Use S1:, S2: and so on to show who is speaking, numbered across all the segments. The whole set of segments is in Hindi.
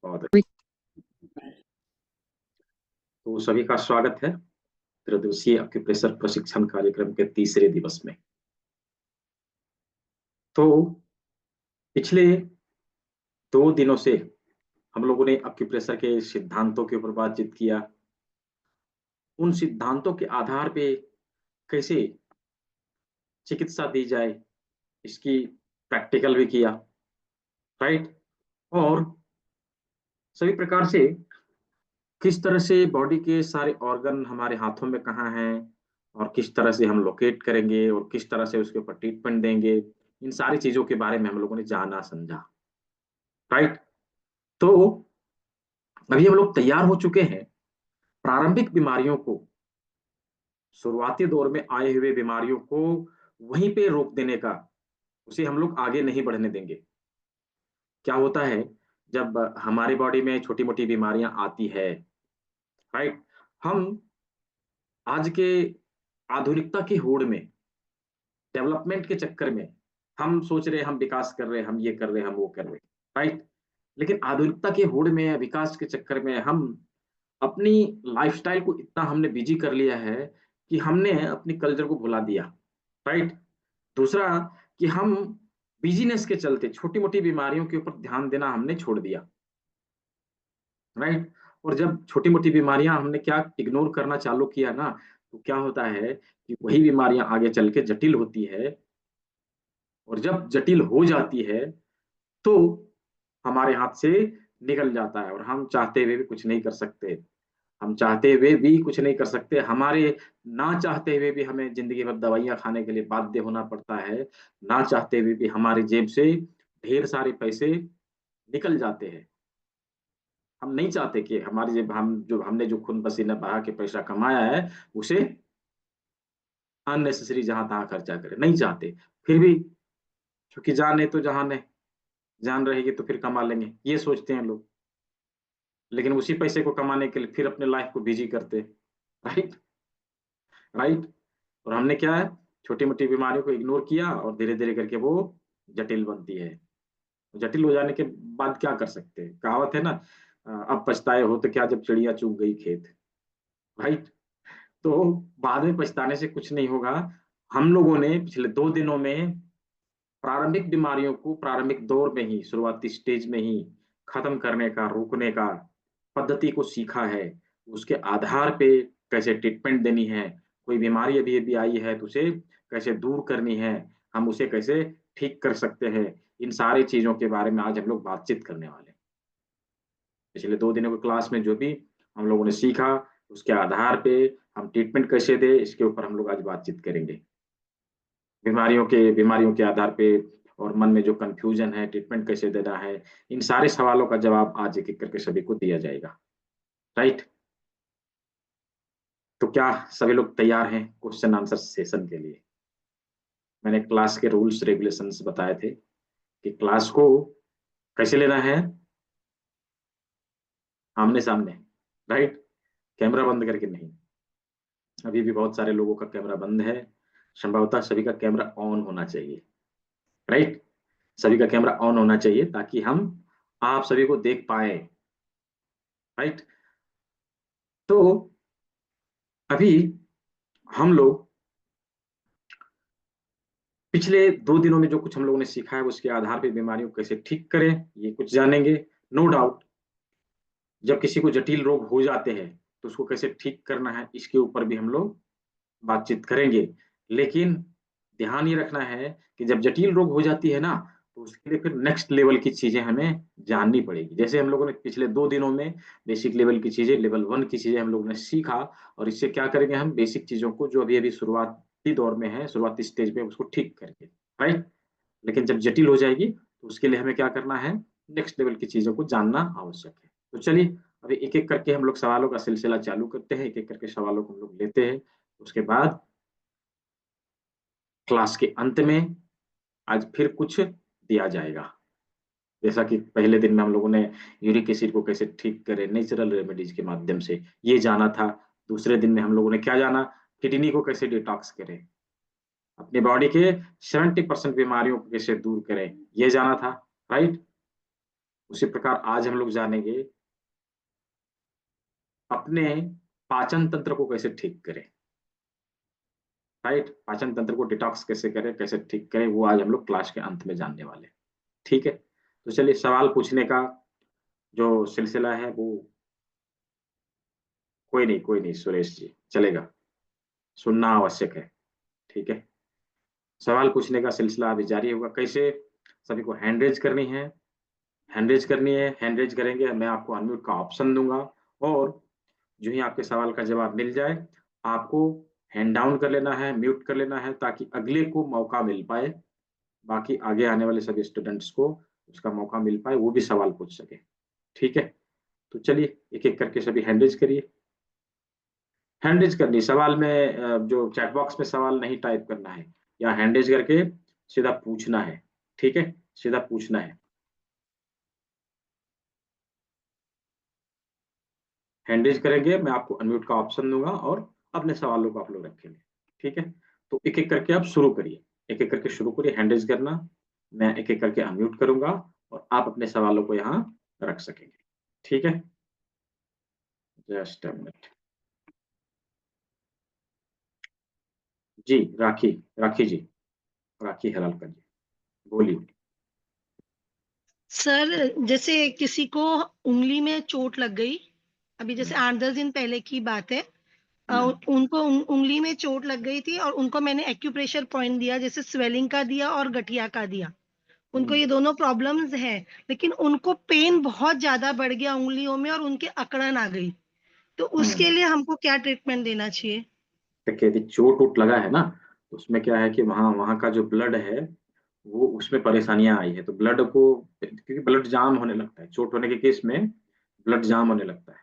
S1: बहुत अच्छा। तो सभी का स्वागत है त्रिदिवसीय एक्यूप्रेशर प्रशिक्षण कार्यक्रम के तीसरे दिवस में। तो पिछले 2 दिनों से हम लोगों ने एक्यूप्रेशर के सिद्धांतों के ऊपर बातचीत किया। उन सिद्धांतों के आधार पे कैसे चिकित्सा दी जाए, इसकी प्रैक्टिकल भी किया, राइट। और सभी प्रकार से किस तरह से बॉडी के सारे ऑर्गन हमारे हाथों में कहाँ हैं और किस तरह से हम लोकेट करेंगे और किस तरह से उसके ऊपर ट्रीटमेंट देंगे, इन सारी चीजों के बारे में हम लोगों ने जाना समझा, राइट। तो अभी हम लोग तैयार हो चुके हैं प्रारंभिक बीमारियों को, शुरुआती दौर में आए हुए बीमारियों को वहीं पे रोक देने का। उसे हम लोग आगे नहीं बढ़ने देंगे। क्या होता है जब हमारी बॉडी में छोटी मोटी बीमारियां आती है, राइट, हम आज के आधुनिकता की होड़ में, डेवलपमेंट के चक्कर में हम सोच रहे हैं हम विकास कर रहे हैं, हम ये कर रहे हैं, हम वो कर रहे हैं, राइट। लेकिन आधुनिकता की होड़ में, विकास के चक्कर में हम अपनी लाइफस्टाइल को इतना हमने बिजी कर लिया है कि हमने अपनी कल्चर को भुला दिया, राइट। दूसरा कि हम बिजीनेस के चलते छोटी मोटी बीमारियों के ऊपर ध्यान देना हमने छोड़ दिया, राइट। और जब छोटी मोटी बीमारियां हमने क्या इग्नोर करना चालू किया ना, तो क्या होता है कि वही बीमारियां आगे चल के जटिल होती है। और जब जटिल हो जाती है तो हमारे हाथ से निकल जाता है और हम चाहते हुए भी कुछ नहीं कर सकते। हम चाहते हुए भी कुछ नहीं कर सकते, हमारे ना चाहते हुए भी हमें जिंदगी भर दवाइयां खाने के लिए बाध्य होना पड़ता है। ना चाहते हुए भी हमारी जेब से ढेर सारे पैसे निकल जाते हैं। हम नहीं चाहते कि हमारी जेब, हमने जो खून पसीना बहा के पैसा कमाया है उसे अननेसेसरी जहां तहां खर्चा करें, नहीं चाहते। फिर भी क्योंकि जान है तो जहान है, जान रहेगी तो फिर कमा लेंगे, ये सोचते हैं लोग। लेकिन उसी पैसे को कमाने के लिए फिर अपने लाइफ को बिजी करते, राइट, राइट। और हमने क्या है, छोटी मोटी बीमारियों को इग्नोर किया और धीरे धीरे करके वो जटिल बनती है। जटिल हो जाने के बाद क्या कर सकते हैं, कहावत है ना, अब पछताए हो तो क्या जब चिड़िया चुग गई खेत, राइट। तो बाद में पछताने से कुछ नहीं होगा। हम लोगों ने पिछले 2 दिनों में प्रारंभिक बीमारियों को प्रारंभिक दौर में ही, शुरुआती स्टेज में ही खत्म करने का, रोकने का पद्धति को सीखा है। उसके आधार पे कैसे ट्रीटमेंट देनी है, कोई बीमारी अभी अभी आई है तो उसे कैसे दूर करनी है, हम उसे कैसे ठीक कर सकते हैं, इन सारी चीजों के बारे में आज हम लोग बातचीत करने वाले हैं। पिछले 2 दिनों की क्लास में जो भी हम लोगों ने सीखा, उसके आधार पे हम ट्रीटमेंट कैसे दे, इसके ऊपर हम लोग आज बातचीत करेंगे। बीमारियों के आधार पे और मन में जो कंफ्यूजन है, ट्रीटमेंट कैसे देना है, इन सारे सवालों का जवाब आज एक एक करके सभी को दिया जाएगा, राइट। तो क्या सभी लोग तैयार हैं क्वेश्चन आंसर सेशन के लिए? मैंने क्लास के रूल्स रेगुलेशंस बताए थे कि क्लास को कैसे लेना है, आमने सामने, राइट, कैमरा बंद करके नहीं। अभी भी बहुत सारे लोगों का कैमरा बंद है, संभवतः सभी का कैमरा ऑन होना चाहिए, राइट। सभी का कैमरा ऑन होना चाहिए ताकि हम आप सभी को देख पाए, राइट। तो अभी हम लोग पिछले 2 दिनों में जो कुछ हम लोगों ने सीखा है उसके आधार पर बीमारियों को कैसे ठीक करें ये कुछ जानेंगे। नो डाउट, जब किसी को जटिल रोग हो जाते हैं तो उसको कैसे ठीक करना है इसके ऊपर भी हम लोग बातचीत करेंगे। लेकिन ध्यान ये रखना है कि जब जटिल रोग हो जाती है ना, तो उसके लिए फिर नेक्स्ट लेवल की चीजें हमें जाननी पड़ेगी। जैसे हम लोगों ने पिछले 2 दिनों में बेसिक लेवल की चीजें, लेवल 1 की चीजें हम लोगों ने सीखा। और इससे क्या करेंगे, हम बेसिक चीजों को जो अभी अभी शुरुआती दौर में है, शुरुआती स्टेज पे, उसको ठीक करेंगे, राइट। लेकिन जब जटिल हो जाएगी तो उसके लिए हमें क्या करना है, नेक्स्ट लेवल की चीजों को जानना आवश्यक है। तो चलिए अभी एक एक करके हम लोग सवालों का सिलसिला चालू करते हैं, एक एक करके सवालों को हम लोग लेते हैं। उसके बाद क्लास के अंत में आज फिर कुछ दिया जाएगा। जैसा कि पहले दिन में हम लोगों ने यूरिक एसिड को कैसे ठीक करें नेचुरल रेमेडीज के माध्यम से, ये जाना था। दूसरे दिन में हम लोगों ने क्या जाना, किडनी को कैसे डिटॉक्स करें, अपनी बॉडी के 70% बीमारियों को कैसे दूर करें, ये जाना था, राइट। उसी प्रकार आज हम लोग जानेंगे अपने पाचन तंत्र को कैसे ठीक करें, राइट? पाचन तंत्र को डिटॉक्स कैसे करें, कैसे ठीक करें, वो आज हम लोग क्लास के अंत में जानने वाले हैं। ठीक है? तो चलिए सवाल पूछने का जो सिलसिला है वो कोई नहीं सुरेश जी, चलेगा। सुनना आवश्यक है, ठीक है? सवाल पूछने का सिलसिला अभी जारी होगा। कैसे? सभी को हैंड रेज करनी है, हैंड रेज करनी है, हैंड रेज करेंगे, मैं आपको अनम्यूट का ऑप्शन दूंगा और जो ही आपके सवाल का जवाब मिल जाए, आपको हैंड डाउन कर लेना है, म्यूट कर लेना है ताकि अगले को मौका मिल पाए, बाकी आगे आने वाले सभी स्टूडेंट्स को उसका मौका मिल पाए, वो भी सवाल पूछ सके। ठीक है? तो चलिए एक-एक करके सभी हैंड रेज करिए। हैंड रेज करनी सवाल में जो चैट बॉक्स में सवाल नहीं टाइप करना है या हैंड रेज करके सीधा पूछना है। ठीक है? सीधा पूछना है। हैंड रेज करेंगे, मैं आपको अनम्यूट का ऑप्शन दूंगा और अपने सवालों को आप लोग रखेंगे। ठीक है? तो एक-एक करके आप शुरू करिए। एक-एक करके शुरू करिए हैंड रेज करना। मैं एक-एक करके अनम्यूट करूंगा और आप अपने सवालों को यहाँ रख सकेंगे। ठीक है? Just a minute. जी, राखी जी, राखी हलालकर जी, बोलिए।
S2: सर, जैसे किसी को उँगली में चोट लग गई, अभी जैसे
S1: हुँ,
S2: 8-10 दिन पहले की बात है।
S1: हुँ,
S2: उनको उँगली में चोट लग गई थी और उनको मैंने एक्यूप्रेशर पॉइंट दिया, जैसे स्वेलिंग का दिया और गठिया का दिया। उनको
S1: हुँ,
S2: ये दोनों प्रॉब्लम्स हैं, लेकिन उनको पेन बहुत ज़्यादा बढ़ गया उँगलियों में और उनके अकड़न आ गई। तो
S1: हुँ।
S2: उसके लिए हमको क्या ट्रीटमेंट देना चाहिए?
S1: देखिए, यदि चोट-वोट लगा है ना, तो उसमें क्या है कि वहाँ वहाँ का जो ब्लड है, वो उसमें परेशानियाँ आई हैं। तो ब्लड को क्योंकि ब्लड जाम होने लगता है, चोट होने के केस में ब्लड जाम होने लगता है।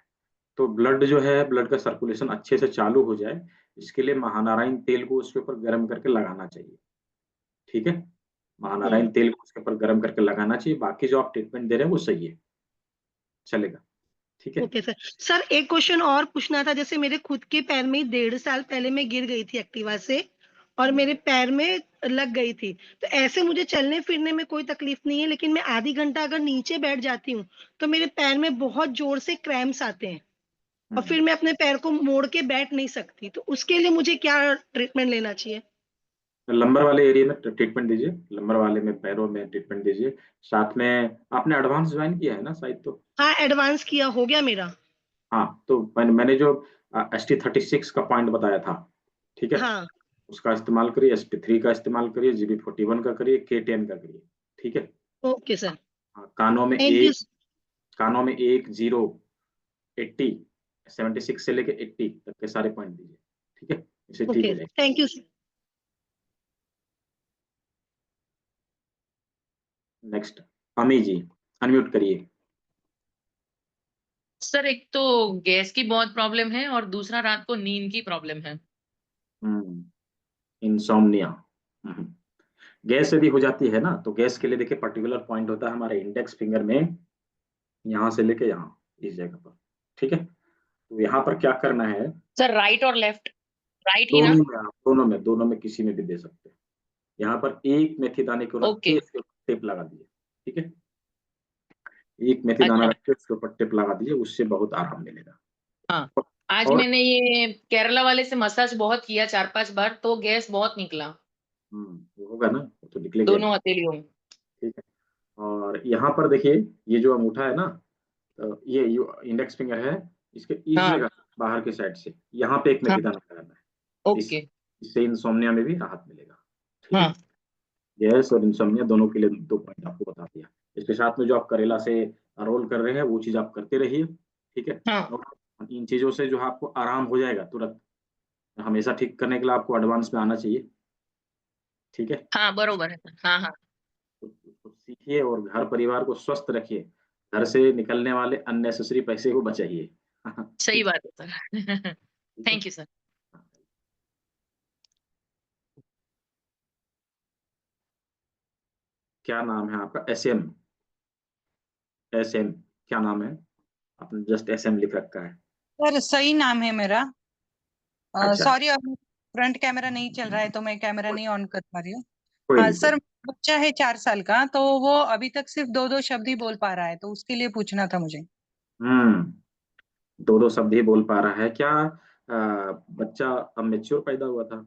S1: तो ब्लड जो है, ब्लड का सर्कुलेशन अच्छे से चालू हो जाए, इसके लिए महानारायण तेल को उसके ऊपर गरम करके लगाना चाहिए। ठीक है?
S2: हुँ।
S1: महानारायण तेल को उसके ऊपर गरम करके लगाना चाहिए, बाकी जो आप ट्रीटमेंट दे रहे हैं, वो सही है, चलेगा। ठीक है?
S2: Okay sir. सर, एक क्वेश्चन और पूछना था, जैसे मेरे खुद के पैर में ही 1.5 साल पहले मैं गिर गई थी एक्टिवा से और
S1: हुँ।
S2: मेरे पैर में लग गई थी। तो ऐसे मुझे चलने-फिरने में कोई तकलीफ नहीं है, लेकिन मैं आधी घंटा अगर नीचे बैठ जाती हूँ, तो मेरे पैर में बहुत ज़ोर से क्रैम्प्स आते हैं और
S1: हुँ।
S2: फिर मैं अपने पैर को मोड़ के बैठ नहीं सकती। तो उसके लिए मुझे क्या ट्रीटमेंट लेना चाहिए?
S1: लंबर वाले एरिया में ट्रीटमेंट दीजिए, लंबर वाले में पैरों में ट्रीटमेंट दीजिए। साथ में आपने एडवांस जॉइन किया है ना शायद तो?
S2: हाँ, एडवांस किया हो गया मेरा।
S1: हाँ, तो मैंने जो ST36 का पॉइंट बताया था, ठीक है?
S2: हाँ,
S1: उसका इस्तेमाल करिए, SP3 का इस्तेमाल करिए, GB41 का करिए, K10 का करिए, ठीक है?
S2: Okay sir.
S1: हाँ,
S2: थैंक यू।
S1: कानों में 1, 0, 80, 76 से लेके 80 तक के सारे पॉइंट दीजिए, ठीक है? इससे ठीक
S2: ओके,
S1: हो जाएगी।
S2: Thank you sir.
S1: नेक्स्ट, अमी जी, अनम्यूट करिए।
S3: सर एक तो गैस की बहुत प्रॉब्लम है और दूसरा रात को नींद की प्रॉब्लम है।
S1: हुँ, इनसोम्निया। हुँ, हुँ। गैस यदि हो जाती है ना, तो गैस के लिए देखिए पर्टिकुलर पॉइंट होता है हमारे इंडेक्स फिंगर में, यहाँ से लेके यहाँ, इस जगह पर, ठीक है? तो यहाँ पर क्या करना है,
S3: सर राइट और लेफ्ट? राइट ही ना?
S1: दोनों में किसी में भी दे सकते हैं। यहाँ पर एक मेथी दाने को रख
S3: ओके,
S1: के उसके ऊपर टेप लगा दीजिए, ठीक है? एक मेथी दाना
S3: अच्छा,
S1: रख के उसके ऊपर टेप लगा दीजिए, उससे बहुत आराम मिलेगा।
S3: हाँ। आज
S1: और
S3: मैंने ये केरला वाले से मसाज बहुत किया 4-5 बार तो गैस बहुत निकला,
S1: वो होगा ना, वो तो निकलेगा ही,
S3: दोनों हथेलियों में।
S1: ठीक है? और यहाँ पर देखिए, ये जो अंगूठा है ना, ये जो इंडेक्स फिंगर है, इसके इस
S3: हाँ,
S1: जगह बाहर की साइड से, यहाँ पे एक
S3: हाँ,
S1: मेथी दाना लगाना है। इस
S3: ओके,
S1: इससे इंसोम्निया में भी राहत मिलेगा, ठीक है?
S3: हाँ,
S1: गैस और इंसोम्निया दोनों के लिए 2 पॉइंट आपको बता दिया। इसके साथ में जो आप करेला से रोल कर रहे हैं, वो चीज़ आप करते रहिए, ठीक है?
S3: हाँ,
S1: और इन चीज़ों से जो है आपको आराम हो जाएगा तुरंत। हमेशा ठीक करने के लिए आपको एडवांस में आना चाहिए, ठीक है?
S3: हाँ, बरोबर है सर। हाँ, हाँ,
S1: तो उसको सीखिए और घर परिवार को स्वस्थ रखिए। घर से निकलने वाले अननेसेसरी पैसे को बचाइए।
S3: सही
S1: ठीक
S3: बात है सर।
S1: ठीक है?
S3: Thank you sir.
S1: हाँ। क्या नाम है आपका? एसएम, एसएम क्या नाम है? आपने जस्ट एसएम लिख रखा है।
S4: सर सही नाम है मेरा।
S1: अच्छा,
S4: सॉरी, अब फ्रंट कैमरा नहीं चल रहा है तो मैं कैमरा नहीं ऑन कर पा रही हूँ।
S1: कोई
S4: हाँ
S1: नहीं, कोई
S4: सर, बच्चा है 4 साल का, तो वो अभी तक सिर्फ 2-2 शब्द ही बोल पा रहा है, तो उसके लिए पूछना था मुझे।
S1: नहीं। 2-2 शब्द ही बोल पा रहा है क्या? बच्चा अब मैच्योर पैदा हुआ था?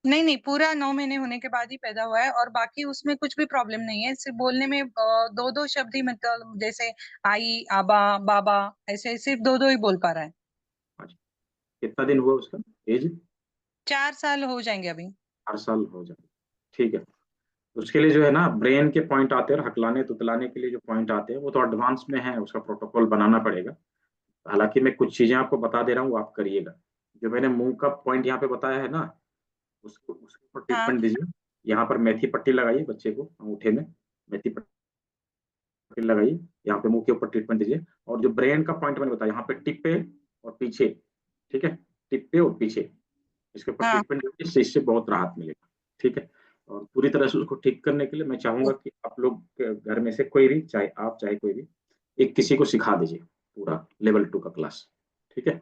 S4: नहीं नहीं, पूरा 9 महीने होने के बाद ही पैदा हुआ है, और बाकी उसमें कुछ भी प्रॉब्लम नहीं है। सिर्फ बोलने में 2-2 शब्द ही, मतलब जैसे आई, आबा, बाबा, ऐसे सिर्फ 2-2 ही बोल पा रहा है।
S1: अच्छा, कितना दिन हुआ उसका एज?
S4: 4 साल हो जाएंगे अभी।
S1: 4 साल हो जाए, ठीक है। उसके लिए जो है ना, ब्रेन के पॉइंट आते हैं और हकलाने तुतलाने के लिए जो पॉइंट आते हैं वो तो एडवांस में है, उसका प्रोटोकॉल बनाना पड़ेगा। हालांकि मैं कुछ चीजें आपको बता दे रहा हूँ, वो आप करिएगा। जो मैंने मुंह का पॉइंट यहाँ पे बताया है ना, उसको उसके ऊपर
S4: हाँ
S1: ट्रीटमेंट दीजिए। यहाँ पर मेथी पट्टी लगाइए बच्चे को अंगूठे में, मेथी पट्टी लगाइए। यहाँ पे मुंह के ऊपर ट्रीटमेंट दीजिए। और जो ब्रेन का पॉइंट मैंने बताया, यहाँ पे टिप पे और पीछे, ठीक है, टिप पे और पीछे, इसके ऊपर
S4: हाँ।
S1: ट्रीटमेंट दीजिए, इससे बहुत राहत मिलेगा। ठीक है। और पूरी तरह से उसको ठीक करने के लिए मैं चाहूंगा कि आप लोग के घर में से कोई भी, चाहे आप चाहे कोई भी, एक किसी को सिखा दीजिए पूरा लेवल 2 का क्लास। ठीक है।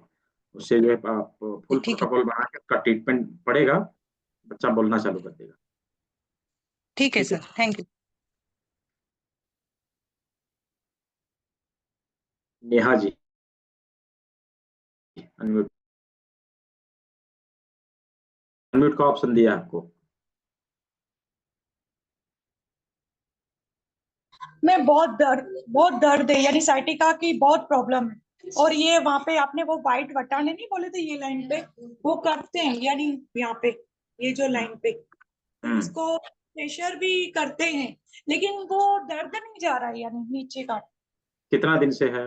S1: उससे जो है आप फुल
S4: ठीक है,
S1: प्रोटोकॉल बना के उसका ट्रीटमेंट पड़ेगा, बच्चा बोलना चालू कर देगा।
S4: ठीक है
S1: ठीक है।
S4: Sir, thank you.
S1: Neha ji, unmute, unmute का ऑप्शन दिया है आपको।
S5: में बहुत दर्द है, यानी साइटिका की बहुत प्रॉब्लम है। और ये वहां पे आपने वो वाइट वटाने नहीं बोले थे, ये लाइन पे वो करते हैं, यानी यहाँ पे ये जो लाइन पे तो
S1: हम्म।
S5: इसको प्रेशर भी करते हैं, लेकिन वो दर्द नहीं जा रहा है, यानी नीचे का।
S1: कितना दिन से है?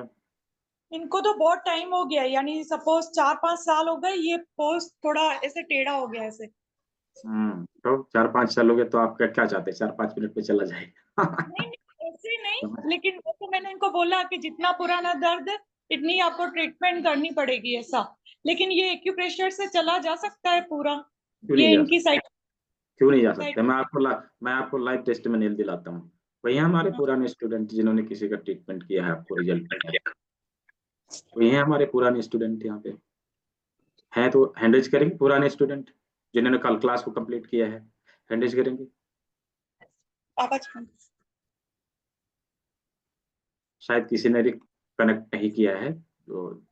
S5: इनको तो बहुत टाइम हो गया है, यानी सपोज 4-5 साल हो गए, ये पोस्ट थोड़ा ऐसे टेढ़ा हो गया ऐसे।
S1: तो 4-5 साल हो गए, तो आप क्या क्या चाहते हैं, 4-5 मिनट में चला जाए?
S5: नहीं नहीं, ऐसे नहीं, लेकिन वो तो मैंने इनको बोला कि जितना पुराना दर्द इतनी आपको ट्रीटमेंट करनी पड़ेगी ऐसा। लेकिन ये एक्यूप्रेशर से चला जा सकता है पूरा,
S1: क्यों नहीं
S5: ये
S1: जा
S5: इनकी
S1: सकते?
S5: साइड
S1: क्यों नहीं जा
S5: साइड।
S1: सकते? मैं आपको लाइव टेस्टिमोनियल दिलाता हूँ। वही हमारे पुराने स्टूडेंट जिन्होंने किसी का ट्रीटमेंट किया है, आपको रिजल्ट मिला है, वही है हमारे पुराने स्टूडेंट यहाँ पे हैं। तो हैंडल्स करेंगे पुराने स्टूडेंट जिन्होंने कल क्लास को कंप्लीट किया है, हैंडल्स करेंगे।
S5: आवाज
S1: शायद किसी ने कनेक्ट नहीं किया है तो,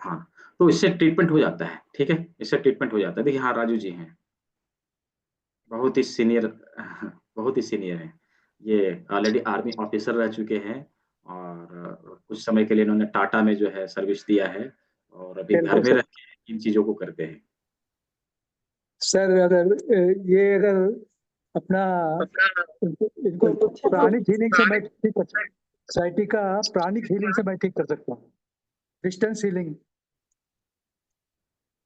S1: हाँ। तो इससे ट्रीटमेंट हो जाता है, ठीक है, इससे ट्रीटमेंट हो जाता है। देखिए, हाँ, राजू जी हैं, बहुत ही सीनियर, बहुत ही सीनियर है। ये ऑलरेडी आर्मी ऑफिसर रह चुके हैं, और कुछ समय के लिए इन्होंने टाटा में जो है सर्विस दिया है, और अभी घर
S6: बिल्कुल
S1: में
S6: सर।
S1: रह के इन चीजों को करते हैं।
S6: सर अगर ये अगर अपना इनको प्राणिक हीलिंग से मैं ठीक कर सकता, सोसाइटी का प्राणिक हीलिंग से मैं ठीक कर सकता हूँ, डिस्टेंस हीलिंग।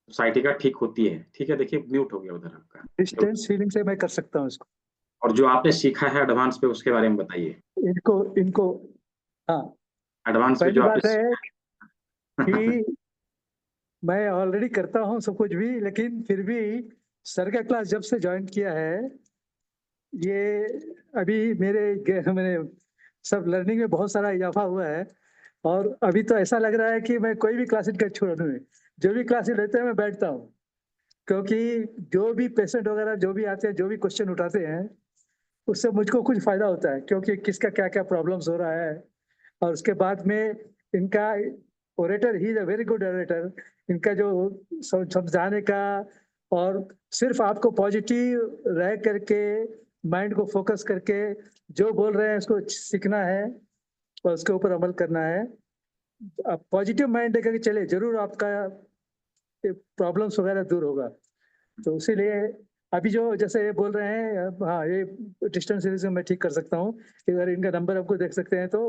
S1: सोसाइटी का ठीक होती है, ठीक है। देखिए, म्यूट हो गया उधर आपका, म्यूट।
S6: डिस्टेंस हीलिंग से मैं कर सकता हूँ इसको।
S1: और जो आपने सीखा है एडवांस पे, उसके बारे में बताइए।
S6: इनको इनको हाँ,
S1: एडवांस में
S6: पहली
S1: जो आपने
S6: बात है कि मैं ऑलरेडी करता हूँ सब कुछ भी, लेकिन फिर भी सर का क्लास जब से ज्वाइन किया है, ये अभी मैंने सब लर्निंग में बहुत सारा इजाफा हुआ है। और अभी तो ऐसा लग रहा है कि मैं कोई भी क्लासेस का छोड़ू नहीं, जो भी क्लासेस लेते हैं मैं बैठता हूँ। क्योंकि जो भी पेशेंट वगैरह जो भी आते हैं, जो भी क्वेश्चन उठाते हैं, उससे मुझको कुछ फायदा होता है, क्योंकि किसका क्या क्या प्रॉब्लम्स हो रहा है। और उसके बाद में इनका orator, he is a very good orator. इनका जो समझाने का, और सिर्फ आपको पॉजिटिव रह करके माइंड को फोकस करके जो बोल रहे हैं उसको सीखना है और उसके ऊपर अमल करना है। आप पॉजिटिव माइंड लेकर के चले, जरूर आपका प्रॉब्लम्स वगैरह दूर होगा। तो इसीलिए अभी जो जैसे ये बोल रहे हैं, हाँ, ये डिस्टेंस सीरीज में मैं ठीक कर सकता हूँ। अगर इनका नंबर आपको देख सकते हैं तो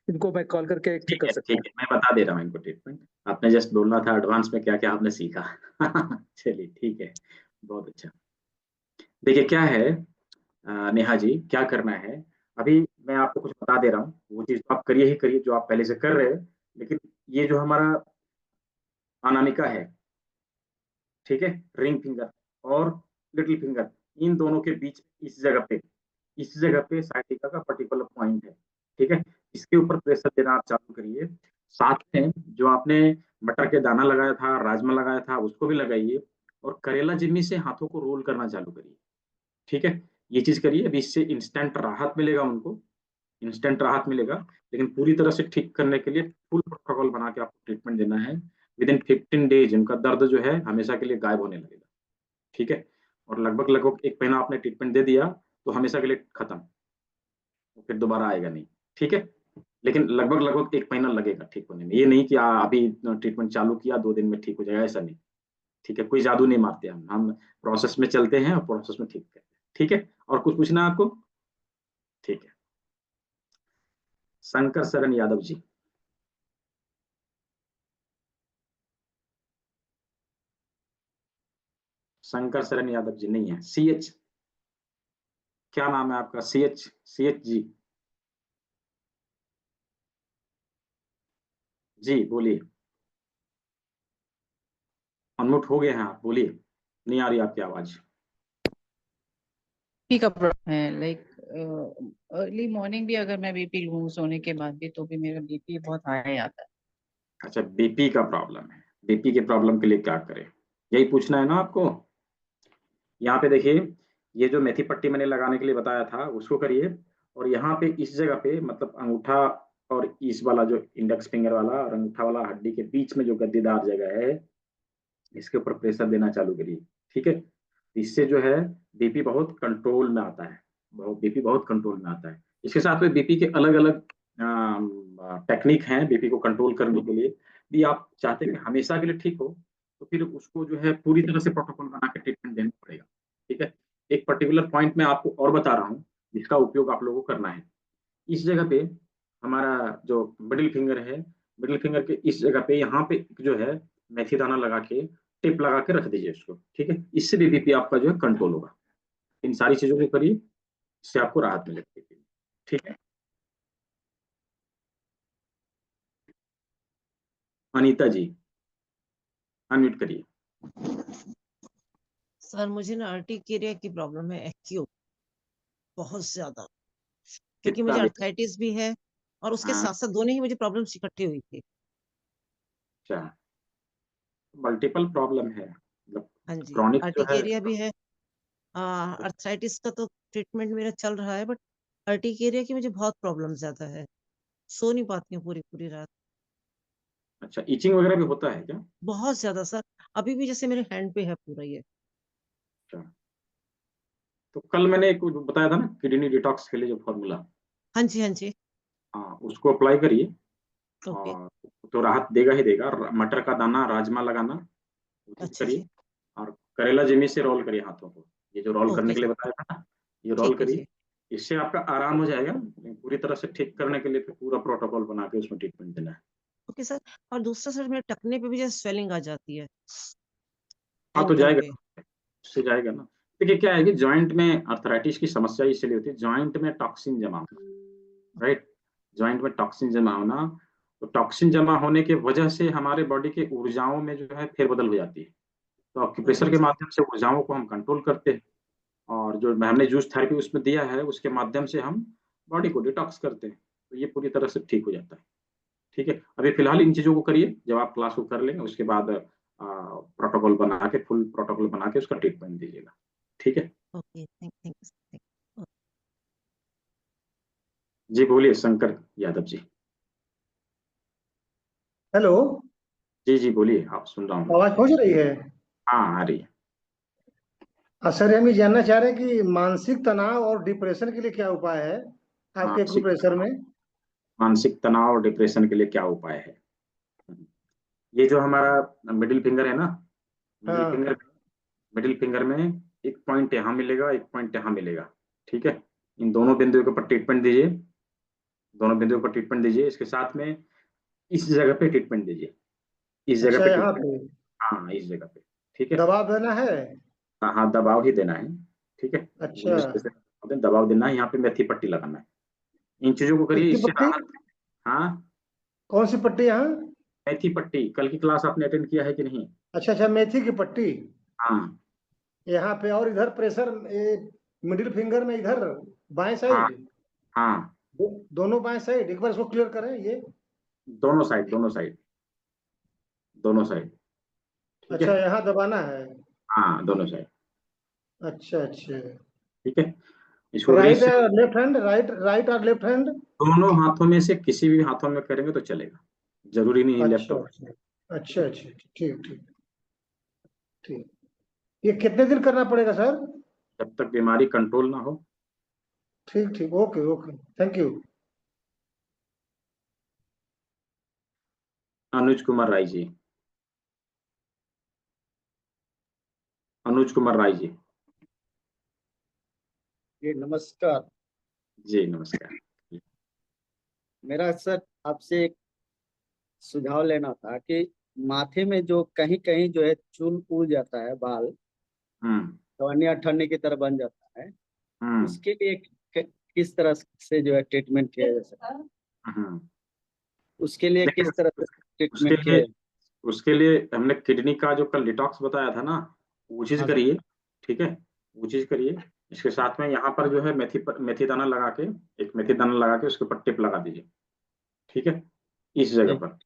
S6: इनको मैं कॉल करके ठीक
S1: ठीक
S6: कर
S1: है,
S6: सकता
S1: ठीक
S6: हूँ।
S1: है, मैं बता दे रहा हूँ इनको ट्रीटमेंट। आपने जस्ट बोलना था एडवांस में क्या क्या आपने सीखा। चलिए, ठीक है, बहुत अच्छा। देखिए क्या है, नेहा जी, क्या करना है, अभी मैं आपको कुछ बता दे रहा हूँ, वो चीज तो आप करिए ही करिए जो आप पहले से कर रहे हैं। लेकिन ये जो हमारा अनामिका है, ठीक है, रिंग फिंगर और लिटिल फिंगर, इन दोनों के बीच इस जगह पे साइटिका का पर्टिकुलर पॉइंट है। ठीक है। इसके ऊपर प्रेशर देना आप चालू करिए। साथ में जो आपने मटर के दाना लगाया था, राजमा लगाया था, उसको भी लगाइए। और करेला जिम्मी से हाथों को रोल करना चालू करिए। ठीक है। ये चीज़ करिए, अभी इससे इंस्टेंट राहत मिलेगा उनको, इंस्टेंट राहत मिलेगा, लेकिन पूरी तरह से ठीक करने के लिए फुल प्रोटोकॉल बना के आपको ट्रीटमेंट देना है। विदिन 15 डेज उनका दर्द जो है हमेशा के लिए गायब होने लगेगा, ठीक है? और लगभग 1 महीना आपने ट्रीटमेंट दे दिया, तो हमेशा के लिए खत्म, फिर दोबारा आएगा नहीं, ठीक है? लेकिन लगभग 1 महीना लगेगा ठीक होने में। ये नहीं कि अभी ट्रीटमेंट चालू किया 2 दिन में ठीक हो जाएगा, ऐसा नहीं, ठीक है? कोई जादू नहीं मारते हम प्रोसेस में चलते हैं और प्रोसेस में ठीक करते हैं, ठीक है? और कुछ पूछना है आपको? ठीक है। शंकर शरण यादव जी। शंकर शरण यादव जी नहीं है। CH, क्या नाम है आपका? CH जी। जी बोलिए, अनम्यूट हो गए हैं आप, बोलिए, नहीं आ रही आपकी आवाज।
S7: बीपी का प्रॉब्लम है, लाइक अर्ली मॉर्निंग भी अगर मैं बीपी लूँ सोने के बाद भी, तो भी मेरा बीपी बहुत हाई आता है।
S1: अच्छा, बीपी का प्रॉब्लम है। बीपी के प्रॉब्लम के लिए क्या करें, यही पूछना है ना आपको? यहाँ पे देखिए, ये जो मेथी पट्टी मैंने लगाने के लिए बताया था उसको करिए, और यहाँ पे इस जगह पे मतलब अंगूठा और इस वाला जो इंडेक्स फिंगर वाला और अंगूठा वाला हड्डी के बीच में जो गद्देदार जगह है, इसके ऊपर प्रेशर देना चालू करिए, ठीक है? इससे जो है बीपी बहुत कंट्रोल में आता है, बीपी बहुत कंट्रोल में आता है। इसके साथ में बीपी के अलग अलग टेक्निक हैं बीपी को कंट्रोल करने के लिए। भी आप चाहते हैं कि हमेशा के लिए ठीक हो, तो फिर उसको जो है पूरी तरह से प्रोटोकॉल बना के ट्रीटमेंट देना पड़ेगा, ठीक है? एक पर्टिकुलर पॉइंट में आपको और बता रहा हूँ जिसका उपयोग आप लोगों को करना है। इस जगह पे हमारा जो मिडिल फिंगर है, मिडिल फिंगर के इस जगह पे यहाँ पे जो है मेथी दाना लगा के टिप लगा के रख दीजिए उसको, ठीक है? इससे भी बीपी आपका जो है कंट्रोल होगा। इन सारी चीजों को करिए, इससे आपको राहत मिलेगी, ठीक है? अनीता जी, अनम्यूट करिए।
S8: सर मुझे ना अर्टिकेरिया की प्रॉब्लम है, एक्यूट, बहुत ज्यादा, क्योंकि
S1: कितना
S8: मुझे
S1: भी?
S8: अर्थराइटिस भी है और उसके
S1: हाँ,
S8: साथ साथ दोनों ही मुझे प्रॉब्लम्स इकट्ठी हुई थी।
S1: अच्छा, मल्टीपल प्रॉब्लम है, मतलब
S8: हाँ जी,
S1: क्रॉनिक जो है।
S8: अर्टिकेरिया भी है। अर्थराइटिस का तो ट्रीटमेंट मेरा चल रहा है, बट अर्टिकेरिया की मुझे बहुत प्रॉब्लम ज्यादा है, सो नहीं पाती हूँ पूरी पूरी रात।
S1: अच्छा, ईचिंग वगैरह भी होता है क्या?
S8: बहुत ज्यादा सर, अभी भी जैसे मेरे हैंड पे है पूरा ये।
S1: अच्छा, तो कल मैंने एक बताया था ना किडनी डिटॉक्स के लिए जो फॉर्मूला,
S8: हाँ जी, हाँ जी।
S1: हाँ उसको अप्लाई करिए,
S8: ओके।
S1: और तो राहत देगा ही देगा। मटर का दाना, राजमा लगाना, वो चीज
S8: अच्छा
S1: करिए,
S8: जी।
S1: और करेला जमीन से रोल करिए हाथों को। ये जो रोल करने
S8: ओके
S1: के लिए
S8: जी।
S1: बताया था ना, ये रोल
S8: ठीक है
S1: करिए,
S8: जी।
S1: इससे आपका आराम हो जाएगा। लेकिन पूरी तरह से ठीक करने के लिए फिर पूरा प्रोटोकॉल बना के उसमें ट्रीटमेंट देना है।
S8: ओके सर, और दूसरा सर मेरे टखने पे भी जैसे स्वेलिंग आ जाती है,
S1: हाँ तो
S8: एंकल
S1: जाएगा,
S8: पे।
S1: उससे जाएगा ना। देखिए क्या है कि जॉइंट में अर्थराइटिस की समस्या इसलिए होती है, जॉइंट में टॉक्सिन जमा होना, राइट? जॉइंट में टॉक्सिन जमा होना, तो टॉक्सिन जमा होने की वजह से हमारे बॉडी के ऊर्जाओं में जो है फेरबदल हो जाती है। तो एक्यूप्रेशर
S8: ओके
S1: के
S8: जी।
S1: माध्यम से ऊर्जाओं को हम कंट्रोल करते हैं, और जो हमने जूस थेरेपी उसमें दिया है उसके माध्यम से हम बॉडी को डिटॉक्स करते हैं, तो ये पूरी तरह से ठीक हो जाता है, ठीक है? अभी फिलहाल इन चीजों को करिए, जब आप क्लास को कर लेंगे उसके बाद प्रोटोकॉल बना के, फुल प्रोटोकॉल बना के उसका ट्रीटमेंट दीजिएगा, ठीक है?
S8: Okay, thank you.
S1: जी बोलिए शंकर यादव जी।
S9: हेलो।
S1: जी जी बोलिए, आप सुन रहा हूँ।
S9: आवाज पहुंच रही है?
S1: हाँ आ रही है।
S9: सर हम ये जानना चाह रहे हैं कि मानसिक तनाव और डिप्रेशन के लिए क्या उपाय है आपके
S1: मानसिक
S9: एक्यूप्रेशर में?
S1: मानसिक तनाव और डिप्रेशन के लिए क्या उपाय है? ये जो हमारा मिडिल फिंगर है ना, मिडिल
S9: हाँ।
S1: फिंगर मिडिल फिंगर में एक पॉइंट यहाँ मिलेगा, एक पॉइंट यहाँ मिलेगा, ठीक है? इन दोनों बिंदुओं के ऊपर ट्रीटमेंट दीजिए, दोनों बिंदुओं पर ट्रीटमेंट दीजिए। इसके साथ में इस जगह पे ट्रीटमेंट दीजिए, इस जगह
S9: अच्छा,
S1: पे
S9: यहाँ
S1: ट्रीटमेंट।
S9: पे
S1: हाँ इस जगह पे, ठीक है?
S9: दबाव देना है?
S1: हाँ हाँ, दबाव ही देना है, ठीक है?
S9: अच्छा।
S1: इंग्लिश जैसे दबाव देना है, यहाँ पे मेथी पट्टी लगाना है। इन चीजों को करिए,
S9: किसकी
S1: इससे
S9: पट्टी?
S1: राहत। हाँ,
S9: कौन सी पट्टी यहाँ?
S1: मेथी पट्टी, कल की क्लास आपने अटेंड किया है कि नहीं?
S9: अच्छा अच्छा, मेथी की पट्टी
S1: हाँ
S9: यहाँ पे, और इधर प्रेशर मिडिल फिंगर में इधर बाएं
S1: हाँ
S9: साइड?
S1: हाँ,
S9: दोनों बाएं साइड, एक बार इसको क्लियर करें ये।
S1: दोनों साइड, दोनों साइड, दोनों साइड, ठीक
S9: अच्छा,
S1: है?
S9: यहाँ दबाना है।
S1: हाँ दोनों साइड,
S9: अच्छा अच्छा।
S1: ठीक है? इसको
S9: राइट
S1: ग्रीस से
S9: लेफ्ट हैंड, राइट और लेफ्ट हैंड?
S1: दोनों हाथों में से किसी भी हाथों में करेंगे तो चलेगा, जरूरी नहीं लेफ्ट
S9: अच्छा
S1: और
S9: अच्छा अच्छा, ठीक ठीक ठीक। ये कितने दिन करना पड़ेगा सर?
S1: जब तक बीमारी कंट्रोल ना हो।
S9: ठीक ठीक, okay okay, thank you.
S1: Anuj Kumar Rai ji, Anuj Kumar Rai ji.
S10: जी नमस्कार।
S1: जी नमस्कार।
S10: मेरा सर आपसे एक सुझाव लेना था कि माथे में जो कहीं कहीं जो है चूल उड़ जाता है, बाल
S1: हम्म
S10: कवनिया अठन्नी की तरह बन जाता है,
S1: हम्म
S10: उसके लिए किस तरह से जो है ट्रीटमेंट किया जा सकता है?
S1: हम्म।
S10: उसके लिए
S1: देखिए,
S10: किस तरह से
S1: उसके
S10: ट्रीटमेंट किया
S1: लिए
S10: जा
S1: उसके लिए हमने किडनी का जो कल डिटॉक्स बताया था ना, वो चीज
S10: हाँ सर।
S1: करिए। ठीक है, वो चीज करिए। इसके साथ में यहाँ पर जो है मेथी दाना लगा के, एक मेथी दाना लगा के उसके ऊपर टिप लगा दीजिए। ठीक है, इस जगह
S10: ठीक।
S1: पर,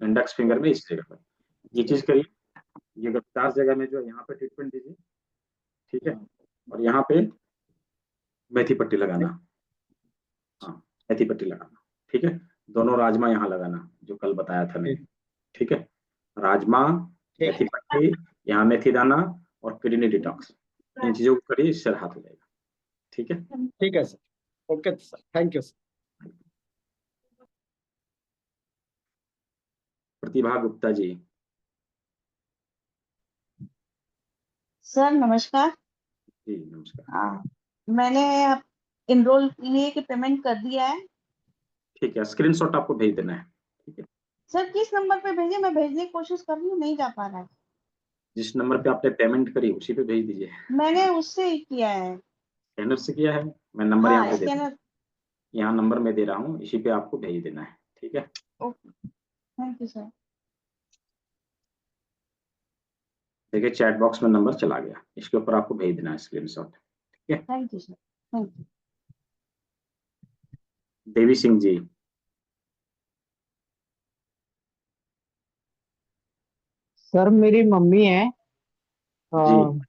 S1: इंडेक्स फिंगर में इस जगह पर ये चीज करिए। ये अगर 4 जगह में जो है यहाँ पे ट्रीटमेंट दीजिए। ठीक है, और यहाँ पे मेथी पट्टी लगाना। हाँ, मेथी पट्टी लगाना। ठीक है, दोनों राजमा यहाँ लगाना जो कल बताया था मैंने।
S10: ठीक
S1: ठीक है, राजमा,
S10: ठीक
S1: मेथी पट्टी, यहाँ मेथी दाना और किडनी डिटॉक्स, इन चीजों को करिए, इससे राहत हो जाएगा। ठीक है,
S10: ठीक है sir. Okay sir, thank you sir.
S1: Pratibha Gupta ji.
S11: Sir नमस्कार।
S1: जी नमस्कार।
S11: मैंने इनरोल के लिए कि पेमेंट कर दिया है।
S1: ठीक है, स्क्रीनशॉट आपको भेज देना है। ठीक है,
S11: सर किस नंबर पे भेजे? मैं भेजने की कोशिश कर रही हूँ, नहीं जा पा रहा है।
S1: जिस नंबर पे आपने पेमेंट करी उसी पे भेज दीजिए।
S11: मैंने उससे ही किया है।
S1: स्कैनर से किया है, मैं नंबर यहाँ
S11: हाँ
S1: पे दे दूँ,
S11: स्कैनर।
S1: यहाँ नंबर मैं दे रहा हूँ, इसी पे आपको भेज देना है। ठीक है,
S11: ओके, थैंक यू सर।
S1: देखिए चैट बॉक्स में नंबर चला गया, इसके ऊपर आपको भेज देना है स्क्रीनशॉट। ठीक है,
S11: thank you sir, thank you.
S1: Devi Singh ji.
S12: Sir मेरी मम्मी है,
S1: जी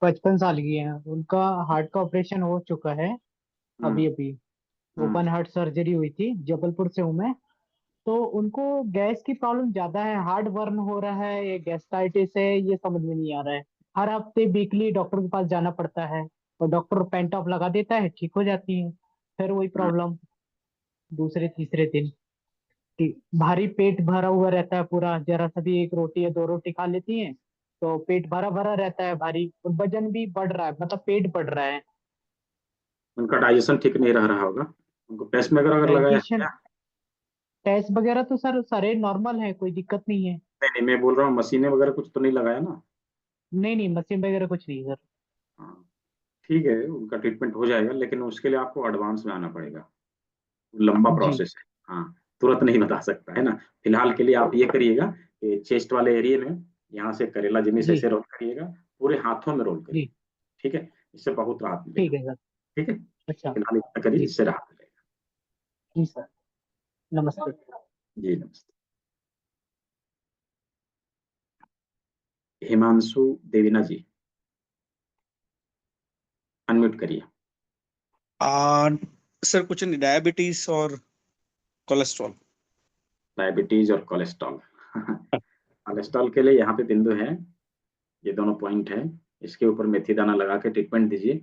S12: 55 साल की है। उनका हार्ट का ऑपरेशन हो चुका है अभी
S1: हम्म
S12: अभी।
S1: हम्म
S12: ओपन हार्ट सर्जरी हुई थी, जबलपुर से हूँ मैं। तो उनको गैस की प्रॉब्लम ज्यादा है, हार्ट बर्न हो रहा है, ये गैस्ट्राइटिस है, ये समझ में नहीं आ रहा है। हर हफ्ते वीकली डॉक्टर के पास जाना पड़ता है, और डॉक्टर पेंटॉप लगा देता है, ठीक हो जाती है। फिर वही
S1: हम्म।
S12: प्रॉब्लम दूसरे तीसरे दिन कि भारी पेट भरा हुआ रहता है पूरा, जरा सा भी एक रोटी या दो रोटी खा लेती हैं तो पेट भरा भरा रहता है भारी, और वजन भी बढ़ रहा है, मतलब पेट बढ़ रहा है।
S1: उनका डाइजेशन ठीक नहीं रह रहा होगा, उनको पेसमेकर अगर लगाया है
S12: डाइजेशन
S1: क्या?
S12: टेस्ट वगैरह तो सर सारे नॉर्मल है, कोई दिक्कत नहीं है।
S1: नहीं नहीं, मैं बोल रहा हूँ मशीनें वगैरह कुछ तो नहीं लगाया ना?
S12: नहीं नहीं, मशीन वगैरह कुछ नहीं सर।
S1: हाँ, ठीक है, उनका ट्रीटमेंट हो जाएगा, लेकिन उसके लिए आपको एडवांस में आना पड़ेगा, लंबा
S12: जी
S1: प्रोसेस है। हाँ, तुरंत नहीं बता सकता है ना। फिलहाल के लिए आप ये करिएगा कि चेस्ट वाले एरिया में यहाँ से करेला जिमिस
S12: जी
S1: ऐसे रोल करिएगा, पूरे हाथों में रोल करिए।
S12: जी।
S1: ठीक है, इससे बहुत राहत
S12: ठीक
S1: मिलेगा।
S12: है सर।
S1: ठीक है,
S12: अच्छा।
S1: फिलहाल इतना करिए,
S12: जी
S1: इससे राहत मिलेगा।
S12: जी सर, नमस्ते।
S1: जी नमस्ते। हिमांशु देवीना जी, अनम्यूट करिए।
S13: आ, सर कुछ नहीं, डायबिटीज और कोलेस्ट्रॉल।
S1: डायबिटीज और कोलेस्ट्रॉल। कोलेस्ट्रॉल के लिए यहाँ पे बिंदु है, ये दोनों पॉइंट है, इसके ऊपर मेथी दाना लगा के ट्रीटमेंट दीजिए।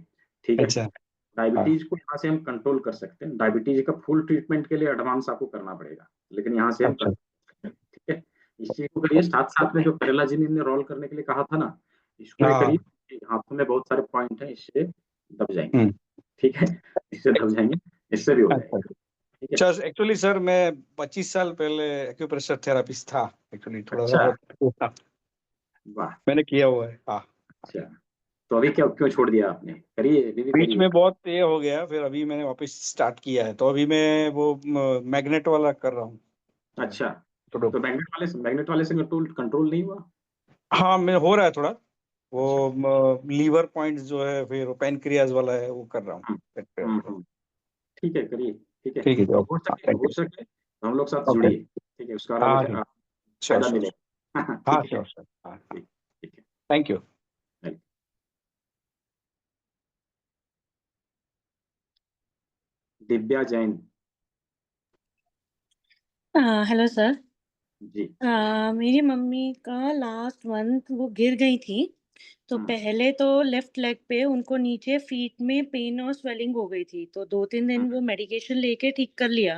S1: ठीक है,
S13: अच्छा। हाँ।
S1: डायबिटीज को यहाँ से हम कंट्रोल कर सकते हैं, डायबिटीज का फुल ट्रीटमेंट के लिए एडवांस आपको करना पड़ेगा, लेकिन यहाँ से हम
S13: अच्छा।
S1: कंट्रोल। ठीक है, इस चीज को करिए, साथ साथ में जो करेला जी ने रोल करने के लिए कहा था ना, इसको ये
S13: हाँ।
S1: करिए। हाथों में बहुत सारे पॉइंट है, इससे दब जाएंगे।
S13: हम्म।
S1: ठीक है, इससे दब जाएंगे, इससे भी हो
S13: अच्छा।
S1: जाएगा। ठीक है,
S13: अच्छा, एक्चुअली सर मैं 25 साल पहले एक्यूप्रेशर थेरापिस्ट था, एक्चुअली थोड़ा सा
S1: अच्छा,
S13: बहुत
S1: वाह,
S13: मैंने किया हुआ है। हाँ।
S1: अच्छा। तो अभी क्या, क्यों छोड़ दिया आपने? करिए, अभी भी
S13: बीच
S1: करिए।
S13: में बहुत ये हो गया, फिर अभी मैंने वापस स्टार्ट किया है, तो अभी मैं वो मैग्नेट वाला कर रहा हूँ।
S1: अच्छा,
S13: तो
S1: तो मैग्नेट वाले से कंट्रोल कंट्रोल नहीं हुआ?
S13: हाँ, मैं हो रहा है थोड़ा,
S1: अच्छा,
S13: वो लीवर पॉइंट्स जो है, फिर पैनक्रियाज वाला है, वो कर रहा हूँ।
S1: हम्म। ठीक है, करिए। ठीक है,
S13: ठीक है जी,
S1: और
S13: ओके, हाँ,
S1: हो
S13: थैंक यू।
S1: सके तो हम लोग साथ
S13: ओके।
S1: जुड़िए। ठीक है, उसका
S13: हाँ
S1: मुझे
S13: श्योर श्योर
S1: फायदा
S13: श्योर।
S1: मिलेगा।
S13: हाँ
S1: ठीक है,
S13: श्योर श्योर, हाँ।
S1: ठीक ठीक है।
S13: Thank you.
S1: Divya Jain.
S14: Hello sir.
S1: जी।
S14: मेरी मम्मी का लास्ट मंथ वो गिर गई थी, तो पहले तो लेफ्ट लेग पे उनको नीचे फीट में पेन और स्वेलिंग हो गई थी, तो 2-3 दिन वो मेडिकेशन लेके ठीक कर लिया।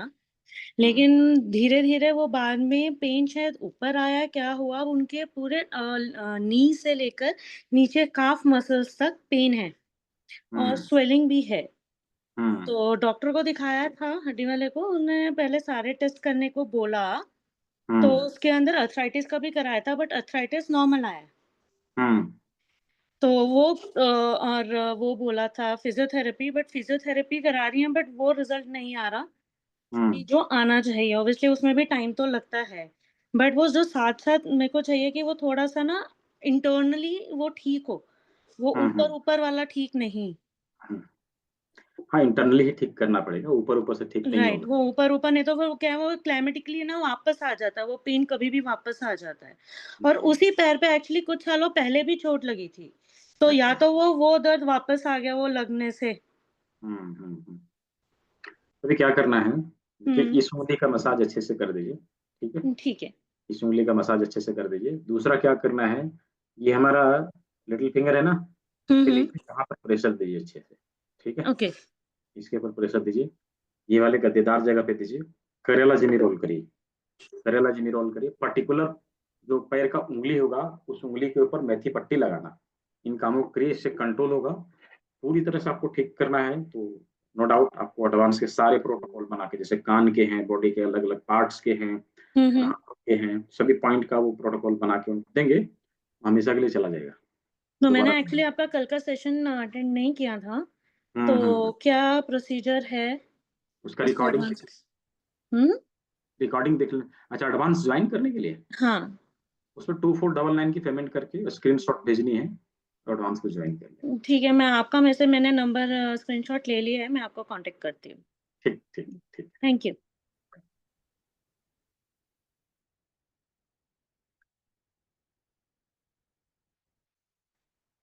S14: लेकिन धीरे-धीरे वो बाद में पेन शायद ऊपर आया, क्या हुआ, उनके पूरे नी से लेकर नीचे काफ मसल्स तक पेन है और स्वेलिंग भी है। तो डॉक्टर को दिखाया था हड्डी वाले को, उन्होंने पहले सारे टेस्ट करने को बोला, तो उसके अंदर अर्थराइटिस का भी कराया था, बट अर्थराइटिस नॉर्मल आया। तो वो और वो बोला था फिजियोथेरेपी, बट फिजियोथेरेपी करा रही हैं, बट वो रिजल्ट नहीं आ रहा कि जो आना चाहिए। ऑब्वियसली उसमें भी टाइम तो लगता है, बट वो जो साथ-साथ मेरे को चाहिए कि वो थोड़ा-सा ना इंटरनली वो ठीक हो, वो ऊपर-ऊपर वाला ठीक नहीं।
S1: हाँ, इंटरनली ही ठीक करना पड़ेगा, ऊपर-ऊपर से ठीक नहीं
S14: राइट,
S1: होगा।
S14: वो ऊपर-ऊपर नहीं तो फिर वो क्या है, वो क्लाइमेटिकली ना वापस आ जाता है, वो पेन कभी भी वापस आ जाता है। और उसी पैर पे एक्चुअली कुछ सालों पहले भी चोट लगी थी, तो या तो वो दर्द वापस आ गया वो लगने से।
S1: अभी क्या करना है कि
S14: हुँ,
S1: इस उंगली का मसाज अच्छे से कर दीजिए, ठीक है?
S14: ठीक है।
S1: इस उंगली का मसाज अच्छे से कर दीजिए। दूसरा क्या करना है, ये हमारा लिटिल फिंगर है ना,
S14: हुँ,
S1: इसके
S14: हुँ,
S1: नीचे यहाँ पर प्रेशर दीजिए अच्छे से, ठीक है?
S14: ओके।
S1: इसके ऊपर प्रेशर दीजिए, ये वाले गद्देदार जगह पे दीजिए। करेला जिमी रोल करिए, करेला जिमी रोल करिए। पर्टिकुलर जो पैर का उंगली होगा, उस उंगली के ऊपर मेथी पट्टी लगाना। इन कामों को करिए, इससे कंट्रोल होगा। पूरी तरह से आपको ठीक करना है तो नो डाउट आपको एडवांस के सारे प्रोटोकॉल बना के, जैसे कान के हैं, बॉडी के अलग-अलग पार्ट्स के हैं
S14: हुँ,
S1: और
S14: हुँ।
S1: हाथों के हैं, सभी पॉइंट का वो प्रोटोकॉल बना के उनको देंगे, हमेशा के लिए चला जाएगा।
S14: तो
S1: दोबारा
S14: मैंने एक्चुअली आपका कल का सेशन अटेंड नहीं किया था,
S1: हुँ, हुँ,
S14: तो
S1: हुँ।
S14: क्या प्रोसीजर है
S1: उसका
S14: उसके
S1: रिकॉर्डिंग
S14: एडवांस? हुँ?
S1: देख लें। अच्छा, एडवांस ज्वाइन करने के लिए
S14: हाँ,
S1: उसमें 2499 की पेमेंट करके स्क्रीनशॉट भेजनी है और एडवांस को ज्वाइन कर लें।
S14: ठीक है, मैं आपका मैंने नंबर स्क्रीनशॉट ले लिया है, मैं आपको कॉन्टैक्ट करती हूँ।
S1: ठीक, ठीक, ठीक।
S14: Thank you.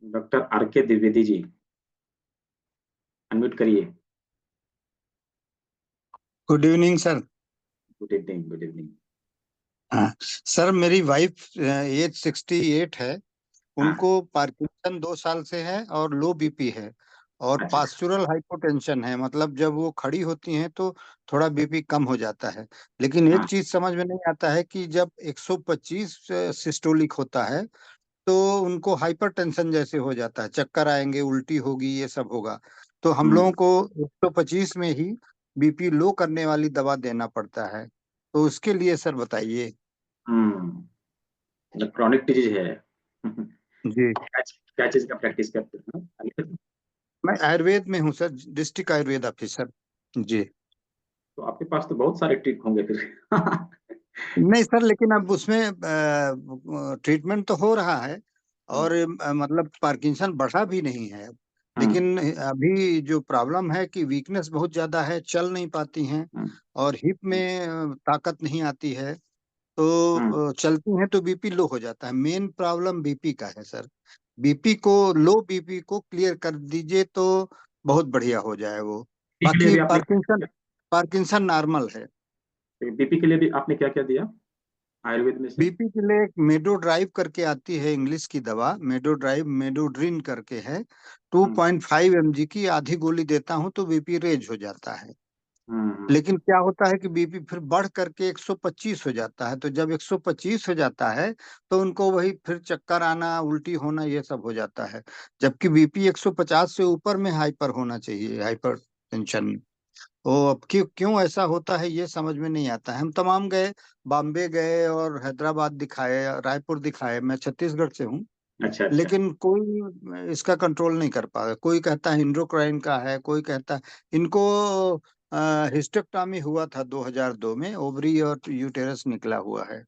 S1: डॉक्टर आर के द्विवेदी जी, अनम्यूट करिए।
S15: Good evening sir.
S1: Good evening, good evening.
S15: हाँ सर, मेरी वाइफ एज 68 है।
S1: हाँ,
S15: उनको पार्किंसन 2 साल से है और लो बीपी है और
S1: अच्छा,
S15: पास्चुरल हाइपोटेंशन है। मतलब जब वो खड़ी होती हैं तो थोड़ा बीपी कम हो जाता है। लेकिन एक
S1: हाँ,
S15: चीज समझ में नहीं आता है कि जब 125 सिस्टोलिक होता है तो उनको हाइपरटेंशन जैसे हो जाता है, चक्कर आएंगे, उल्टी होगी, ये सब होगा। तो हम
S1: हुँ,
S15: लोगों को 125 में ही बीपी लो करने वाली दवा देना पड़ता है। तो उसके लिए सर बताइए।
S1: हुँ, मतलब क्रॉनिक डिजीज़ है।
S15: जी,
S1: क्या चीज़ का प्रैक्टिस करते हैं?
S15: मैं आयुर्वेद में हूँ सर, डिस्ट्रिक्ट आयुर्वेद ऑफिसर। जी।
S1: तो आपके पास तो बहुत सारे ट्रिक होंगे फिर।
S15: नहीं सर, लेकिन अब उसमें ट्रीटमेंट तो हो रहा है और मतलब पार्किंसन बढ़ा भी नहीं है। लेकिन अभी जो प्रॉब्लम है कि वीकनेस बहुत ज्यादा है, चल नहीं पाती हैं और हिप में ताकत नहीं आती है। तो चलती हैं तो बीपी लो हो जाता है। मेन प्रॉब्लम बीपी का है सर। बीपी को, लो बीपी को क्लियर कर दीजिए तो बहुत बढ़िया हो जाए वो।
S1: बीपी के लिए
S15: बाकी
S1: भी आपने
S15: पार्किंसन पार्किंसन नॉर्मल है।
S1: बीपी के लिए भी आपने क्या-क्या दिया आयुर्वेद में से?
S15: बीपी के लिए एक मेडो ड्राइव करके आती है इंग्लिश की दवा, मेडो ड्राइव, मेडोड्रिन करके है। 2.5 mg की आधी गोली देता हूँ तो बीपी रेज हो जाता है। लेकिन क्या होता है कि बीपी फिर बढ़ करके 125 हो जाता है। तो जब 125 हो जाता है तो उनको वही फिर चक्कर आना, उल्टी होना, ये सब हो जाता है। जबकि बीपी 150 से ऊपर में हाइपर होना चाहिए, हाइपर टेंशन। ओ, अब क्यों क्यों ऐसा होता है ये समझ में नहीं आता है। हम तमाम गए, बॉम्बे गए और हैदराबाद दिखाए, रायपुर दिखाए। मैं छत्तीसगढ़ से हूँ।
S1: अच्छा, अच्छा।
S15: लेकिन कोई इसका कंट्रोल नहीं कर पा रहा। कोई कहता है इंडोक्राइन का है, कोई कहता है इनको हिस्टेक्टॉमी हुआ था 2002 में, ओवरी और यूटेरस निकला हुआ है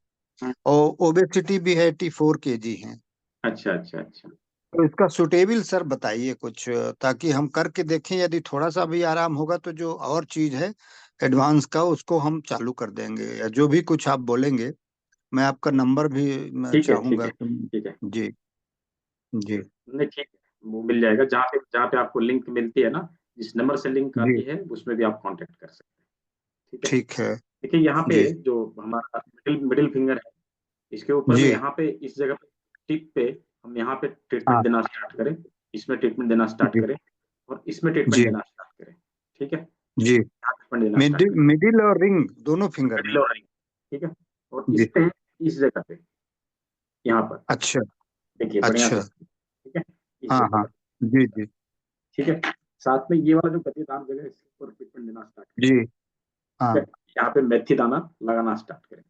S15: और ओबेसिटी भी है, 84 kg है।
S1: अच्छा, अच्छा, अच्छा।
S15: तो इसका सुटेबल सर बताइए कुछ, ताकि हम करके देखें। यदि थोड़ा सा भी आराम होगा तो जो और चीज है एडवांस का, उसको हम चालू कर देंगे, या जो भी कुछ आप बोलेंगे। मैं आपका नंबर भी मैं
S1: ठीक है, ठीक
S15: चाहूंगा
S1: है, ठीक है।
S15: जी। जी।
S1: नहीं ठीक है, वो मिल जाएगा जहाँ पे आपको लिंक मिलती है ना, जिस नंबर से लिंक
S15: जी
S1: आती है उसमें भी आप कांटेक्ट कर सकते हैं। ठीक है,
S15: ठीक है
S1: देखिए यहाँ पे
S15: जी
S1: जो हमारा मिडिल फिंगर है, इसके ऊपर में
S15: जी
S1: यहाँ पे इस जगह पे टिप पे हम यहाँ पे ट्रीटमेंट
S15: हाँ
S1: देना स्टार्ट करें, इसमें ट्रीटमेंट देना स्टार्ट
S15: जी
S1: करें और इसमें ट्रीटमेंट
S15: जी
S1: देना स्टार्ट करें। ठीक है,
S15: जी
S1: यहाँ ट्रीटमेंट देना स्टार्ट
S15: मिडिल
S1: करें,
S15: मिडिल और रिंग दोनों फिंगर
S1: मिडिल
S15: में।
S1: और रिंग। ठीक है, और
S15: जी
S1: इस पे इस जगह पे यहाँ पर
S15: अच्छा
S1: देखिए बढ़िया
S15: अच्छा
S1: से, ठीक है, इस
S15: हाँ
S1: जगह
S15: हाँ
S1: पर।
S15: जी जी
S1: ठीक है, साथ में ये वाला जो गद्देदार जगह है इसके ऊपर ट्रीटमेंट देना स्टार्ट करें।
S15: जी
S1: ठीक
S15: हाँ।
S1: है, यहाँ पे मेथी दाना लगाना स्टार्ट करें।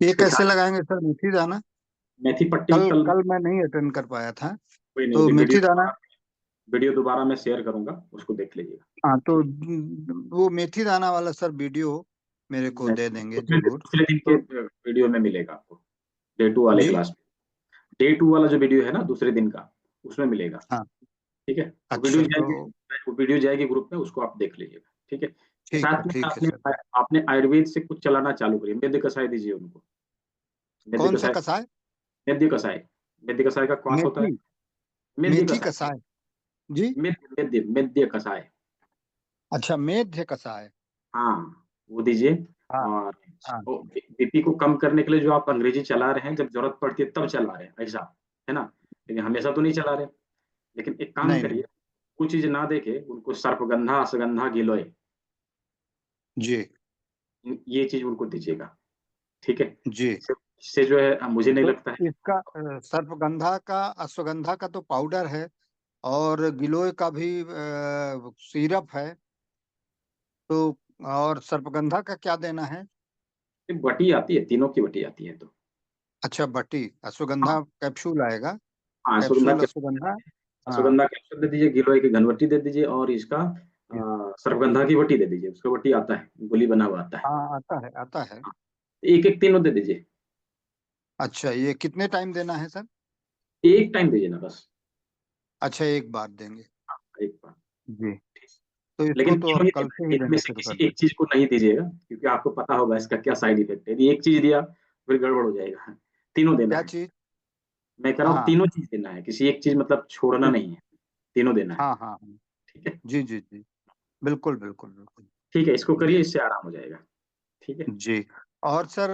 S15: ये
S1: इसके
S15: कैसे
S1: साथ
S15: लगाएंगे सर मेथी दाना?
S1: मेथी पट्टी
S15: कल
S1: कल
S15: कल मैं नहीं अटेंड कर पाया था,
S1: कोई नहीं,
S15: तो
S1: अभी
S15: मेथी दाना।
S1: वीडियो दोबारा मैं शेयर करूंगा, उसको देख लीजिएगा।
S15: हाँ तो वो मेथी दाना वाला सर वीडियो मेरे को दे देंगे जरूर।
S1: दूसरे दिन के
S15: तो
S1: वीडियो में मिलेगा आपको, डे 2 वाले
S15: जी
S1: क्लास में। डे 2 वाला जो वीडियो है ना दूसरे दिन का, उसमें मिलेगा।
S15: हाँ
S1: ठीक है, वो
S15: अच्छा
S1: वीडियो जाएगी ग्रुप में, उसको आप देख लीजिएगा। ठीक है, साथ में
S15: ठीक है
S1: आपने
S15: सर।
S1: आपने आयुर्वेद से कुछ चलाना चालू करिए, मेद्य कषाय दीजिए उनको। मेद्य
S15: कौन सा
S1: कषाय,
S15: कसाय?
S1: मेद्य कषाय, मेद्य कषाय का क्वाथ होता है,
S15: मेथी
S1: मेद्य
S15: मेथी
S1: कषाय,
S15: कसाय जी।
S1: मेद्य मेद्य मेद्य कषाय,
S15: अच्छा मेध्य कसाय।
S1: हाँ वो दीजिए।
S15: हाँ
S1: और
S15: हाँ
S1: बीपी को कम करने के लिए जो आप अंग्रेजी चला रहे हैं, जब जरूरत पड़ती है तब चला रहे हैं, ऐसा है ना, लेकिन हमेशा तो नहीं चला रहे। लेकिन एक काम
S15: नहीं नहीं
S1: करिए, कुछ चीज ना देखे उनको, सर्पगंधा, अश्वगंधा, गिलोय,
S15: जी
S1: ये चीज उनको दीजिएगा। ठीक है,
S15: जी।
S1: इससे जो है मुझे नहीं
S15: तो
S1: लगता है।
S15: इसका सर्पगंधा का अश्वगंधा का तो पाउडर है और गिलोय का भी सिरप है, तो और सर्पगंधा का क्या देना है?
S1: बटी आती है, तीनों की बटी आती है तो।
S15: अच्छा बटी,
S1: हाँ
S15: अश्वगंधा कैप्सूल आएगा,
S1: हाँ,
S15: कैप्सूल अश्वगंधा। हाँ
S1: अश्वगंधा कैप्सूल दे दीजिए, गिलोय की घनवटी दे दीजिए, और इसका सर्पगंधा की बटी दे दीजिए, उसका बटी आता है, गोली बना हुआ आता है।
S15: हाँ आता है आता है।
S1: एक एक तीनों दे दीजिए,
S15: अच्छा ये कितने टाइम देना है सर?
S1: एक टाइम दीजिए ना बस।
S15: अच्छा एक बार देंगे
S1: एक बार,
S15: जी। तो इसको
S1: लेकिन
S15: तो
S1: तीनों
S15: अब
S1: ही
S15: कल
S1: देना
S15: से
S1: है,
S15: ही
S1: इनमें
S15: देना
S1: से
S15: शुरू कर
S1: किसी एक
S15: देंगे।
S1: चीज को नहीं दीजिएगा, क्योंकि आपको पता होगा इसका क्या साइड इफेक्ट है। यदि एक चीज दिया फिर गड़बड़ हो जाएगा, तीनों देना
S15: क्या
S1: है।
S15: चीज?
S1: मैं कह रहा हूँ
S15: हाँ
S1: तीनों चीज देना है, किसी एक चीज मतलब छोड़ना
S15: ठीक।
S1: नहीं है, तीनों देना है।
S15: हाँ हाँ हाँ
S1: ठीक है,
S15: जी जी जी बिल्कुल बिल्कुल बिल्कुल
S1: ठीक है, इसको करिए,
S15: जी
S1: इससे आराम हो जाएगा। ठीक है,
S15: जी। और सर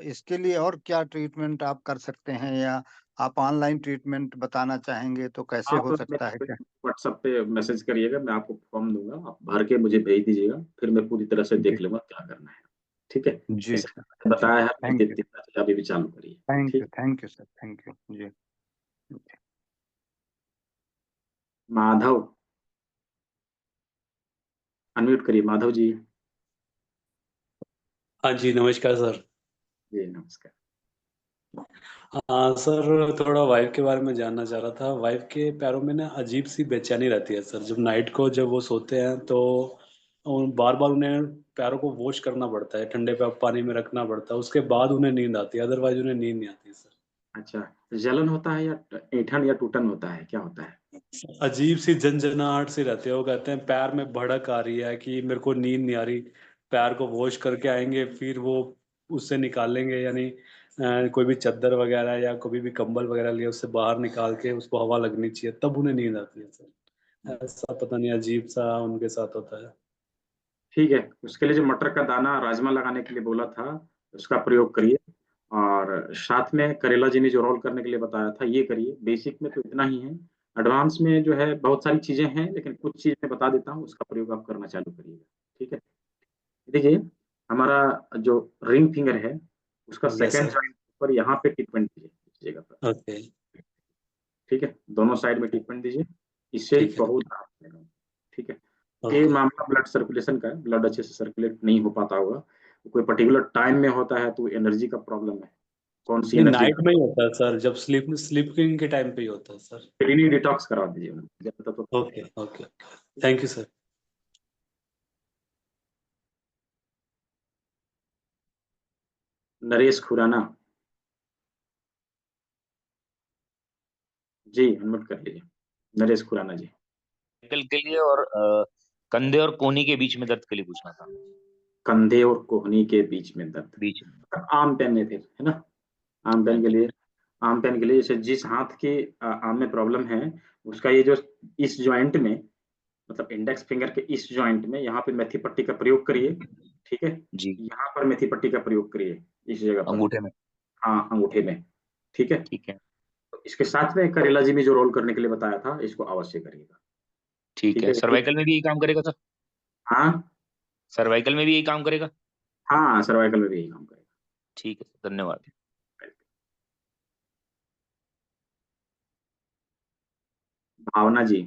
S15: इसके लिए और क्या ट्रीटमेंट आप कर सकते हैं, या आप ऑनलाइन ट्रीटमेंट बताना चाहेंगे तो कैसे
S1: आप
S15: हो सकता है क्या?
S1: व्हाट्सएप पे मैसेज करिएगा, मैं आपको फॉर्म दूंगा, आप भर के मुझे भेज दीजिएगा, फिर मैं पूरी तरह से
S15: जी
S1: देख लूंगा क्या करना है। ठीक है,
S15: जी
S1: जैसे
S15: सर
S1: मैंने
S15: जी
S1: बताया है,
S15: थैंक यू
S1: जितना चीज अभी भी चालू करिए। ठीक,
S15: thank you sir thank you जी।
S1: माधव, अनम्यूट करिए माधव जी।
S16: हाँ जी, नमस्कार सर।
S1: जी नमस्कार।
S16: हाँ सर, थोड़ा वाइफ के बारे में जानना चाह रहा था। वाइफ के पैरों में ना अजीब सी बेचैनी रहती है सर, जब नाइट को जब वो सोते हैं तो बार बार उन्हें पैरों को वॉश करना पड़ता है, ठंडे पानी में रखना पड़ता है, उसके बाद उन्हें नींद आती है, अदरवाइज उन्हें नींद नहीं आती सर।
S1: अच्छा, जलन होता है या ऐंठन या टूटन होता है, क्या होता है?
S16: अजीब सी झंझनाहट सी रहती है, वो कहते हैं पैर में भड़क आ रही है कि मेरे को नींद नहीं आ रही। पैर को वॉश करके आएंगे, फिर वो उससे निकालेंगे, यानी कोई भी चादर वगैरह या कोई भी कंबल वगैरह लिया उससे बाहर निकाल के उसको हवा लगनी चाहिए, तब उन्हें नींद आती है सर। ऐसा पता नहीं अजीब सा उनके साथ होता है।
S1: ठीक है, उसके लिए जो मटर का दाना राजमा लगाने के लिए बोला था, उसका प्रयोग करिए। और साथ में करेला जी ने जो रोल करने के लिए बताया था, ये करिए। बेसिक में तो इतना ही है, एडवांस में जो है बहुत सारी चीजें हैं, लेकिन कुछ चीज मैं बता देता हूँ, उसका प्रयोग आप करना चालू करिएगा। ठीक है, देखिए हमारा जो रिंग फिंगर है, उसका
S16: यस
S1: सेकेंड
S16: सर।
S1: जॉइंट पर यहाँ पे ट्रीटमेंट दीजिए इस जगह पर।
S16: ओके।
S1: ठीक है, दोनों साइड में ट्रीटमेंट दीजिए, इससे
S16: ठीक है।
S1: बहुत राहत मिलेगा। ठीक है, ये
S16: ओके।
S1: मामला ब्लड सर्कुलेशन का है, ब्लड अच्छे से सर्कुलेट नहीं हो पाता होगा, कोई पर्टिकुलर टाइम में होता है तो एनर्जी का प्रॉब्लम है, कौन सी
S16: नहीं,
S1: एनर्जी
S16: नाइट में ही होता है सर, जब स्लीपिंग के टाइम पे ही होता है सर।
S1: किडनी डिटॉक्स करा दीजिए ज्यादा तो।
S16: Okay okay. Thank you sir.
S1: Naresh Khurana ji, unmute कर लीजिए, नरेश खुराना जी।
S17: एंकल के लिए और कंधे और कोहनी के बीच में दर्द के लिए पूछना था।
S1: कंधे और कोहनी के बीच में दर्द,
S17: बीच में।
S1: आम पेन में फिर है ना, आम
S17: हाँ
S1: पेन के
S17: जी।
S1: लिए, आम पेन के लिए जैसे जिस हाथ के आम में प्रॉब्लम है, उसका ये जो इस जॉइंट में मतलब इंडेक्स फिंगर के इस जॉइंट में यहाँ पे मेथी पट्टी का प्रयोग करिए, ठीक है?
S17: जी।
S1: यहाँ पर मेथी पट्टी का प्रयोग करिए, इस जगह पर।
S17: अंगूठे में।
S1: हाँ, अंगूठे में, ठीक है?
S17: ठीक है।
S1: तो इसके साथ में करेला जी में जो रोल करने के लिए बताया था, इसको अवश्य करिएगा,
S17: ठीक
S1: ठीक
S17: है।
S1: है?
S17: सर्वाइकल में भी यही काम करेगा सर?
S1: हाँ,
S17: सर्वाइकल में भी यही काम करेगा?
S1: हाँ, सर्वाइकल में भी यही काम करेगा।
S17: ठीक है, धन्यवाद।
S1: भावना जी,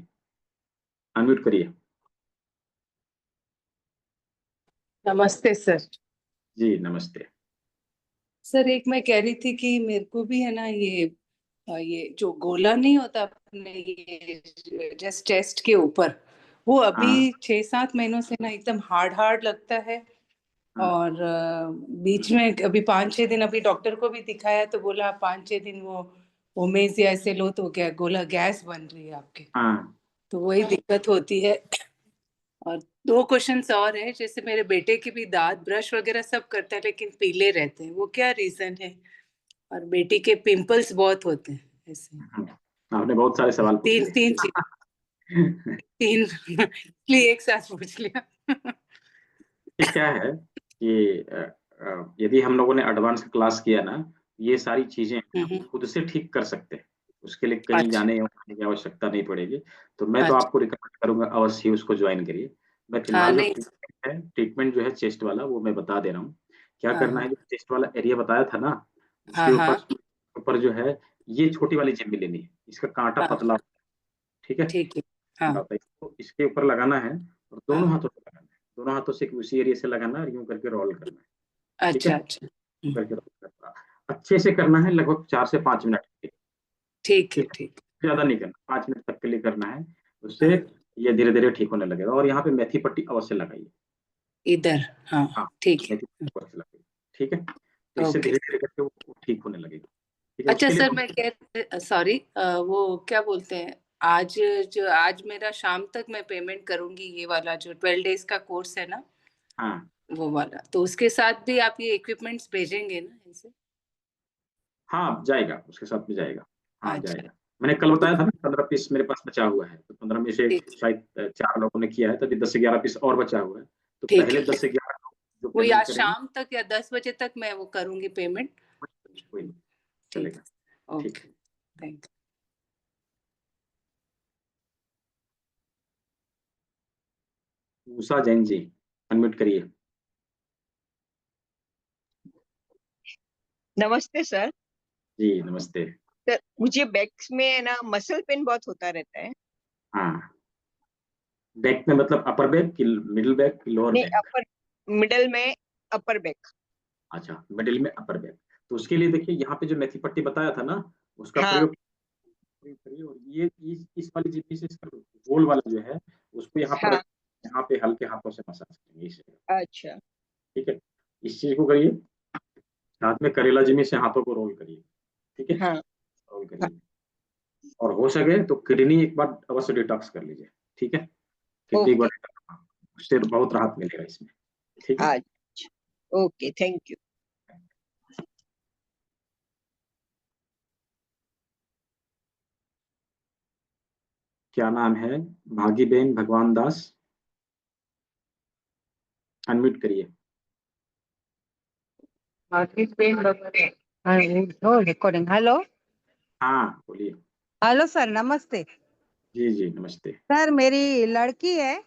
S1: अनम्यूट करिए।
S18: नमस्ते सर।
S1: जी, नमस्ते।
S18: सर एक मैं कह रही थी कि मेरे को भी है ना ये जो गोला नहीं होता अपने ये जस्ट चेस्ट के ऊपर, वो
S1: हाँ,
S18: अभी 6-7 महीनों से ना एकदम हार्ड हार्ड लगता है।
S1: हाँ,
S18: और बीच में अभी 5-6 दिन अभी डॉक्टर को भी दिखाया तो बोला 5-6 दिन वो ओमेज या ऐसे लो तो क्या गोला गैस बन रही है आपके,
S1: हाँ,
S18: तो वही दिक्कत होती है। और 2 क्वेश्चंस और है, जैसे मेरे बेटे के भी दांत ब्रश वगैरह सब करता है लेकिन पीले रहते हैं, वो क्या रीजन है? और बेटी के पिंपल्स बहुत होते हैं ऐसे।
S1: आपने बहुत सारे सवाल पूछ लिए।
S18: 3 इसलिए एक साथ पूछ लिया।
S1: ये क्या है कि यदि हम लोगों ने एडवांस क्लास किया ना, ये सारी चीजें हम खुद से ठीक कर सकते हैं। उसके लिए कहीं
S18: अच्छा,
S1: जाने या खाने की आवश्यकता नहीं पड़ेगी। तो मैं तो
S18: अच्छा।
S1: आपको रिकमेंड करूंगा अवश्य ही उसको ज्वाइन करिए। मैं
S18: हाँ,
S1: फिलहाल जो
S18: नहीं।
S1: ट्रीटमेंट जो है चेस्ट वाला वो मैं बता दे रहा हूँ। क्या
S18: हाँ,
S1: करना
S18: हाँ।
S1: है, जो चेस्ट वाला एरिया बताया था ना,
S18: हाँ,
S1: उसके
S18: हाँ।
S1: ऊपर जो है ये छोटी वाली झिल्ली लेनी है। इसका कांटा
S18: हाँ,
S1: पतला, ठीक है?
S18: ठीक है। हाँ,
S1: होता है। इसको इसके ऊपर लगाना है और दोनों
S18: हाँ।
S1: हाथों से लगाना है। दोनों हाथों से उसी एरिया से लगाना है और यूं करके रोल करना है, ठीक है?
S18: अच्छा, अच्छा।
S1: यूं करके रोल करना है। अच्छे से करना है, लगभग 4 से 5 मिनट के लिए,
S18: ठीक है,
S1: ठीक है?
S18: ठीक।
S1: ज्यादा नहीं करना, 5 मिनट तक के लिए करना है। उससे
S18: हाँ,
S1: ये धीरे धीरे ठीक होने लगेगा। और यहाँ पे मेथी पट्टी अवश्य लगाइए।
S18: इधर। हाँ,
S1: हाँ,
S18: ठीक है।
S1: मेथी पट्टी अवश्य लगाइए, ठीक है? तो इससे
S18: ओके।
S1: धीरे धीरे करके वो ठीक होने लगेगा, ठीक है?
S18: अच्छा
S1: उसके लिए
S18: सर, मैं कह सॉरी, वो क्या बोलते हैं, आज मेरा शाम तक मैं पेमेंट करूंगी, ये वाला जो 12 डेज का कोर्स है ना,
S1: हाँ,
S18: वो वाला, तो उसके साथ भी आप ये इक्विपमेंट्स भेजेंगे ना ऐसे?
S1: हाँ, जाएगा, उसके साथ भी जाएगा। हाँ,
S18: अच्छा,
S1: जाएगा। मैंने कल बताया था ना 15 पीस मेरे पास बचा हुआ है, तो 15 में से
S18: ठीक,
S1: शायद 4 लोगों ने किया है, तो अभी 10 से 11 पीस और बचा हुआ है। तो
S18: ठीक
S1: पहले
S18: है।
S1: 10 से 11 लोग जो
S18: वो या
S1: पेमेंट करेंगे,
S18: शाम तक या 10 बजे तक मैं वो करूंगी पेमेंट।
S1: कोई नहीं,
S18: ठीक
S1: चलेगा,
S18: है,
S1: ठीक
S18: ओके,
S1: है।
S18: थैंक
S1: उषा जैन जी, अनम्यूट करिए।
S19: नमस्ते सर।
S1: जी, नमस्ते।
S19: सर मुझे बैक में ना मसल पेन बहुत होता रहता है।
S1: हाँ, बैक में मतलब अपर बैक कि मिडिल बैक कि लोअर
S19: नहीं,
S1: बैक?
S19: अपर मिडल में अपर बैक।
S1: अच्छा, मिडिल में अपर बैक। तो उसके लिए देखिए यहाँ पे जो मेथी पट्टी बताया था ना, उसका
S19: हाँ,
S1: प्रयोग करिए। और ये इस वाली झिल्ली से इसका गोल वाला जो है, उसको
S19: हाँ।
S1: यहाँ पे हल्के हाथों से मसाज करेंगे इस जगह,
S19: अच्छा,
S1: ठीक है? इस चीज को करिए। साथ में करेला जिमी से हाथों को रोल करिए, ठीक है?
S19: हाँ,
S1: रोल करिए। और हो सके तो किडनी एक बार अवश्य डिटॉक्स कर लीजिए, ठीक है? किडनी को
S19: ओके।
S1: उससे बहुत राहत मिलेगा इसमें, ठीक है?
S19: अच्छा, ओके, थैंक यू।
S1: क्या नाम है? भागी बेन भगवान दास, अनम्यूट करिए।
S20: रिकॉर्डिंग। हेलो।
S1: हाँ, बोलिए।
S20: हेलो सर, नमस्ते।
S1: जी, जी, नमस्ते।
S20: सर मेरी लड़की है,
S1: हम्म,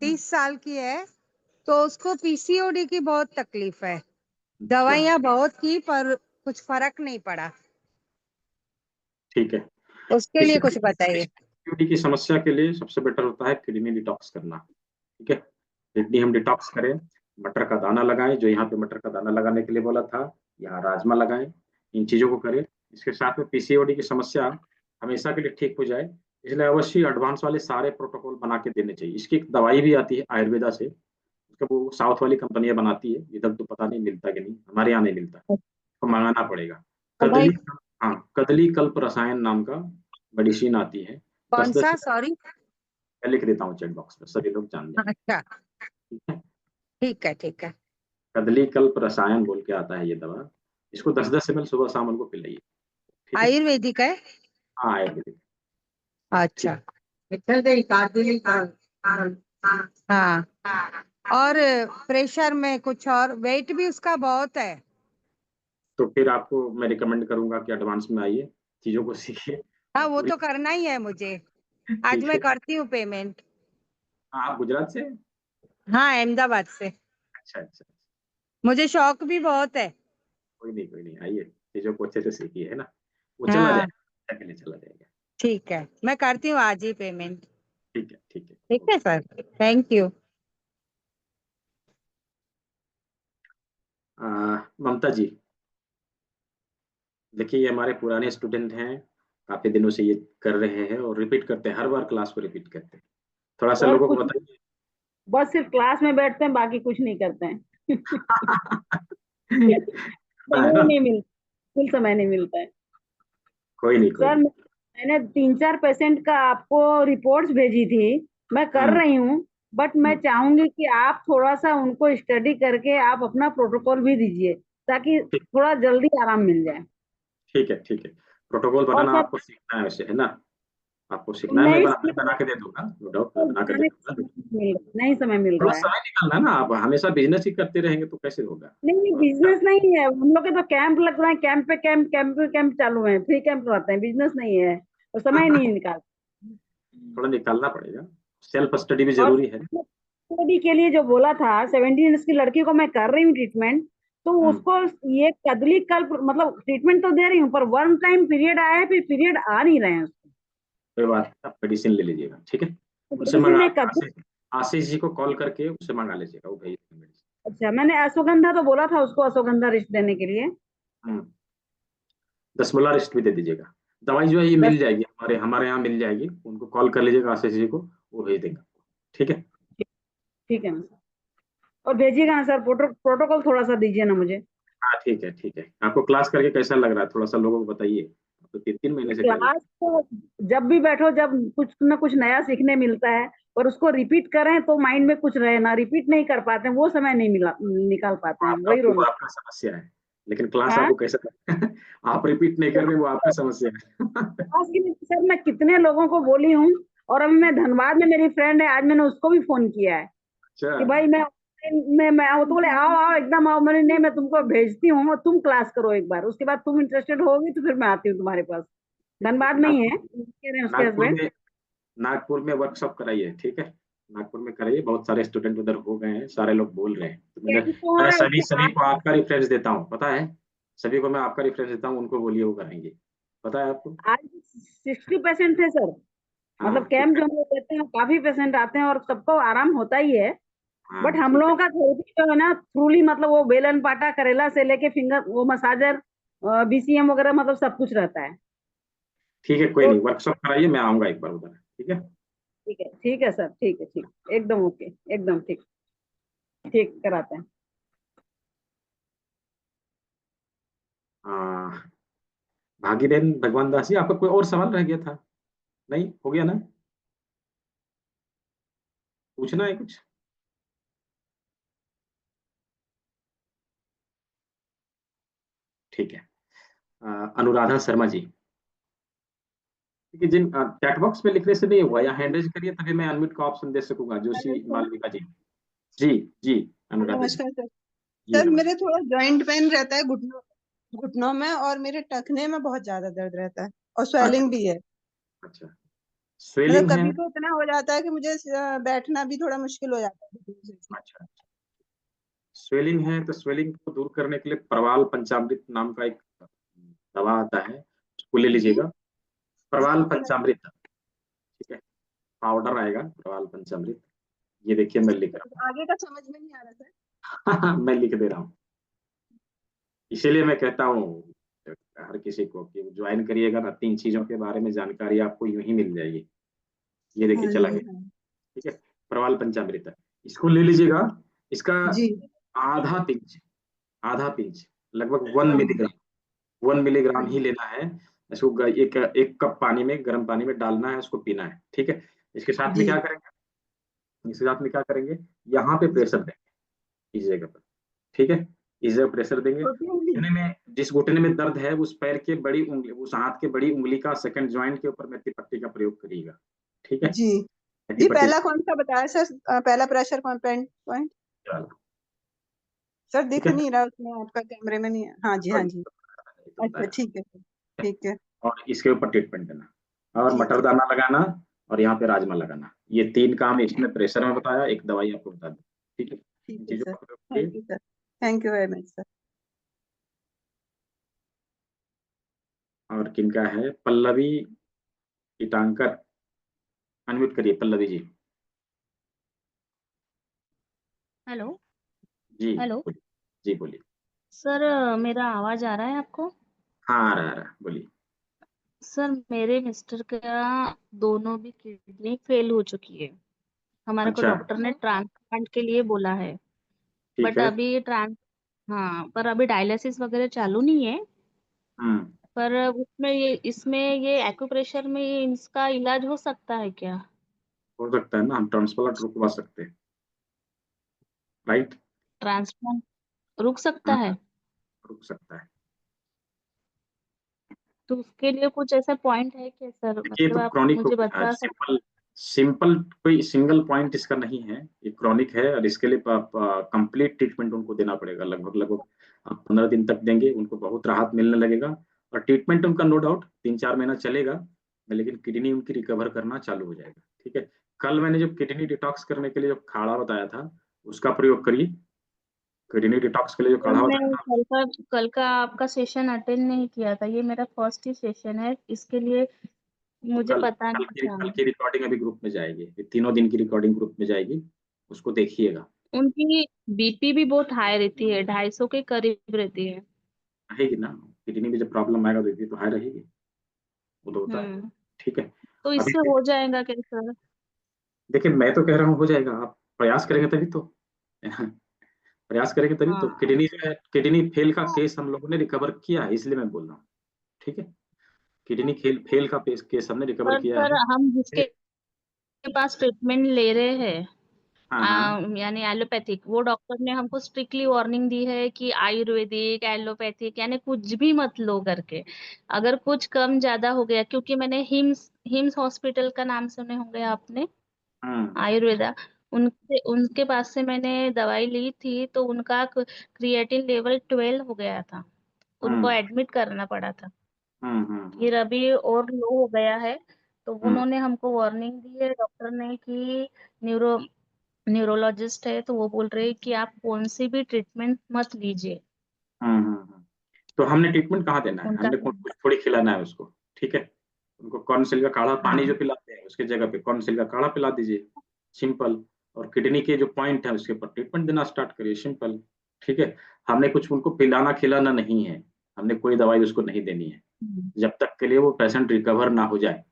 S20: 30 साल की है, तो उसको पीसीओडी की बहुत तकलीफ है।
S1: अच्छा,
S20: दवाइयाँ बहुत की पर कुछ फर्क नहीं पड़ा।
S1: ठीक है।
S20: उसके लिए कुछ बताइए।
S1: पीसीओडी की समस्या के लिए सबसे बेटर होता है किडनी डिटॉक्स करना, ठीक है? किडनी हम डिटॉक्स करें, मटर का दाना लगाएं, जो यहाँ पे मटर का दाना लगाने के लिए बोला था, यहाँ राजमा लगाएं, इन चीजों को करें। इसके साथ में पीसीओडी की समस्या हमेशा के लिए ठीक हो जाए, इसलिए अवश्य एडवांस वाले सारे प्रोटोकॉल बना के देने चाहिए। इसकी एक दवाई भी आती है आयुर्वेदा से, उसका वो साउथ वाली कंपनियां बनाती है, इधर तो पता नहीं मिलता कि नहीं, हमारे यहाँ नहीं मिलता, तो मंगाना पड़ेगा।
S20: दवाई
S1: कदली, हाँ, कदली कल्प रसायन नाम का मेडिसिन आती है।
S20: कौन
S1: 10-10
S20: सा? सॉरी।
S1: मैं लिख देता हूँ चैट बॉक्स में, सभी लोग जान लेंगे,
S20: अच्छा,
S1: ठीक है?
S20: ठीक है, ठीक है।
S1: कदली कल्प रसायन बोल के आता है ये दवा। इसको 10-10 ml सुबह शाम उनको पिलाइए, ठीक है?
S20: आयुर्वेदिक है?
S1: हाँ, आयुर्वेदिक, ठीक
S20: अच्छा।
S1: है?
S20: चल गई कादली का हाँ, और प्रेशर में कुछ और, वेट भी उसका बहुत है।
S1: तो फिर आपको मैं रिकमेंड करूंगा कि एडवांस में आइए, चीजों को सीखिए
S20: हाँ,
S1: और
S20: वो
S1: पूरी
S20: तो करना ही है मुझे। आज
S1: ठीक
S20: मैं
S1: है।
S20: करती हूँ पेमेंट।
S1: हाँ, आप गुजरात से हैं?
S20: हाँ, अहमदाबाद से।
S1: अच्छा अच्छा,
S20: मुझे शौक भी बहुत है।
S1: कोई नहीं, आइए, चीजों को अच्छे से सीखिए, है ना, वो चला
S20: हाँ,
S1: जाएगा, के लिए चला जाएगा।
S20: ठीक है, मैं करती हूँ आज ही पेमेंट।
S1: ठीक है, ठीक है।
S20: ठीक है सर, थैंक यू।
S1: ममता जी, देखिए ये हमारे पुराने स्टूडेंट हैं, काफी दिनों से ये कर रहे हैं और रिपीट करते हैं, हर बार क्लास को रिपीट करते हैं। थोड़ा सा
S21: सर
S1: लोगों को
S21: कुछ
S1: बताइए।
S21: बस सिर्फ क्लास में बैठते हैं, बाकी कुछ नहीं करते हैं।
S1: है
S21: समय
S1: ना,
S21: नहीं मिलता, बिल्कुल समय नहीं मिलता है।
S1: कोई
S21: सर
S1: नहीं।
S21: मैंने 3-4 पेशेंट का आपको रिपोर्ट्स भेजी थी, मैं कर
S1: हम्म
S21: रही हूँ, बट मैं
S1: हम्म,
S21: चाहूंगी कि आप थोड़ा सा उनको स्टडी करके आप अपना प्रोटोकॉल भी दीजिए, ताकि
S1: ठीक
S21: थोड़ा जल्दी आराम मिल जाए।
S1: ठीक है, ठीक है। प्रोटोकॉल
S21: और
S1: बनाना
S21: सर
S1: आपको सीखना है वैसे, है ना, आपको सीखना है,
S21: नहीं
S1: मैं बना के दे दूंगा, नो डाउट, मैं बना के दे
S21: बनाने का
S1: दूंगा।
S21: नहीं समय मिल
S1: थोड़ा
S21: रहा है।
S1: समय निकालना है ना, आप हमेशा बिजनेस ही करते रहेंगे तो कैसे होगा।
S21: नहीं
S1: थोड़ा
S21: बिजनेस नहीं है, हम लोग के तो कैंप लग रहा है, कैंप पे कैंप, कैंप पे कैंप चालू है, फ्री कैंप रहते हैं, बिजनेस नहीं है, और समय नहीं निकाल।
S1: थोड़ा निकालना पड़ेगा, सेल्फ स्टडी भी
S21: और
S1: जरूरी है।
S21: स्टडी के लिए जो बोला था, 17 ईयर्स की लड़की को मैं कर रही हूँ ट्रीटमेंट, तो
S1: हम्म
S21: उसको ये कदली कल्प मतलब ट्रीटमेंट तो दे रही हूँ, पर 1 टाइम पीरियड आया है, फिर पीरियड आ नहीं रहे हैं उसको।
S1: कोई बात नहीं, आप मेडिसिन ले लीजिएगा, ठीक है, उनसे
S21: मेडिसिन
S1: मंगा,
S21: एक कदली।
S1: आशीष जी को कॉल करके उससे मंगा लीजिएगा, वो भेज देंगे मेडिसिन।
S21: अच्छा, मैंने अश्वगंधा तो बोला था उसको, अश्वगंधा रिस्ट देने के लिए।
S1: हम्म 10 रिस्ट भी दे दीजिएगा। दवाई जो है ये
S21: 10।
S1: मिल जाएगी, हमारे हमारे यहाँ मिल जाएगी, उनको कॉल कर लीजिएगा आशीष जी को, वो भेज देंगे आपको, ठीक है।
S21: ठीक है ना, और भेजिएगा ना सर, प्रोटोकॉल थोड़ा सा दीजिए ना मुझे।
S1: हाँ ठीक है, ठीक है। आपको क्लास करके कैसा लग रहा है, थोड़ा सा लोगों को बताइए, आप तो 3 महीने से कर रहे
S21: क्लास तो जब भी बैठो, जब कुछ ना कुछ नया सीखने मिलता है, और उसको रिपीट करें तो माइंड में कुछ रहे ना, रिपीट नहीं कर पाते हैं, वो समय नहीं मिला निकाल पाते
S1: हो।
S21: हैं,
S1: आपका
S21: वही
S1: वो
S21: रोना।
S1: आपका समस्या है, लेकिन क्लास
S21: हाँ,
S1: आपको कैसा आप रिपीट नहीं कर रहे, वो आपका समस्या है।
S21: क्लास के लिए सर मैं कितने लोगों को बोली हूँ, और अभी मैं धनबाद में, मेरी फ्रेंड है, आज मैंने उसको भी फोन किया है
S1: अच्छा,
S21: कि भाई मैं वो तो बोले आओ आओ एकदम आओ, मैंने नहीं, मैं तुमको भेजती हूँ और तुम क्लास करो एक बार, उसके बाद तुम इंटरेस्टेड होगी तो फिर मैं आती हूँ तुम्हारे पास। धनबाद में ही है, कह रहे हैं उसके
S1: नागपुर
S21: हस्बैंड।
S1: में नागपुर में वर्कशॉप कराइए, ठीक है, नागपुर में कराइए, बहुत सारे स्टूडेंट उधर हो गए हैं, सारे लोग बोल रहे हैं, तो
S21: कैंप तो
S1: मैं
S21: है
S1: सभी
S21: उसके
S1: सभी
S21: आज।
S1: को आपका रेफरेंस देता हूँ, पता है, सभी को मैं आपका रेफरेंस देता हूँ, उनको बोलिए वो कराएंगे, पता है आपको।
S21: आज 60% है सर, मतलब
S1: हाँ ठीक
S21: कैंप
S1: है,
S21: जो हम लोग देते हैं काफी पेशेंट आते हैं और सबको आराम होता ही है, बट
S1: हाँ
S21: हम
S1: ठीक है,
S21: लोगों का थेरेपी जो है ना थ्रूली, मतलब वो बेलन पाटा करेला से लेके फिंगर वो मसाजर, बीसीएम वगैरह, मतलब सब कुछ रहता है।
S1: ठीक है, कोई
S21: तो
S1: नहीं, वर्कशॉप कराइए, मैं आऊंगा एक बार उधर, ठीक है।
S21: ठीक है सर, ठीक है, ठीक, एकदम ओके, एकदम ठीक, ठीक कराते हैं।
S1: हाँ, भागीरथन भगवान दास जी, आपका कोई और सवाल रह गया था, नहीं हो गया ना, पूछना है कुछ। ठीक है, अनुराधा शर्मा जी, क्योंकि जिन चैट बॉक्स में लिखने से नहीं हुआ, या हैंड रेज करिए तभी मैं अनम्यूट का ऑप्शन दे सकूंगा,
S22: हेलो
S1: जोशी
S22: सर।
S1: मालविका जी। जी जी, अनुराधा जी,
S22: नमस्कार सर।
S1: जी
S22: सर
S1: नमस्कार।
S22: मेरे थोड़ा जॉइंट पेन रहता है घुटनों घुटनों में, और मेरे टखने में बहुत ज्यादा दर्द रहता है, और
S1: अच्छा
S22: स्वेलिंग भी है।
S1: अच्छा,
S22: मतलब
S1: स्वेलिंग है,
S22: कभी तो इतना हो जाता है कि मुझे बैठना भी थोड़ा मुश्किल हो जाता है घुटनों से।
S1: अच्छा, स्वेलिंग है तो स्वेलिंग को दूर करने के लिए प्रवाल पंचामृत नाम का एक दवा आता है, उसको ले
S22: जी
S1: लीजिएगा,
S22: जी,
S1: प्रवाल
S22: सुना है।
S1: पंचामृत, ठीक है, पाउडर आएगा प्रवाल पंचामृत, ये देखिए मैं लिख रहा
S22: आगे का समझ में नहीं आ रहा सर।
S1: हूँ मैं लिख दे रहा हूँ, इसीलिए मैं कहता हूँ हर किसी को कि ज्वाइन करिएगा ना, 3 चीजों के बारे में जानकारी आपको यूं ही मिल जाएगी, ये देखिए
S22: हाँ
S1: चला
S22: जी
S1: गया,
S22: हाँ
S1: ठीक है, प्रवाल पंचामृत है, इसको ले लीजिएगा, इसका
S22: जी।
S1: आधा पिंच, आधा पिंच, लगभग 1 मिलीग्राम,
S22: हाँ
S1: 1 मिलीग्राम ही
S22: हाँ
S1: लेना है, इसको एक एक कप पानी में, गर्म पानी में डालना है, उसको पीना है, ठीक है। इसके साथ में
S22: जी।
S1: क्या करेंगे, इसके साथ में क्या करेंगे, यहाँ पे प्रेशर देंगे, इस जगह पर, ठीक है, इस जगह प्रेशर देंगे,
S22: छोटी उंगली।
S1: घुटने में, जिस घुटने में दर्द है उस पैर के बड़ी उंगली, उस हाथ के बड़ी उंगली का सेकंड ज्वाइंट के ऊपर मेथी पट्टी का प्रयोग करिएगा, ठीक है,
S22: जी जी पहला कौन सा बताया सर? पहला प्रेशर पॉइंट पॉइंट सर दिख नहीं रहा उसमें, आपका कैमरे में नहीं है। हाँ जी, हाँ जी। अच्छा ठीक है सर, ठीक है।
S1: और इसके ऊपर ट्रीटमेंट देना, और
S22: ठीक
S1: मटर
S22: है,
S1: दाना लगाना, और यहाँ पे राजमा लगाना। ये 3 काम इसमें प्रेशर में बताया, एक दवाई आपको बता दी। ठीक है, इन
S22: ठीक है
S1: चीजों
S22: सर।
S1: का प्रयोग करिए।
S22: Thank you sir, thank you very much sir.
S1: और किनका है? पल्लवी ईटांकर, अनम्यूट करिए पल्लवी जी।
S2: हेलो।
S1: जी
S2: हेलो
S1: बोलिए। जी बोलिए।
S2: सर, मेरा आवाज आ रहा है आपको?
S1: हाँ आ रहा है, बोलिए।
S2: सर, मेरे मिस्टर का दोनों भी किडनी फेल हो चुकी है। हमारे को
S1: अच्छा,
S2: डॉक्टर ने ट्रांसप्लांट के लिए बोला है।
S1: ठीक
S2: बट
S1: है।
S2: अभी हाँ, पर अभी डायलिसिस वगैरह चालू नहीं है।
S1: हम्म
S2: पर उसमें इसमें ये एक्यूप्रेशर में इसका इलाज हो सकता है क्या?
S1: हो सकता है ना, हम ट्रांसप्लांट रुकवा सकते हैं, राइट।
S2: ट्रांसप्लांट रुक सकता है?
S1: रुक सकता है।
S2: तो उसके लिए कुछ ऐसा पॉइंट है क्या सर?
S1: ये
S2: मतलब
S1: तो
S2: आप
S1: क्रॉनिक हो
S2: मुझे
S1: गया है,
S2: बता सकते?
S1: सिंपल सिंपल कोई सिंगल पॉइंट इसका नहीं है, ये क्रॉनिक है, और इसके लिए कंप्लीट ट्रीटमेंट उनको देना पड़ेगा। लगभग लगभग आप 15 दिन तक देंगे, उनको बहुत राहत मिलने लगेगा। और ट्रीटमेंट उनका नो डाउट 3-4 महीना चलेगा, लेकिन किडनी उनकी रिकवर करना चालू हो जाएगा। ठीक है, कल मैंने जो किडनी डिटॉक्स करने के लिए जो काढ़ा बताया था, उसका प्रयोग करिए। किडनी डिटॉक्स के लिए जो
S2: सर,
S1: काढ़ा
S2: मैं
S1: बताया था,
S2: कल का आपका सेशन अटेंड नहीं किया था। ये मेरा फर्स्ट ही सेशन है, इसके लिए
S1: तो
S2: मुझे पता
S1: कल
S2: नहीं था।
S1: की रिकॉर्डिंग अभी ग्रुप में जाएगी, ये तीनों दिन की रिकॉर्डिंग ग्रुप में जाएगी, उसको देखिएगा।
S2: उनकी बीपी भी बहुत हाई रहती है, 250 के करीब रहती है।
S1: रहेगी ना, किडनी में जब प्रॉब्लम आएगा तो ये तो हाई रहेगी, वो तो होता है।
S2: हम्म।
S1: ठीक है,
S2: तो
S1: अभी
S2: इससे हो जाएगा क्या सर?
S1: देखिए मैं तो कह रहा हूँ हो जाएगा, आप प्रयास करेंगे तभी तो। प्रयास करेंगे तभी तो।
S2: हाँ।
S1: किडनी जो है, किडनी फेल का केस हम लोगों ने रिकवर किया है, इसलिए मैं बोल रहा हूँ। ठीक है, किडनी फेल का केस हमने रिकवर
S2: पर
S1: किया
S2: सर,
S1: है।
S2: हम जिसके पास ट्रीटमेंट ले रहे हैं,
S1: हाँ हाँ।
S2: यानी एलोपैथिक, वो डॉक्टर ने हमको स्ट्रिक्टली वार्निंग दी है कि आयुर्वेदिक एलोपैथिक यानी कुछ भी मत लो करके। अगर कुछ कम ज्यादा हो गया, क्योंकि मैंने हिम्स हिम्स हॉस्पिटल का नाम सुने होंगे आपने,
S1: हम्म
S2: आयुर्वेदा, उनके उनके पास से मैंने दवाई ली थी, तो उनका क्रिएटिन लेवल 12 हो गया था। उनको
S1: हम्म
S2: एडमिट करना पड़ा था।
S1: हम्म।
S2: फिर अभी और लो हो गया है, तो
S1: हम्म
S2: उन्होंने हमको वार्निंग दी है डॉक्टर ने कि न्यूरो न्यूरोलॉजिस्ट है, तो वो बोल रहे हैं कि आप कौन सी भी ट्रीटमेंट मत लीजिए।
S1: हम्म। तो हमने ट्रीटमेंट कहाँ देना है?
S2: उनका
S1: हमने कुछ थोड़ी खिलाना है उसको। ठीक है, उनको कॉर्नसिल का काढ़ा, पानी जो
S2: हाँ।
S1: पिलाते हैं उसके जगह पे कॉर्नसिल का काढ़ा पिला दीजिए, सिंपल। और किडनी के जो पॉइंट है उसके ऊपर ट्रीटमेंट देना स्टार्ट करिए, सिंपल। ठीक है, हमने कुछ उनको पिलाना खिलाना नहीं है, हमने कोई दवाई उसको नहीं देनी है,
S2: हम्म।
S1: जब तक के लिए वो पेशेंट रिकवर ना हो जाए।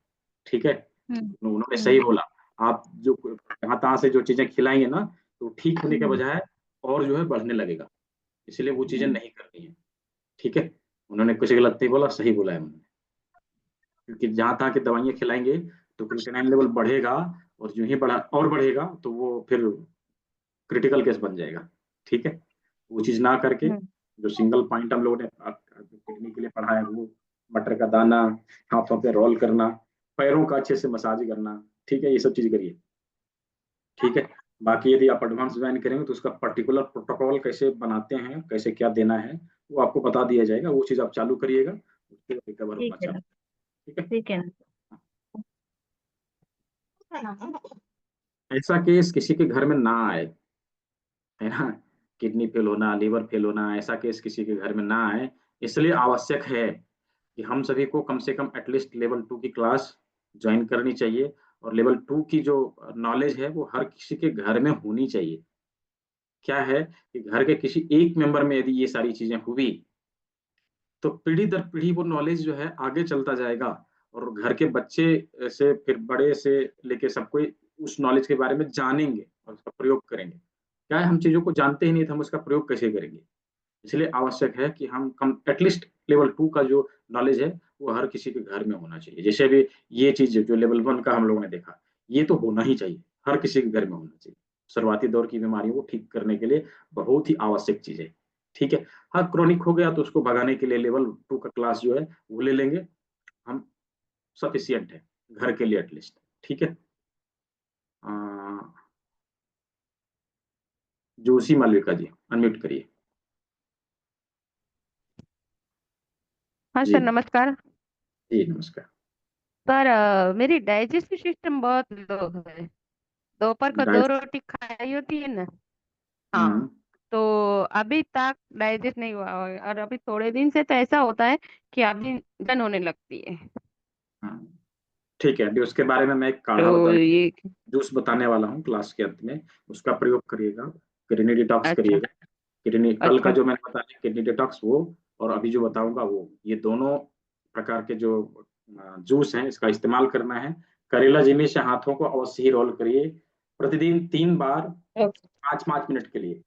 S1: ठीक है,
S2: हम्म।
S1: उन्होंने सही
S2: हम्म।
S1: बोला। आप जो जहाँ तहाँ से जो चीजें खिलाएंगे ना, तो ठीक होने के
S2: हम्म।
S1: बजाय और जो है बढ़ने लगेगा, इसलिए वो चीजें
S2: हम्म।
S1: नहीं करनी है। ठीक है, उन्होंने कुछ गलत नहीं बोला, सही बोला है उन्होंने। क्योंकि जहां तहाँ की दवाइयाँ खिलाएंगे तो क्रिएटिनिन लेवल बढ़ेगा, और जो ही बढ़ा और बढ़ेगा तो वो फिर क्रिटिकल केस बन जाएगा। ठीक है, वो चीज ना करके
S2: हम्म।
S1: जो सिंगल पॉइंट हम लोगों ने किडनी के लिए पढ़ा है, वो मटर का दाना, हाथों पे रोल करना, पैरों का अच्छे से मसाज करना। ठीक है, ये सब चीज करिए। ठीक है, बाकी यदि आप एडवांस ज्वाइन करेंगे तो उसका पर्टिकुलर प्रोटोकॉल कैसे बनाते हैं, कैसे क्या देना है, वो आपको बता दिया जाएगा, वो चीज आप चालू करिएगा, उसके रिकवर
S2: ठीक
S1: होना
S2: है
S1: चालू।
S2: ना।
S1: ठीक है,
S2: ठीक है ना।
S1: ऐसा केस किसी के घर में ना आए, है ना। किडनी फेल होना, लीवर फेल होना, ऐसा केस किसी के घर में ना आए, इसलिए आवश्यक है कि हम सभी को कम से कम एटलीस्ट लेवल 2 की क्लास ज्वाइन करनी चाहिए। और लेवल 2 की जो नॉलेज है वो हर किसी के घर में होनी चाहिए। क्या है कि घर के किसी एक मेंबर में यदि ये सारी चीजें हुई, तो पीढ़ी दर पीढ़ी वो नॉलेज जो है आगे चलता जाएगा, और घर के बच्चे से फिर बड़े से लेके सब कोई उस नॉलेज के बारे में जानेंगे और उसका प्रयोग करेंगे। क्या है, हम चीजों को जानते ही नहीं थे, हम उसका प्रयोग कैसे करेंगे? इसलिए आवश्यक है कि हम कम एटलीस्ट लेवल 2 का जो नॉलेज है वो हर किसी के घर में होना चाहिए। जैसे अभी ये चीज जो लेवल 1 का हम लोगों ने देखा, ये तो होना ही चाहिए, हर किसी के घर में होना चाहिए। शुरुआती दौर की बीमारियों को ठीक करने के लिए बहुत ही आवश्यक चीज है। ठीक है, हाँ क्रॉनिक हो गया तो उसको भगाने के लिए लेवल 2 का क्लास जो है वो ले लेंगे हम, सफिशियंट है घर के लिए एटलीस्ट। ठीक है, जोशी मालविका जी, अनम्यूट करिए।
S3: हाँ
S1: जी
S3: सर, नमस्कार।
S1: जी नमस्कार।
S3: सर मेरी डाइजेस्टिव सिस्टम बहुत लो है। दोपहर को 2 रोटी खाई होती है ना, हाँ, तो अभी तक डाइजेस्ट नहीं हुआ और अभी थोड़े दिन से तो ऐसा होता है कि अभी जलन होने लगती है।
S1: ठीक है, अभी उसके बारे में मैं एक काढ़ा
S3: तो ये
S1: जूस बताने वाला हूँ क्लास के अंत में, उसका प्रयोग करिएगा। किडनी डिटॉक्स
S3: अच्छा
S1: करिएगा। किडनी कल का
S3: अच्छा
S1: जो मैंने बताया किडनी डिटॉक्स वो, और अभी जो बताऊंगा वो, ये दोनों प्रकार के जो जूस हैं इसका इस्तेमाल करना है। करेला जिमी से हाथों को अवश्य ही रोल करिए, प्रतिदिन 3 बार 5-5 मिनट के लिए।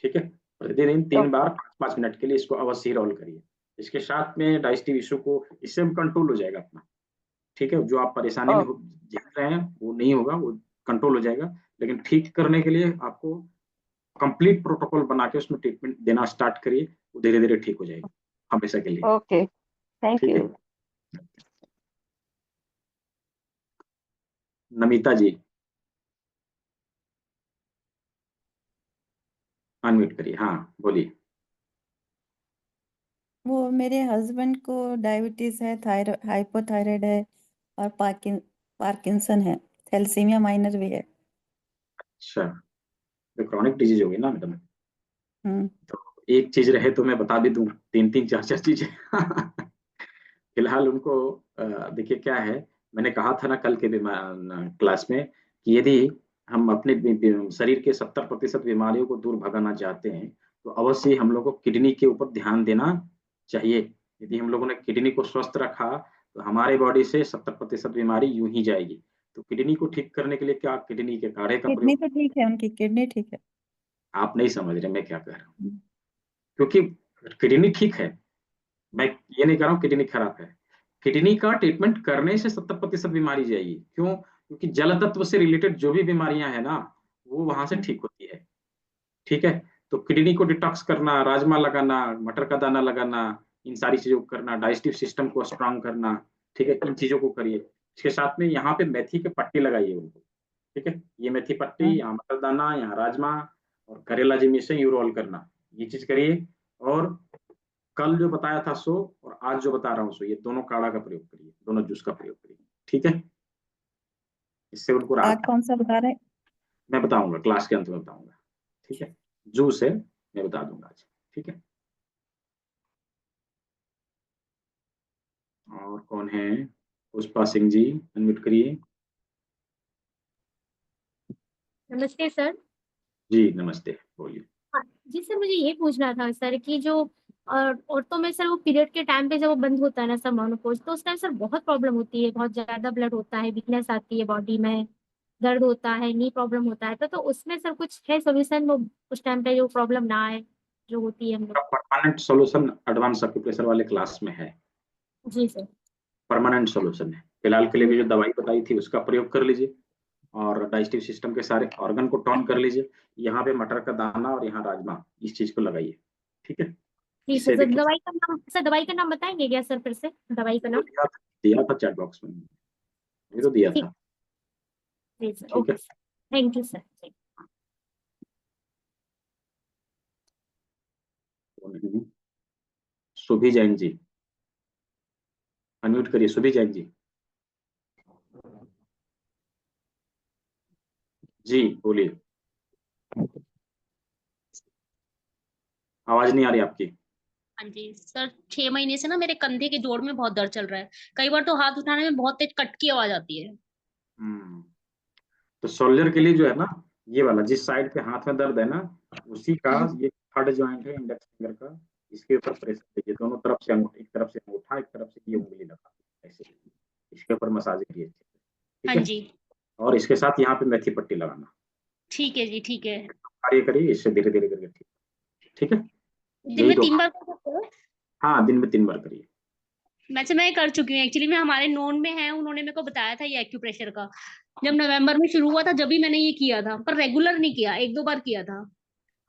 S1: ठीक है, प्रतिदिन 3 बार 5-5 मिनट के लिए इसको अवश्य ही रोल करिए। इसके साथ में डाइजेस्टिव इशू को, इससे कंट्रोल हो जाएगा अपना। ठीक है, जो आप परेशानी में झेल रहे हैं वो नहीं होगा, वो कंट्रोल हो जाएगा। लेकिन ठीक करने के लिए आपको कंप्लीट प्रोटोकॉल बना के उसमें ट्रीटमेंट देना स्टार्ट करिए, वो धीरे धीरे ठीक हो जाएगी हमेशा के लिए।
S3: ओके, थैंक
S1: ठीक है,
S3: यू।
S1: नमिता जी अनम्यूट करिए, हाँ बोलिए।
S4: वो मेरे हस्बैंड को डायबिटीज है, हाइपोथायराइड है और पार्किंसन है, थैलेसीमिया माइनर भी है।
S1: अच्छा, तो क्रॉनिक डिजीज होगी ना मैडम।
S4: हम्म
S1: एक चीज रहे तो मैं बता भी दूं, 3-3 4-4 चीजें फिलहाल उनको देखिए क्या है, मैंने कहा था ना कल के क्लास में कि यदि हम अपने शरीर के 70% बीमारियों को दूर भगाना चाहते हैं तो अवश्य हम लोग को किडनी के ऊपर ध्यान देना चाहिए। यदि हम लोगों ने किडनी को स्वस्थ रखा तो हमारे बॉडी से 70% बीमारी यूं ही जाएगी। तो किडनी को ठीक करने के लिए क्या, किडनी के काढ़े का
S4: किडनी
S1: प्रयोग।
S4: तो ठीक है, उनकी किडनी ठीक है।
S1: आप नहीं समझ रहे मैं क्या कह रहा हूँ, क्योंकि किडनी ठीक है, मैं ये नहीं कह रहा हूँ किडनी खराब है। किडनी का ट्रीटमेंट करने से 70% बीमारी जाएगी। क्यों? क्योंकि जल तत्व से रिलेटेड जो भी बीमारियां है ना वो वहां से ठीक होती है। ठीक है, तो किडनी को डिटॉक्स करना, राजमा लगाना, मटर का दाना लगाना, इन सारी चीजों को करना, डाइजेस्टिव सिस्टम को स्ट्रांग करना। ठीक है, इन चीजों को करिए। इसके साथ में यहाँ पे मेथी के पट्टी लगाइए उनको। ठीक है, ये मेथी पट्टी, यहाँ मटर दाना, यहाँ राजमा और करेला जी में से यू रोल करना, ये चीज करिए। और कल जो बताया था सो और आज जो बता रहा हूँ सो, ये दोनों काढ़ा का प्रयोग करिए, दोनों जूस का प्रयोग करिए। ठीक है, इससे उनको
S4: आज
S1: राहत।
S4: कौन सा बता रहे?
S1: मैं बताऊंगा क्लास के अंत में बताऊंगा। ठीक है, जूस है, मैं बता दूंगा आज। ठीक है, और कौन है? पुष्पा सिंह जी अनम्यूट करिए।
S23: नमस्ते सर।
S1: जी नमस्ते, बोलिए।
S23: हाँ, जी सर, मुझे ये पूछना था सर कि जो औरतों में सर वो पीरियड के टाइम पे जब वो बंद होता है ना सर मेनोपॉज, तो उस टाइम सर बहुत प्रॉब्लम होती है, बहुत ज्यादा ब्लड होता है, वीकनेस आती है बॉडी में, दर्द होता है, नी प्रॉब्लम होता है। तो उसमें सर कुछ है सोल्यूशन वो उस टाइम पे जो प्रॉब्लम ना आए जो होती है हम लोग।
S1: परमानेंट सॉल्यूशन एडवांस एक्यूप्रेशर वाले क्लास में है,
S23: जी सर।
S1: परमानेंट सॉल्यूशन है। फिलहाल के लिए भी जो दवाई बताई थी उसका प्रयोग कर लीजिए और डाइजेस्टिव सिस्टम के सारे ऑर्गन को टॉन कर लीजिए। यहाँ पे मटर का दाना और यहाँ राजमा, इस चीज को लगाइए। ठीक है,
S23: ठीक है
S1: इससे
S23: सर,
S1: देखिए।
S23: दवाई का नाम बताएंगे क्या सर फिर से, दवाई का नाम?
S1: दिया था चैट बॉक्स में, ये तो दिया
S23: ठीक,
S1: था।
S23: जी सर,
S1: ठीक है,
S23: okay, thank you sir.
S1: Subhi Jain ji unmute करिए, सुभी जैन जी। जी बोलिए, आवाज नहीं आ रही आपकी।
S24: हाँ जी सर, 6 महीने से ना मेरे कंधे के जोड़ में बहुत दर्द चल रहा है। कई बार तो हाथ उठाने में बहुत तेज कट की आवाज आती है।
S1: हम्म, तो शोल्डर के लिए जो है ना, ये वाला जिस साइड पे हाथ में दर्द है ना, उसी का ये थर्ड जॉइंट है इंडेक्स फिंगर का, इसके ऊपर प्रेशर दीजिए दोनों तरफ से, एक तरफ से अंगूठा, एक तरफ से ये उंगली लगा, ऐसे इसके ऊपर मसाज करिए। ठीक
S24: हाँ
S1: है,
S24: जी,
S1: और इसके साथ यहाँ पे मेथी पट्टी लगाना,
S24: ठीक है जी, ठीक है।
S1: कार्य करिए, इससे धीरे धीरे करके ठीक। ठीक है,
S24: दिन
S1: यही
S24: में
S1: दो।
S24: 3 बार कर सकते हो?
S1: हाँ, दिन में 3 बार करिए।
S24: वैसे मैं कर चुकी हूँ एक्चुअली, मैं हमारे नोन में है, उन्होंने मेरे को बताया था ये एक्यूप्रेशर का। जब नवंबर में शुरू हुआ था जब भी मैंने ये किया था, पर रेगुलर नहीं किया, 1-2 बार किया था।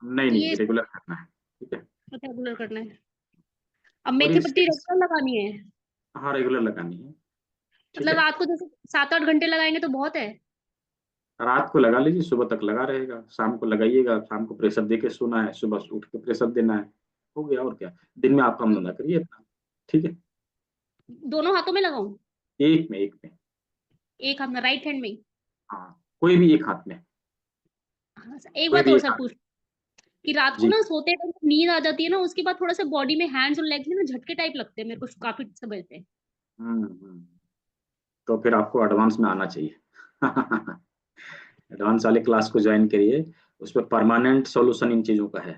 S1: नहीं
S24: तो
S1: नहीं,
S24: ये
S1: रेगुलर करना है। ठीक है,
S24: रेगुलर करना है। अब
S1: और
S24: मेथी
S1: इसके,
S24: पट्टी रेगुलर लगानी है?
S1: हाँ रेगुलर लगानी है। ठीक
S24: मतलब
S1: है,
S24: रात को जैसे 7-8 घंटे लगाएंगे तो बहुत है?
S1: रात को लगा लीजिए, सुबह तक लगा रहेगा, शाम को लगाइएगा, शाम को प्रेशर दे के सोना है, सुबह से उठ के प्रेशर देना है, हो गया और क्या। दिन में आप काम धंधा करिए अपना, ठीक है।
S24: दोनों हाथों में लगाऊं?
S1: एक में
S24: एक हाथ में, राइट हैंड में ही?
S1: हाँ, कोई भी एक हाथ में,
S24: हाँ सर, एक
S1: कोई
S24: बात
S1: भी
S24: और
S1: एक
S24: सर
S1: हाथ
S24: पूछ कि रात को
S1: जी।
S24: ना सोते टाइम नींद आ जाती है ना, उसके बाद थोड़ा सा बॉडी में हैंड्स और लेग्स में ना झटके टाइप लगते हैं मेरे को, काफी समय से।
S1: तो फिर आपको एडवांस में आना चाहिए। एडवांस वाले क्लास को ज्वाइन करिए, उसमें परमानेंट सॉल्यूशन इन चीजों का है,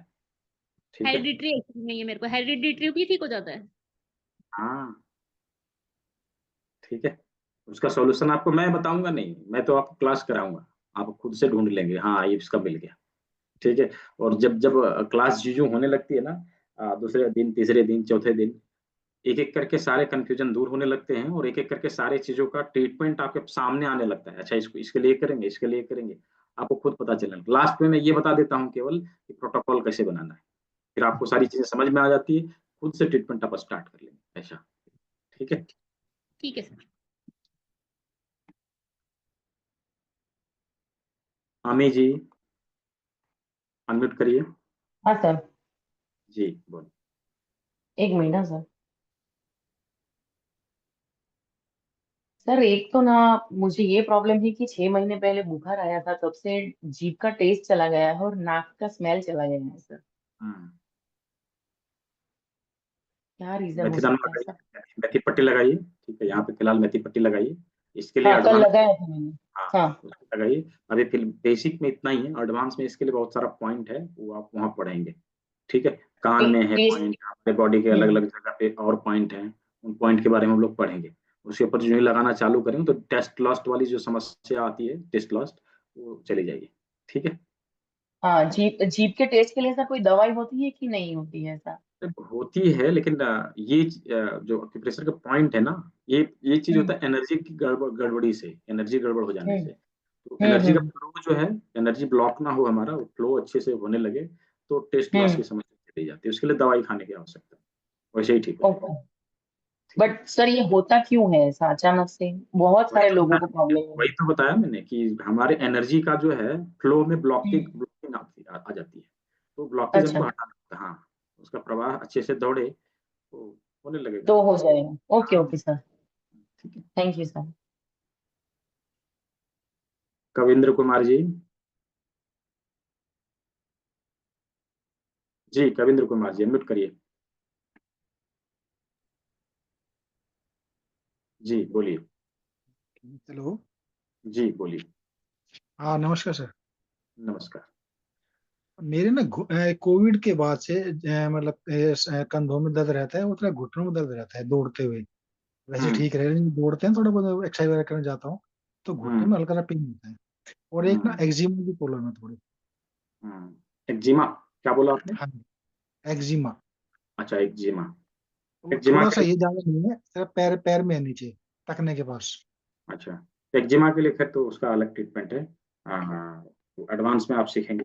S1: ठीक है।
S24: हेरिडिटरी नहीं है मेरे को, हेरिडिटरी भी ठीक हो जाता है?
S1: हाँ ठीक है, उसका सॉल्यूशन आपको मैं बताऊंगा नहीं, मैं तो आपको क्लास कराऊंगा, आप खुद से ढूंढ लेंगे, हाँ ये इसका मिल गया, ठीक है। और जब जब क्लास जो होने लगती है ना, दूसरे दिन, तीसरे दिन, चौथे दिन, एक एक करके सारे कंफ्यूजन दूर होने लगते हैं, और एक एक करके सारे चीजों का ट्रीटमेंट आपके सामने आने लगता है। अच्छा, इसको इसके लिए करेंगे, इसके लिए करेंगे, आपको खुद पता चलेगा। लास्ट में मैं ये बता देता हूँ केवल कि प्रोटोकॉल कैसे बनाना है, फिर आपको सारी चीजें समझ में आ जाती है, खुद से ट्रीटमेंट आप स्टार्ट कर लेंगे, ऐसा, ठीक है।
S24: ठीक है सर।
S1: आमी जी, अनम्यूट करिए।
S5: हाँ सर,
S1: जी बोल।
S5: एक मिनट। हाँ सर, सर एक तो ना मुझे ये प्रॉब्लम है कि 6 महीने पहले बुखार आया था, तब से जीभ का टेस्ट चला गया है और नाक का स्मेल चला गया है सर। क्या रीजन हो
S1: मेथी दाना
S5: सकता है सर?
S1: लगाइए, मेथी पट्टी लगाइए, ठीक है, यहाँ पे फिलहाल मेथी पट्टी लगाइए, इसके लिए
S5: हाँ, कल
S1: एडवांस,
S5: लगाया था मैंने।
S1: हाँ
S5: हाँ,
S1: उसको लगाइए। अभी फिर बेसिक में इतना ही है, एडवांस में इसके लिए बहुत सारा पॉइंट है, वो आप वहाँ पढ़ेंगे, ठीक है। कान में है
S5: टेस्ट।
S1: पॉइंट, हमारे बॉडी के अलग अलग जगह पे और पॉइंट हैं, उन पॉइंट के बारे में हम लोग पढ़ेंगे। उसके ऊपर जो ही लगाना चालू करेंगे तो टेस्ट लॉस्ट वाली जो समस्या आती है, टेस्ट लॉस्ट, वो चली जाएगी, ठीक है।
S5: हाँ, जीभ जीभ के टेस्ट के लिए सर कोई दवाई होती है कि नहीं होती है सर?
S1: होती है, लेकिन ये जो एक्यूप्रेशर का पॉइंट है ना, ये चीज होता है एनर्जी की गड़बड़ी से, एनर्जी गड़बड़ हो जाने
S5: हम्म
S1: से। तो एनर्जी का
S5: हम्म
S1: फ्लो जो है, एनर्जी ब्लॉक ना हो हमारा, फ्लो अच्छे से होने लगे, तो टेस्ट लॉस
S5: हम्म
S1: की समस्या चली जाती है, उसके लिए दवाई खाने की आवश्यकता है, वैसे ही ठीक हो जाएगा,
S5: ओके।
S1: ठीक है।
S5: बट सर ये होता क्यों है ऐसा अचानक से? बहुत
S1: वही
S5: सारे
S1: तो
S5: लोगों को
S1: बताया,
S5: प्रॉब्लम है।
S1: वही तो बताया मैंने कि हमारे एनर्जी का जो है फ्लो में ब्लॉकिंग
S5: हम्म,
S1: ब्लॉकिंग आ जाती है, तो ब्लॉकेज
S5: अच्छा,
S1: हमको हटाना होता है, हाँ, उसका प्रवाह अच्छे से दौड़े तो होने लगेगा।
S5: तो हो जाएगा। ओके
S1: हाँ
S5: ओके सर,
S1: ठीक है।
S5: Thank you sir.
S1: Kavindra Kumar ji, जी कविंद्र कुमार जी अनम्यूट करिए, जी बोलिए।
S9: हेलो।
S1: जी बोलिए।
S9: हाँ नमस्कार सर।
S1: नमस्कार।
S9: मेरे ना कोविड के बाद से मतलब कंधों में दर्द रहता है, उतना घुटनों में दर्द रहता है दौड़ते हुए। वैसे
S1: हम्म
S9: ठीक रहे, लेकिन दौड़ते हैं थोड़ा बहुत एक्सरसाइज वगैरह करने जाता हूँ तो घुटने
S1: हम्म
S9: में हल्का सा पेन होता है। और एक ना
S1: हम्म
S9: एक्जिमा की प्रॉब्लम है थोड़ी।
S1: एक्जिमा, क्या बोला आपने?
S9: हाँ, एक्जिमा।
S1: अच्छा एक्जिमा,
S9: वो
S1: एक्जिमा
S9: थोड़ा
S1: के
S9: सा
S1: लिए,
S9: ये ज्यादा नहीं है, सिर्फ पैर पैर में है नीचे, टखने के पास।
S1: अच्छा एक्जिमा के लिए फिर तो उसका अलग ट्रीटमेंट है, हाँ हाँ, तो एडवांस में आप सीखेंगे।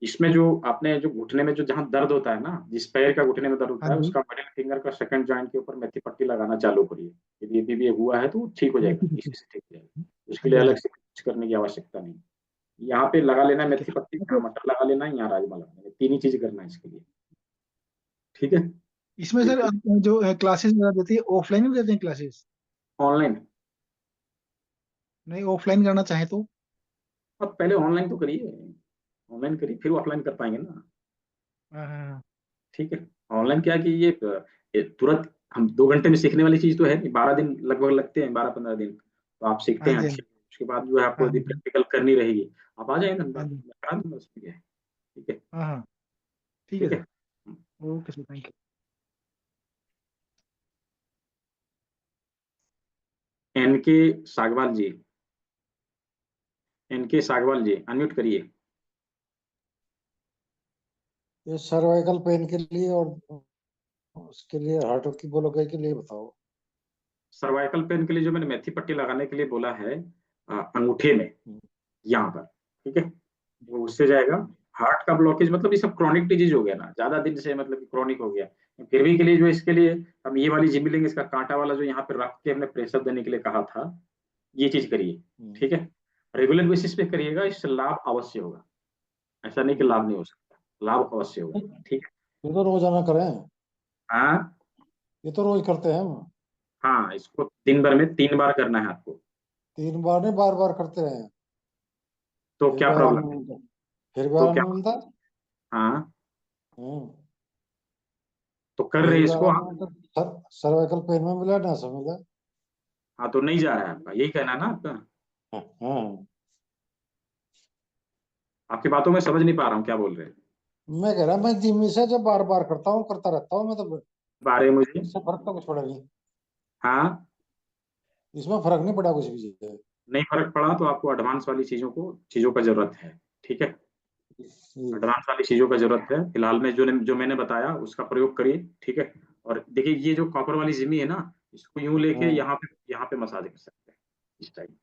S1: इसमें जो आपने जो घुटने में जो जहाँ दर्द होता है ना, जिस पैर का घुटने में दर्द
S9: हाँ
S1: होता है,
S9: जी।
S1: उसका मिडिल फिंगर का सेकंड जॉइंट के ऊपर मेथी पट्टी लगाना चालू करिए। यदि अभी भी हुआ है तो वो ठीक हो जाएगा,
S9: ठीक है,
S1: इसी से ठीक हो जाएगा, उसके
S9: हाँ
S1: लिए
S9: जी हाँ
S1: अलग
S9: जी।
S1: से कुछ करने की आवश्यकता नहीं। यहाँ पे लगा लेना
S9: ठीक है।
S1: मेथी पट्टी, यहाँ
S9: अच्छा,
S1: मटर लगा लेना, यहाँ राजमा लगा लेना, तीन ही चीज करना है इसके लिए, ठीक है।
S9: इसमें सर
S1: बिल्कुल
S9: जो क्लासेस वगैरह देती है ऑफलाइन भी देते हैं क्लासेस?
S1: ऑनलाइन,
S9: नहीं, ऑफलाइन करना चाहे तो?
S1: अब पहले ऑनलाइन तो करिए, ऑनलाइन करिए फिर ऑफलाइन कर पाएंगे ना,
S9: हाँ हाँ हाँ।
S1: ठीक है। ऑनलाइन क्या है कि ये तुरंत हम 2 घंटे में सीखने वाली चीज तो है नहीं, 12 दिन लगभग लगते हैं, 12-15 दिन तो आप सीखते
S9: हाँ
S1: हैं
S9: जी हाँ
S1: अच्छे।
S9: जी
S1: उसके बाद जो है आपको
S9: हाँ
S1: यदि
S9: हाँ
S1: प्रैक्टिकल करनी रहेगी, आप आ जाएंगे
S9: हाँ
S1: धनबाद,
S9: जी
S1: मैं करा दूंगा उसमें क्या है, ठीक है,
S9: हाँ हाँ। ठीक है
S1: ठीक है।
S9: Sir. Okay sir, thank you.
S1: NK Sagwal ji, NK Sagwal ji unmute करिए।
S6: ये सर्वाइकल पेन के लिए और उसके लिए हार्ट की ब्लॉकेज के लिए बताओ।
S1: सर्वाइकल पेन के लिए जो मैंने मेथी पट्टी लगाने के लिए बोला है, अंगूठे में, यहाँ पर, ठीक है, वो उससे जाएगा। हार्ट का ब्लॉकेज मतलब ये सब क्रॉनिक डिजीज हो गया ना, ज्यादा दिन से मतलब कि क्रॉनिक हो गया, फिर भी के लिए जो इसके लिए हम ये वाली जिम लेंगे, इसका कांटा वाला जो यहाँ पे रख के हमने प्रेशर देने के लिए कहा था, ये चीज करिए, ठीक है। रेगुलर बेसिस पे करिएगा, इससे लाभ अवश्य होगा। ऐसा नहीं कि लाभ नहीं हो सकता, लाभ अवश्य होगा। ठीक है।
S6: ये तो रोजाना करें,
S1: हाँ
S6: ये तो रोज करते हैं हम।
S1: हाँ, इसको दिन भर में 3 बार करना है आपको।
S6: 3 बार नहीं, बार बार करते रहे,
S1: तो
S6: फिर
S1: क्या
S6: भी आराम
S1: प्रॉब्लम
S6: नहीं
S1: है?
S6: मिलता, फिर भी
S1: तो
S6: आराम
S1: क्या?
S6: नहीं मिलता।
S1: हाँ,
S6: हम्म,
S1: तो कर
S6: फिर
S1: रहे
S6: भी
S1: इसको
S6: आराम
S1: आप।
S6: नहीं मिलता। सर्वाइकल पेन में मिला ना सब मिला।
S1: हाँ, तो नहीं जा रहा है आपका, यही कहना है ना आपका?
S6: हाँ,
S1: आपकी बातों में समझ नहीं पा रहा हूँ क्या बोल रहे हैं।
S6: मैं कह रहा मैं जिम से जब बार बार करता हूँ, करता रहता हूँ मैं, तो
S1: बारे मुझे।
S6: इससे फर्क तो कुछ पड़ा नहीं,
S1: हाँ,
S6: इसमें फर्क नहीं पड़ा कुछ भी।
S1: नहीं फर्क पड़ा तो आपको एडवांस वाली चीजों का जरूरत है। ठीक है, एडवांस वाली चीजों का जरूरत है। फिलहाल में जो मैंने बताया उसका प्रयोग करिए। ठीक है। और देखिए, ये जो कॉपर वाली जिमी है ना, इसको यूं लेके
S6: हाँ
S1: यहाँ पे मसाज कर सकते हैं, इस टाइप।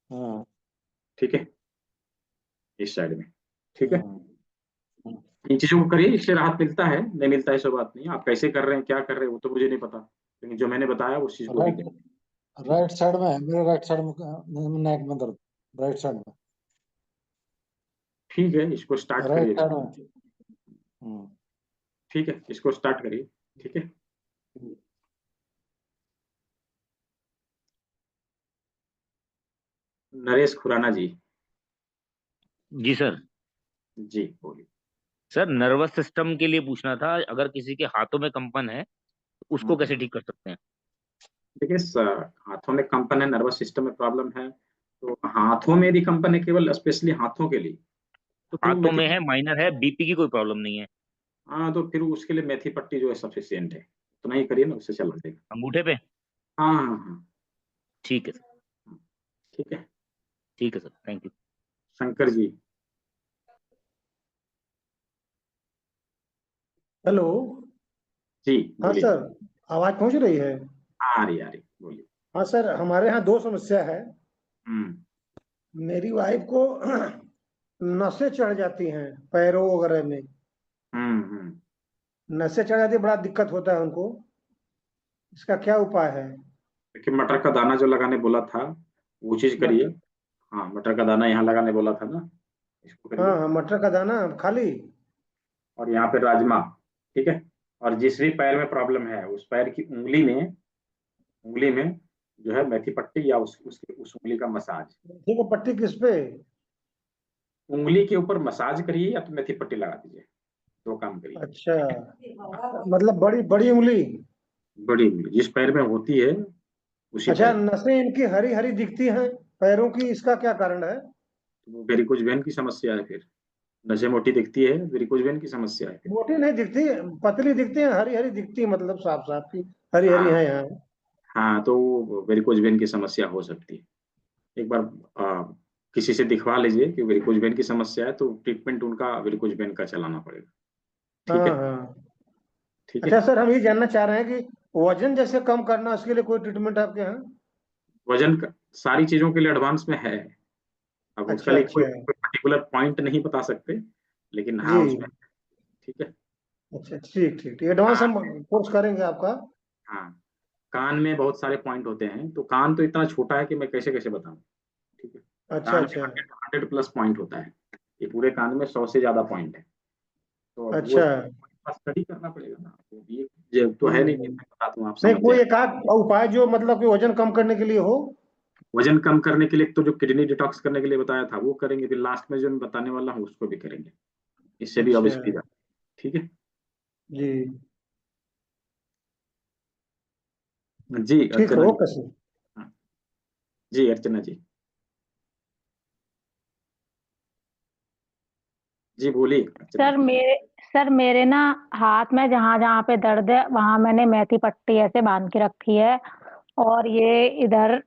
S6: हाँ
S1: ठीक है, इस साइड में। ठीक है,
S6: हाँ।
S1: इन चीजों को करिए, इससे राहत मिलता है, नहीं मिलता है, ऐसा बात नहीं। आप कैसे कर रहे हैं, क्या कर रहे हैं, वो तो मुझे नहीं पता, लेकिन जो मैंने बताया उस चीज को ही
S6: राइट,
S1: करिए।
S6: राइट साइड में है मेरे, राइट साइड में नेक में दर्द, राइट साइड में,
S1: ठीक है, इसको स्टार्ट
S6: राइट
S1: करिए।
S6: साइड में। हम्म,
S1: ठीक है, इसको स्टार्ट करिए। ठीक है। नरेश खुराना जी।
S17: जी सर।
S1: जी बोलिए।
S17: सर नर्वस सिस्टम के लिए पूछना था, अगर किसी के हाथों में कंपन है तो उसको कैसे ठीक कर सकते हैं?
S1: देखिए हाथों में कंपन है, नर्वस सिस्टम में प्रॉब्लम है, तो हाथों में यदि कंपन है केवल स्पेशली हाथों के लिए, तो फिर वो
S17: हाथों
S1: मेथी।
S17: में है, माइनर है, बीपी की कोई प्रॉब्लम नहीं है।
S1: हाँ, तो फिर उसके लिए मेथी पट्टी जो है सफिशियंट है, तो नहीं करिए ना, उससे चला जाएगा।
S17: अंगूठे पे?
S1: हाँ हाँ हाँ।
S17: ठीक है सर।
S1: ठीक है।
S17: ठीक है sir, thank you.
S1: Shankar ji.
S7: Hello.
S1: जी
S7: हाँ
S1: बोलिए।
S7: सर, आवाज पहुंच रही है?
S1: आ रही बोलिए।
S7: हाँ सर, हमारे यहाँ दो समस्या है।
S1: हम्म
S7: मेरी वाइफ को नसें चढ़ जाती हैं पैरों वगैरह में,
S1: हम्म।
S7: नसें चढ़ जाती है, बड़ा दिक्कत होता है उनको। इसका क्या उपाय है?
S1: देखिए, मटर का दाना जो लगाने बोला था वो चीज करिए।
S7: मटर,
S1: हाँ, मटर का दाना यहाँ लगाने बोला था ना, इसको
S7: हाँ
S1: करिए।
S7: हाँ, मटर का दाना खाली।
S1: और यहाँ पे राजमा। ठीक है। और जिस भी पैर में प्रॉब्लम है उस पैर की उंगली में जो है मेथी पट्टी या उस उंगली का मसाज।
S7: ठीक है, पट्टी किस पे?
S1: उंगली के ऊपर मसाज करिए या तो मेथी पट्टी लगा दीजिए, दो काम करिए।
S7: अच्छा, मतलब बड़ी बड़ी उंगली।
S1: बड़ी उंगली जिस पैर में होती है उसी
S7: अच्छा,
S1: पैर।
S7: नसें इनकी हरी हरी दिखती हैं पैरों की, इसका क्या कारण है?
S1: तो वो वेरिकोज वेन की समस्या है फिर। नसें मोटी दिखती है, वेरिकोज वेन की समस्या है फिर।
S7: मोटी नहीं दिखती, पतली दिखती है, हरी हरी दिखती है, मतलब साफ साफ की हरी हरी
S1: हाँ
S7: है यहाँ।
S1: हाँ, तो वेरिकोज वेन की समस्या हो सकती है। एक बार किसी से दिखवा लीजिए कि वेरिकोज वेन की समस्या है, तो ट्रीटमेंट उनका वेरिकोज वेन का चलाना पड़ेगा। ठीक
S7: हाँ
S1: है।
S7: हाँ।
S1: ठीक
S7: अच्छा
S1: है।
S7: सर, हम ये जानना चाह रहे हैं कि वजन जैसे कम करना, उसके लिए कोई ट्रीटमेंट आपके यहाँ?
S1: सारी चीजों के लिए एडवांस में है। अब उसका
S7: अच्छा
S1: लिए कोई
S7: अच्छा।
S1: कोई पर्टिकुलर पॉइंट नहीं बता सकते, लेकिन
S7: जी।
S1: हाँ उसमें। ठीक है।
S7: अच्छा, ठीक ठीक ठीक, एडवांस हम कोर्स करेंगे आपका।
S1: हाँ, कान में बहुत सारे पॉइंट होते हैं, तो कान तो इतना छोटा है कि मैं कैसे कैसे बताऊं। ठीक है।
S7: अच्छा
S1: कान में
S7: अच्छा।
S1: 100 प्लस पॉइंट होता है, ये पूरे कान में 100 से ज्यादा पॉइंट है। तो अब वो
S7: अच्छा।
S1: स्टडी करना पड़ेगा ना, वो ये तो है नहीं कि
S7: हम्म।
S1: मैं बता दूं आप
S7: नहीं,
S1: समझ
S7: कोई
S1: जाए।
S7: एक आध उपाय जो मतलब कि वजन कम करने के लिए हो?
S1: वजन कम करने के लिए तो जो किडनी डिटॉक्स करने के लिए बताया था वो करेंगे, फिर लास्ट में जो मैं बताने वाला हूँ उसको भी करेंगे, इससे भी अब
S7: अच्छा।
S1: स्पीड। ठीक है।
S7: जी।
S1: जी
S7: ठीक है,
S1: अर्चना जी।
S7: Okay sir.
S1: हाँ, जी अर्चना जी। जी बोलिए अर्चना
S8: सर
S1: जी।
S8: मेरे ना हाथ में जहाँ जहाँ पे दर्द है वहां मैंने मेथी पट्टी ऐसे बांध के रखी है, और ये इधर,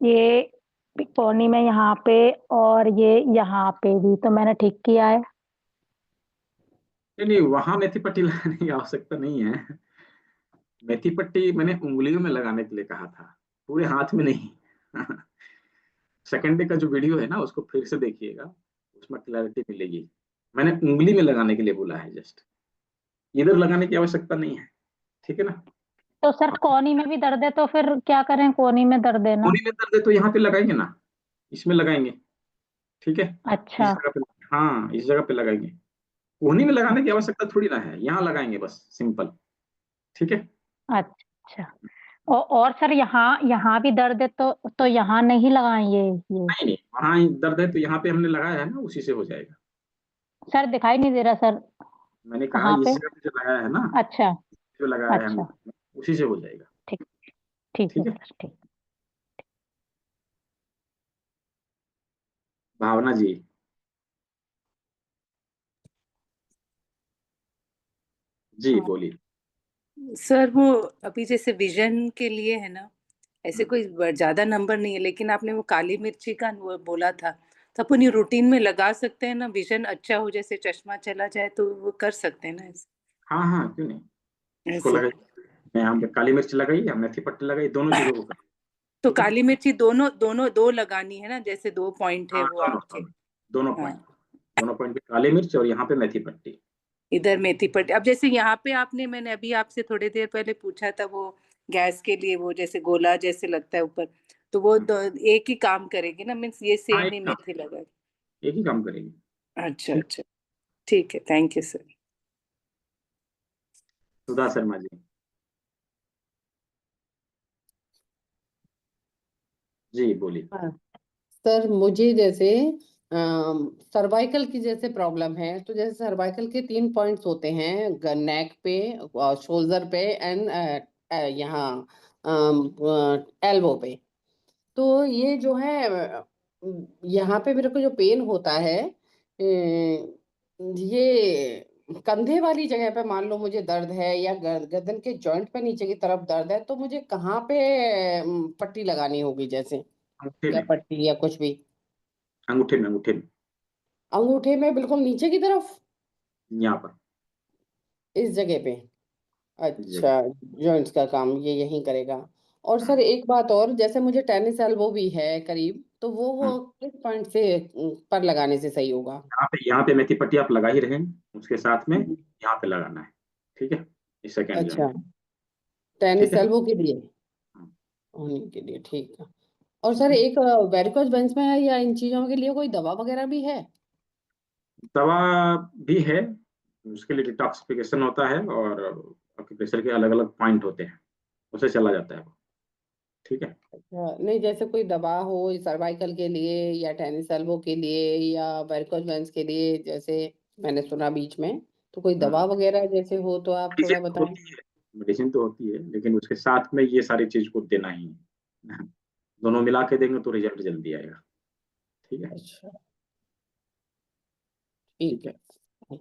S8: ये कोहनी में यहाँ पे, और ये यहाँ पे भी तो मैंने ठीक किया है।
S1: नहीं नहीं, वहां मेथी पट्टी लगाने की आवश्यकता नहीं है। मेथी पट्टी मैंने उंगलियों में लगाने के लिए कहा था, पूरे हाथ में नहीं। सेकंड डे का जो वीडियो है ना उसको फिर से देखिएगा, उसमें क्लैरिटी मिलेगी। मैंने उंगली में लगाने के लिए बोला है, जस्ट इधर लगाने की आवश्यकता नहीं है। ठीक है ना।
S8: तो सर कोहनी में भी दर्द है, तो फिर क्या करें? कोहनी में दर्द है ना।
S1: कोहनी में दर्द है तो यहाँ पे लगाएंगे ना, इसमें लगाएंगे। ठीक है, इस
S8: अच्छा
S1: जगह पे, हाँ इस जगह पे लगाएंगे। कोहनी में लगाने की आवश्यकता थोड़ी ना है, यहाँ लगाएंगे बस, सिंपल। ठीक है,
S8: अच्छा। और सर यहाँ यहाँ भी दर्द है तो यहाँ नहीं लगाएंगे ये?
S1: नहीं नहीं, वहाँ दर्द है तो यहाँ पे हमने लगाया है ना, उसी से हो जाएगा।
S8: सर दिखाई नहीं दे रहा सर।
S1: मैंने कहा
S8: कहाँ
S1: इस
S8: पे?
S1: जगह पे जो लगाया है ना,
S8: अच्छा
S1: जो लगाया है
S8: अच्छा,
S1: अंगूठे में, उसी से हो जाएगा।
S8: ठीक ठीक है
S1: ठीक है,
S8: सर, ठीक।
S1: भावना जी। जी
S18: हाँ
S1: बोलिए।
S18: सर, वो अभी जैसे विजन के लिए है ना, ऐसे कोई ज्यादा नंबर नहीं है, लेकिन आपने वो काली मिर्ची का वो बोला था, तो अपन रूटीन में लगा सकते हैं ना, विजन अच्छा हो, जैसे चश्मा चला जाए तो वो कर सकते हैं ना ऐसे?
S1: हाँ हाँ, क्यों नहीं, इसको
S18: ऐसे
S1: लगाइए। मैं यहाँ पे काली मिर्च लगाई या मेथी पत्ती लगाई, दोनों चीजों को करें।
S18: तो
S1: ठीक है,
S18: काली मिर्ची दोनों दोनों दो लगानी है ना, जैसे 2 पॉइंट है
S1: हाँ
S18: वो
S1: दोनों
S18: आपके?
S1: दोनों
S18: हाँ,
S1: पॉइंट, दोनों पॉइंट पे काली मिर्च और यहाँ पे मेथी पत्ती।
S18: इधर मेथी पट्टी। अब जैसे यहाँ पे आपने, मैंने अभी आपसे थोड़ी देर पहले पूछा था वो गैस के लिए, वो जैसे गोला जैसे लगता है ऊपर, तो वो एक ही काम करेगी ना, मीन्स ये
S1: हाँ
S18: सेम ही मेथी लगा?
S1: एक ही काम करेगी।
S18: अच्छा
S1: ठीक,
S18: अच्छा, ठीक है, थैंक यू सर।
S1: सुधा शर्मा जी। जी बोलिए।
S10: हाँ सर, मुझे जैसे सर्वाइकल की जैसे प्रॉब्लम है, तो जैसे सर्वाइकल के 3 पॉइंट्स होते हैं, नेक पे, शोल्डर पे एंड यहाँ एल्बो पे। तो ये जो है यहाँ पे मेरे को जो पेन होता है, ये कंधे वाली जगह पे मान लो मुझे दर्द है, या गर्दन के जॉइंट पे नीचे की तरफ दर्द है, तो मुझे कहाँ पे पट्टी लगानी होगी जैसे,
S1: अंगूठे
S10: या
S1: में,
S10: पट्टी या कुछ भी?
S1: अंगूठे में, अंगूठे में,
S10: अंगूठे में बिल्कुल नीचे की तरफ,
S1: यहाँ पर,
S10: इस जगह पे?
S1: इस जगह।
S10: अच्छा, जॉइंट्स का काम ये यहीं करेगा। और सर एक बात और, जैसे मुझे टेनिस एल्बो भी है करीब, तो वो किस पॉइंट से पर लगाने से सही होगा?
S1: यहाँ पे मेथी पट्टी आप लगा ही रहे हैं, उसके साथ में यहाँ पे लगाना है। ठीक है, इस सेकेंड
S10: अच्छा,
S1: जॉइंट। ठीक
S10: टेनिस
S1: है,
S10: एल्बो के लिए होने के लिए, ठीक है। और सर एक वेरिकोज वेन्स में है, या इन चीजों के लिए कोई दवा वगैरह भी है?
S1: दवा भी है, उसके लिए डिटॉक्सिफिकेशन होता है, और एक्यूप्रेशर के अलग अलग पॉइंट होते हैं, उससे चला जाता है वो। ठीक है,
S10: अच्छा, नहीं जैसे कोई दवा हो सर्वाइकल के लिए, या टेनिस एल्बो के लिए, या वेरिकोज वेन्स के लिए, जैसे मैंने सुना बीच में, तो कोई दवा वगैरह जैसे हो तो आप थोड़ा
S1: मेडिसिन तो
S10: बताएं।
S1: होती है, मेडिसिन तो होती है, लेकिन उसके साथ में ये सारी चीज को देना ही है। दोनों मिला के देंगे तो रिजल्ट जल्दी आएगा। ठीक है,
S10: अच्छा, ठीक
S1: ठीक है।
S10: है।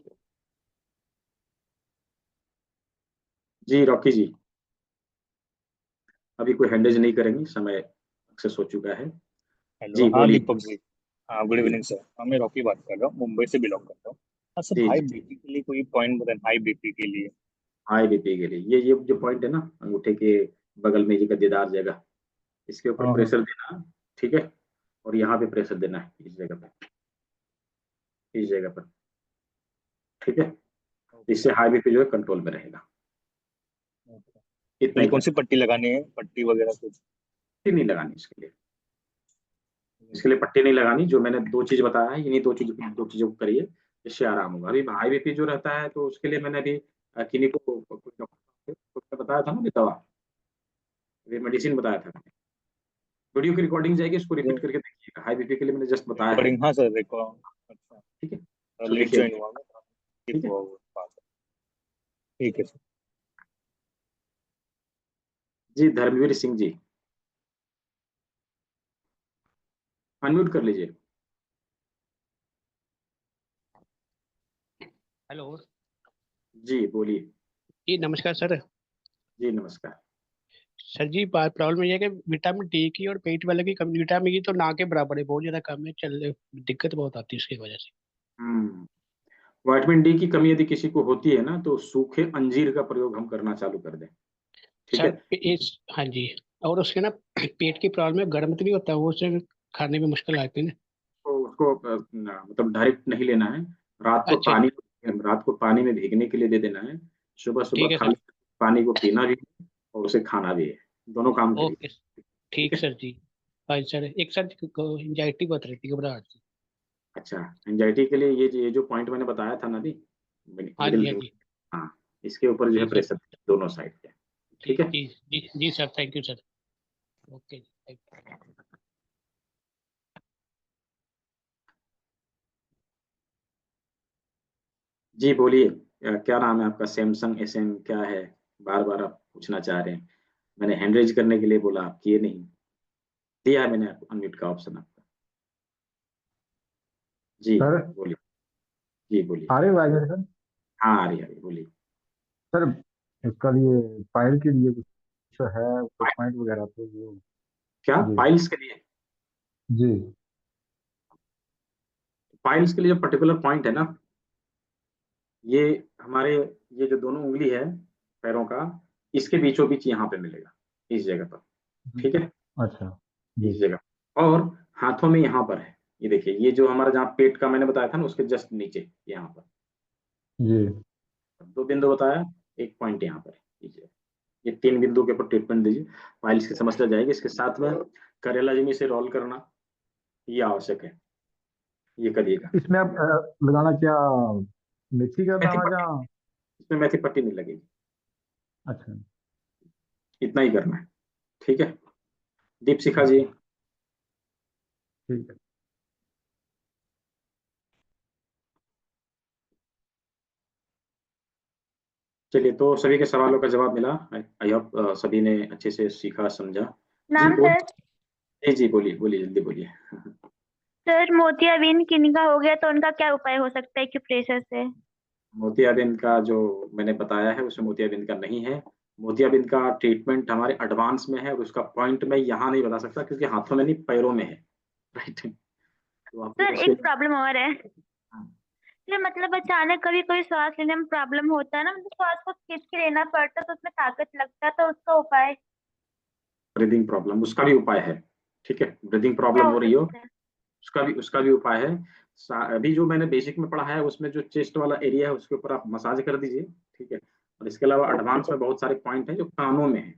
S1: जी रॉकी जी, अभी कोई हैंडेज नहीं करेंगे, समय सक्सेस हो चुका है।
S11: हेलो,
S1: जी
S11: हाँ
S1: बोलिए।
S11: दीपक जी। हाँ, गुड
S1: जी
S11: इवनिंग सर। हाँ, मैं रॉकी बात कर रहा हूँ, मुंबई से बिलोंग करता हूँ। हाँ सर,
S1: जी
S11: हाई
S1: जी,
S11: बीपी के लिए कोई पॉइंट बताएं, हाई बीपी के लिए।
S1: हाई बीपी के लिए ये जो पॉइंट है ना, अंगूठे के बगल में ये गद्देदार जगह, इसके ऊपर
S11: हाँ हाँ।
S1: प्रेशर देना। ठीक है, और यहाँ पे प्रेशर देना है, इस जगह पे, इस जगह पर। ठीक है, इससे हाई बीपी जो है कंट्रोल में रहेगा। इतना
S11: ये
S1: ही
S11: कौन सी
S1: करना,
S11: पट्टी लगानी है, पट्टी वगैरह कुछ?
S1: पट्टी नहीं लगानी इसके लिए, इसके लिए पट्टी नहीं लगानी। जो मैंने दो चीज बताया है, इन्हीं दो चीजों को करिए, इससे आराम होगा। अभी हाई बीपी जो रहता है तो उसके लिए मैंने अभी किन्हीं को कुछ डॉक्टर को बताया था ना, दवा, ये मेडिसिन बताया था मैंने। वीडियो की रिकॉर्डिंग जाएगी, उसको रिपीट करके देखिएगा। हाई बीपी के लिए मैंने जस्ट बताया है।
S11: रिकॉर्डिंग, हाँ सर देखो। अच्छा,
S1: ठीक है, तो
S11: लेट
S1: देखिए,
S11: ज्वाइन हुआ मैं,
S1: ठीक
S11: ठीक
S1: है।
S11: हुआ वो बात है। ठीक है सर।
S1: जी धर्मवीर सिंह जी, अनम्यूट कर लीजिए।
S12: हेलो
S1: जी बोलिए।
S12: जी, नमस्कार सर।
S1: जी नमस्कार।
S12: सर जी, बात प्रॉब्लम ये है कि विटामिन डी की और पेट वाले की कमी, विटामिन की तो ना के बराबर है, बहुत ज्यादा कम है, चलने दिक्कत बहुत आती है उसकी वजह से।
S1: विटामिन डी की कमी यदि किसी को होती है ना, तो सूखे अंजीर का प्रयोग हम करना चालू कर दें। ठीक है,
S12: सर इस, हाँ जी, और उसके ना पेट की प्रॉब्लम है, गर्म तो नहीं होता वो, उससे खाने में मुश्किल आती है ना।
S1: तो उसको मतलब डायरेक्ट नहीं लेना है। रात को
S12: अच्छा,
S1: पानी, रात को पानी में भीगने के लिए दे देना है। सुबह
S12: ठीक
S1: सुबह
S12: है सर।
S1: खाली पानी को पीना भी है, और उसे खाना भी है, दोनों काम करिए।
S12: ओके,
S1: ठीक
S12: ठीक
S1: है,
S12: सर जी। हाँ सर, एक सर एंजाइटी बहुत रहती है, घबराहट से।
S1: अच्छा, एंजाइटी के लिए ये जो पॉइंट मैंने बताया था ना अभी,
S12: हाँ
S1: मिडिल
S12: जी, हाँ
S1: फिंगर,
S12: जी।
S1: हाँ, इसके ऊपर जो
S12: जी
S1: है
S12: सर,
S1: प्रेशर दोनों साइड पे। ठीक है।
S12: जी जी जी sir, thank you sir. Okay, thank you.
S1: जी बोलिए, क्या नाम है आपका? सैमसंग एसएम क्या है? बार बार आप पूछना चाह रहे हैं। मैंने हैंड रेज करने के लिए बोला, आप किए नहीं। दिया है मैंने अनम्यूट का ऑप्शन आपका। जी
S13: सर
S1: बोलिए। जी बोलिए।
S13: आ रहे हो आगे सर?
S1: हाँ आ रही है, बोलिए।
S13: सर इसका लिए फाइल के लिए कुछ है, कुछ पॉइंट वगैरह तो वो।
S1: क्या
S13: जी
S1: फाइल्स के लिए?
S13: जी
S1: फाइल्स के लिए जो पर्टिकुलर पॉइंट है ना, ये हमारे, ये जो दोनों उंगली है पैरों का, इसके बीचों बीच यहाँ पे मिलेगा, इस जगह पर। ठीक है,
S13: अच्छा जी
S1: इस जगह। और हाथों में यहाँ पर है, ये देखिए, ये जो हमारा जहाँ पेट का मैंने बताया था ना, उसके जस्ट नीचे यहाँ पर
S13: जी
S1: 2 बिंदु बताया, एक पॉइंट यहाँ पर है, ये 3 बिंदु के ऊपर ट्रीटमेंट दीजिए, फाइल्स की समस्या जाएगी। इसके साथ में करेला जिमी से रोल करना ये आवश्यक है, ये करिएगा।
S13: इसमें आप लगाना क्या, मेथी का
S1: मेथी
S13: दाना
S1: पट्टी,
S13: या?
S1: इसमें मेथी पट्टी नहीं लगेगी,
S13: अच्छा
S1: इतना ही करना है। ठीक है, दीपशिखा जी।
S13: ठीक है।
S1: चलिए, तो सभी के सवालों का जवाब मिला। आई होप सभी ने अच्छे से सीखा समझा। जी
S14: नाम
S1: बोल,
S14: सर।
S1: जी बोलिए बोलिए, जल्दी बोलिए।
S14: सर मोतियाबिंद किन्हीं का हो गया तो उनका क्या उपाय हो सकता है एक्यूप्रेशर से?
S1: मोतियाबिंद का जो मैंने बताया है, उसमें मोतियाबिंद का नहीं है। मोतियाबिंद का ट्रीटमेंट हमारे एडवांस में है, और उसका पॉइंट मैं यहाँ नहीं बता सकता, क्योंकि हाथों में नहीं, पैरों में है। राइट, तो आपको
S14: सर
S1: उसके
S14: एक
S1: लिए,
S14: प्रॉब्लम और है सर, मतलब अचानक कभी कभी श्वास लेने में प्रॉब्लम होता है ना, मतलब श्वास को खींच के लेना पड़ता है तो उसमें ताकत लगता है, तो उसका उपाय
S1: ब्रीदिंग प्रॉब्लम, उसका भी उपाय है। ठीक है, ब्रीदिंग
S14: क्या
S1: प्रॉब्लम
S14: हो
S1: हो रही हो,
S14: सकता है?
S1: उसका भी उपाय है। अभी जो मैंने बेसिक में पढ़ा है, उसमें जो चेस्ट वाला एरिया है उसके ऊपर आप मसाज कर दीजिए। ठीक है, और इसके अलावा एडवांस में बहुत सारे पॉइंट हैं जो कानों में है।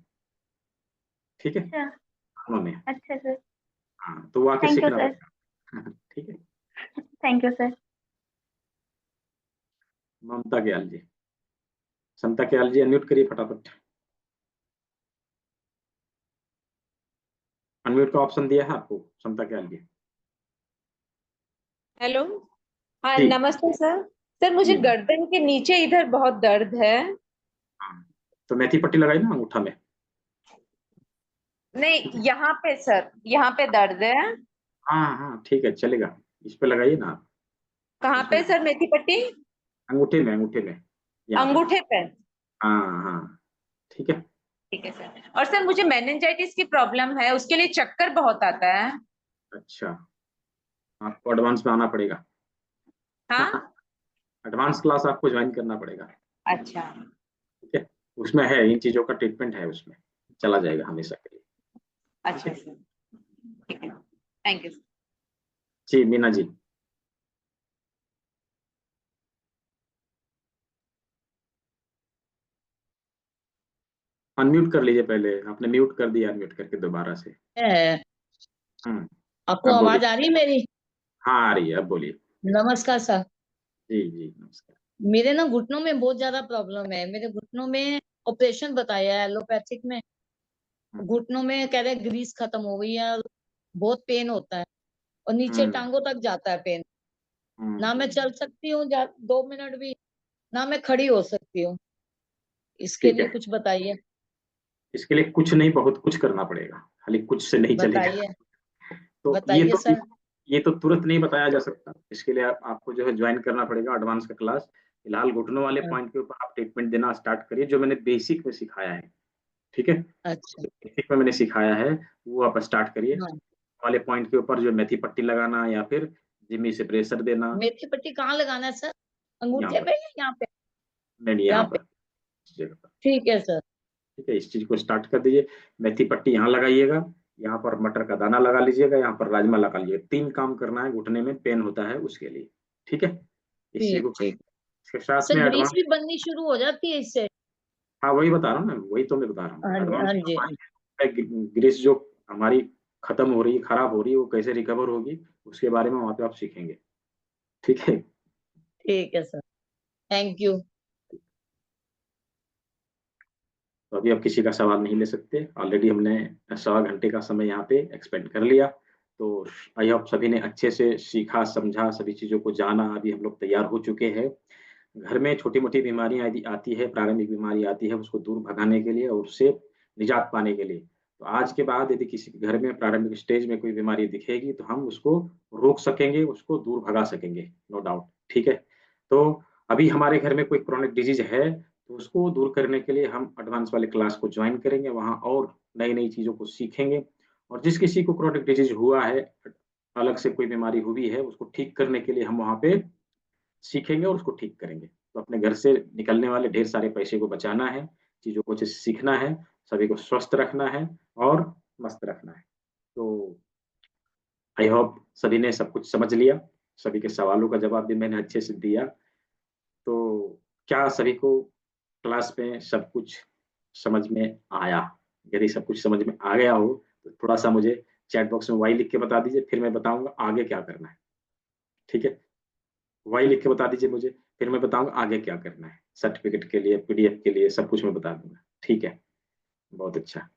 S1: ठीक है,
S14: अच्छा
S1: कानों में है।
S14: अच्छा सर,
S1: हाँ, तो वो आके
S14: थैंक यू
S1: सीखना
S14: सर।
S1: पड़ेगा। ठीक है।
S14: Thank you sir.
S1: Mamta Gyal ji, Samta Gyal ji, unmute करिए फटाफट। अनम्यूट का ऑप्शन दिया है आपको, समता ग्याल जी।
S15: हेलो। हाँ
S1: जी
S15: नमस्ते सर। सर मुझे
S1: जी।
S15: गर्दन के नीचे इधर बहुत दर्द है।
S1: हाँ, तो मेथी पट्टी लगाई ना अंगूठा में।
S15: नहीं यहाँ पे सर, यहाँ पे दर्द है।
S1: हाँ हाँ ठीक है, चलेगा, इस पे लगाइए ना आप।
S15: कहाँ
S1: इसमें
S15: पे सर मेथी पट्टी?
S1: अंगूठे में यहाँ पर।
S15: अंगूठे पे।
S1: हाँ हाँ ठीक है।
S15: ठीक है सर। और सर मुझे मेनिंजाइटिस की प्रॉब्लम है, उसके लिए चक्कर बहुत आता है।
S1: अच्छा, आपको एडवांस में आना पड़ेगा।
S15: हाँ
S1: एडवांस क्लास आपको ज्वाइन करना पड़ेगा।
S15: अच्छा
S1: ठीक है, उसमें है, इन चीजों का ट्रीटमेंट है उसमें, चला जाएगा हमेशा के लिए।
S15: अच्छा सर, ठीक है, थैंक यू।
S1: जी मीना जी। अनम्यूट कर लीजिए, पहले आपने म्यूट कर दिया, अनम्यूट करके दोबारा से।
S16: है।
S1: हम्म,
S16: आपको
S1: अब बोलिए।
S16: आवाज आ रही है मेरी?
S1: हाँ आ रही है, अब बोलिए।
S16: नमस्कार सर।
S1: जी जी नमस्कार।
S16: मेरे ना घुटनों में बहुत ज्यादा प्रॉब्लम है, मेरे घुटनों में ऑपरेशन बताया है एलोपैथिक में। घुटनों में कह रहे ग्रीस खत्म हो गई है, बहुत पेन होता है और नीचे
S1: हम्म
S16: टांगों तक जाता है पेन। ना मैं
S1: हम्म,
S16: चल सकती हूँ 2 मिनट भी, ना मैं खड़ी हो सकती हूँ। इसके
S1: ठीक
S16: लिए
S1: है,
S16: कुछ बताइए।
S1: इसके लिए कुछ नहीं, बहुत कुछ करना पड़ेगा, खाली कुछ से नहीं चलेगा।
S16: बताइए
S1: तो
S16: बताइए सर।
S1: ये तो तुरंत नहीं बताया जा सकता, इसके लिए आपको जो है ज्वाइन करना पड़ेगा एडवांस का क्लास। फिलहाल घुटनों वाले
S16: हाँ,
S1: पॉइंट के ऊपर आप ट्रीटमेंट देना स्टार्ट करिए, जो मैंने बेसिक में सिखाया है। ठीक है,
S16: अच्छा
S1: बेसिक में मैंने सिखाया है, वो आप स्टार्ट करिए।
S16: हाँ।
S1: वाले पॉइंट के ऊपर जो मेथी पट्टी लगाना, या फिर जिमी से प्रेशर देना।
S16: मेथी पट्टी कहाँ लगाना है सर?
S1: यहाँ
S16: अंगूठे
S1: पर,
S16: पे या यहाँ पे?
S1: नहीं यहाँ
S16: यहाँ पे।
S1: पर, इस जगह पर।
S16: ठीक है सर।
S1: ठीक है, इस चीज को स्टार्ट कर दीजिए। मेथी पट्टी यहाँ लगाइएगा, यहाँ पर मटर का दाना लगा लीजिएगा, यहाँ पर राजमा लगा लीजिएगा। 3 काम करना है, घुटने में पेन होता है उसके लिए। ठीक है, इस चीज
S16: ठीक
S1: को
S16: ठीक।
S1: इसके साथ
S16: सर
S1: में
S16: ग्रीस
S1: एडवांस।
S16: भी बननी शुरू हो जाती है इससे?
S1: हाँ वही बता रहा हूँ ना, वही तो मैं बता रहा हूँ,
S16: हाँ जी
S1: एडवांस
S16: हाँ
S1: में
S16: जी।
S1: हमारी ग्रीस जो हमारी खत्म हो रही है, खराब हो रही है, वो कैसे रिकवर होगी, उसके बारे में वहाँ पे आप सीखेंगे। ठीक है?
S16: ठीक है सर, थैंक यू।
S1: तो अभी अब किसी का सवाल नहीं ले सकते, ऑलरेडी हमने 1.25 घंटे का समय यहाँ पे एक्सपेंड कर लिया। तो आई होप सभी ने अच्छे से सीखा, समझा, सभी चीज़ों को जाना। अभी हम लोग तैयार हो चुके हैं। घर में छोटी-मोटी बीमारियाँ यदि आती है, प्रारंभिक बीमारी आती है, उसको दूर भगाने के लिए और उससे निजात पाने के लिए। तो आज के बाद यदि किसी के घर में प्रारंभिक स्टेज में कोई बीमारी दिखेगी, तो हम उसको रोक सकेंगे, उसको दूर भगा सकेंगे, नो डाउट, ठीक है? तो अभी हमारे घर में कोई क्रोनिक डिजीज़ है, तो उसको दूर करने के लिए हम एडवांस वाले क्लास को जॉइन करेंगे, वहाँ और नई-नई चीज़ों को सीखेंगे। और जिस किसी को क्रोनिक डिजीज़ हुआ है, अलग से कोई बीमारी हुई है, उसको ठीक करने के लिए हम वहाँ पे सीखेंगे और उसको ठीक करेंगे। तो अपने घर से निकलने वाले ढेर सारे पैसे को बचाना है, चीज़ों को अच्छे से सीखना है, सभी को स्वस्थ रखना है और मस्त रखना है। तो आई होप सभी ने सब कुछ समझ लिया, सभी के सवालों का जवाब भी मैंने अच्छे से दिया। तो क्या सभी को क्लास में सब कुछ समझ में आया? यदि सब कुछ समझ में आ गया हो, तो थोड़ा-सा मुझे चैट बॉक्स में वाई लिख के बता दीजिए, फिर मैं बताऊँगा आगे क्या करना है। ठीक है? वाई लिख के बता दीजिए मुझे, फिर मैं बताऊँगा आगे क्या करना है। सर्टिफ़िकेट के लिए, पीडीएफ के लिए सब कुछ मैं बता दूँगा। ठीक है? बहुत अच्छा,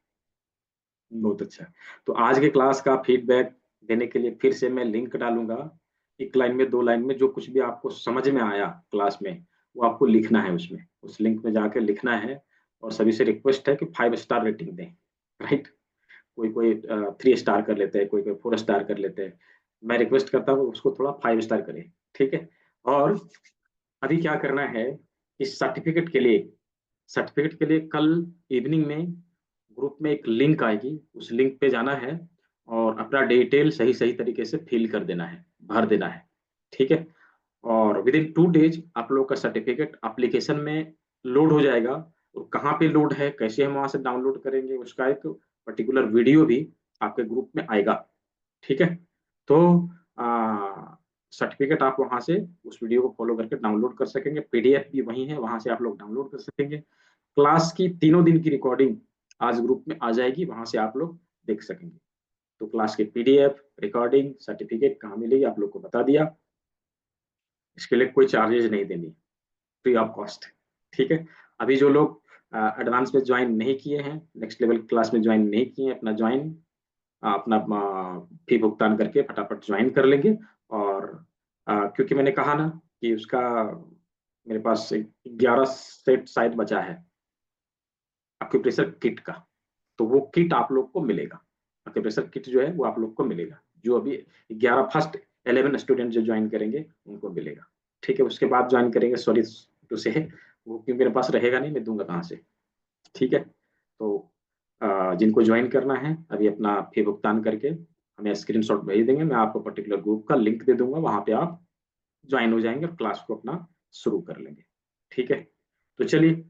S1: बहुत अच्छा। तो आज के क्लास का फीडबैक देने के लिए फिर से मैं लिंक डालूँगा। 1 लाइन में, 2 लाइन में जो कुछ भी आपको समझ में आया क्लास में, वो आपको लिखना है उसमें। उस लिंक में जाके लिखना है और सभी से रिक्वेस्ट है कि 5 स्टार रेटिंग दें, राइट? कोई-कोई 3 स्टार कर लेते हैं, कोई-कोई 4 स्टार कर लेते हैं। मैं रिक्वेस्ट करता हूँ उसको थोड़ा 5 स्टार करें, ठीक है? और अभी क्या करना है, इस सर्टिफ़िकेट के लिए कल इवनिंग में ग्रुप में एक लिंक आएगी, उस लिंक पे जाना है और अपना डिटेल सही-सही तरीके से फ़िल कर देना है, भर देना है, ठीक है? और विदिन 2 डेज़ आप लोगों का सर्टिफ़िकेट एप्लीकेशन में लोड हो जाएगा और कहाँ पे लोड है, कैसे हम वहाँ से डाउनलोड करेंगे, उसका एक पर्टिकुलर वीडियो भी आपके ग्रुप में आएगा, ठीक है? तो सर्टिफ़िकेट आप वहाँ से उस वीडियो को फ़ॉलो करके डाउनलोड कर सकेंगे, पीडीएफ भी वहीं है, वहाँ से आप लोग डाउनलोड कर सकेंगे। क्लास की तीनों दिन की रिकॉर्डिंग आज ग्रुप में आ जाएगी, वहाँ से आप लोग देख सकेंगे। तो क्लास की पीडीएफ, रिकॉर्डिंग, सर्टिफ़िकेट कहाँ मिलेगी आप लोग को बता दिया। इसके लिए कोई चार्जेज़ नहीं देनी, फ्री ऑफ कॉस्ट, ठीक है? अभी जो लोग एडवांस में जॉइन नहीं किए हैं, नेक्स्ट लेवल क्लास में जॉइन नहीं किए हैं, अपना फी भुगतान करके फटाफट जॉइन कर लेंगे और क्योंकि मैंने कहा ना कि उसका मेरे पास 11 सेट शायद बचा है, एक्यूप्रेशर किट का, तो वो किट आप लोग को मिलेगा। एक्यूप्रेशर किट जो है वो आप लोग को मिलेगा, जो अभी 11 फर्स्ट 11 स्टूडेंट जो जॉइन करेंगे उनको मिलेगा, ठीक है? उसके बाद जॉइन करेंगे सॉरी टू से वो क्योंकि मेरे पास रहेगा नहीं, मैं दूँगा कहाँ से, ठीक है? तो जिनको जॉइन करना है अभी अपना फी भुगतान करके हमें स्क्रीनशॉट भेज देंगे, मैं आपको पर्टिकुलर ग्रुप का लिंक दे दूँगा, वहाँ पे आप जॉइन हो जाएँगे और क्लास को अपना शुरू कर लेंगे, ठीक है? तो चलिए,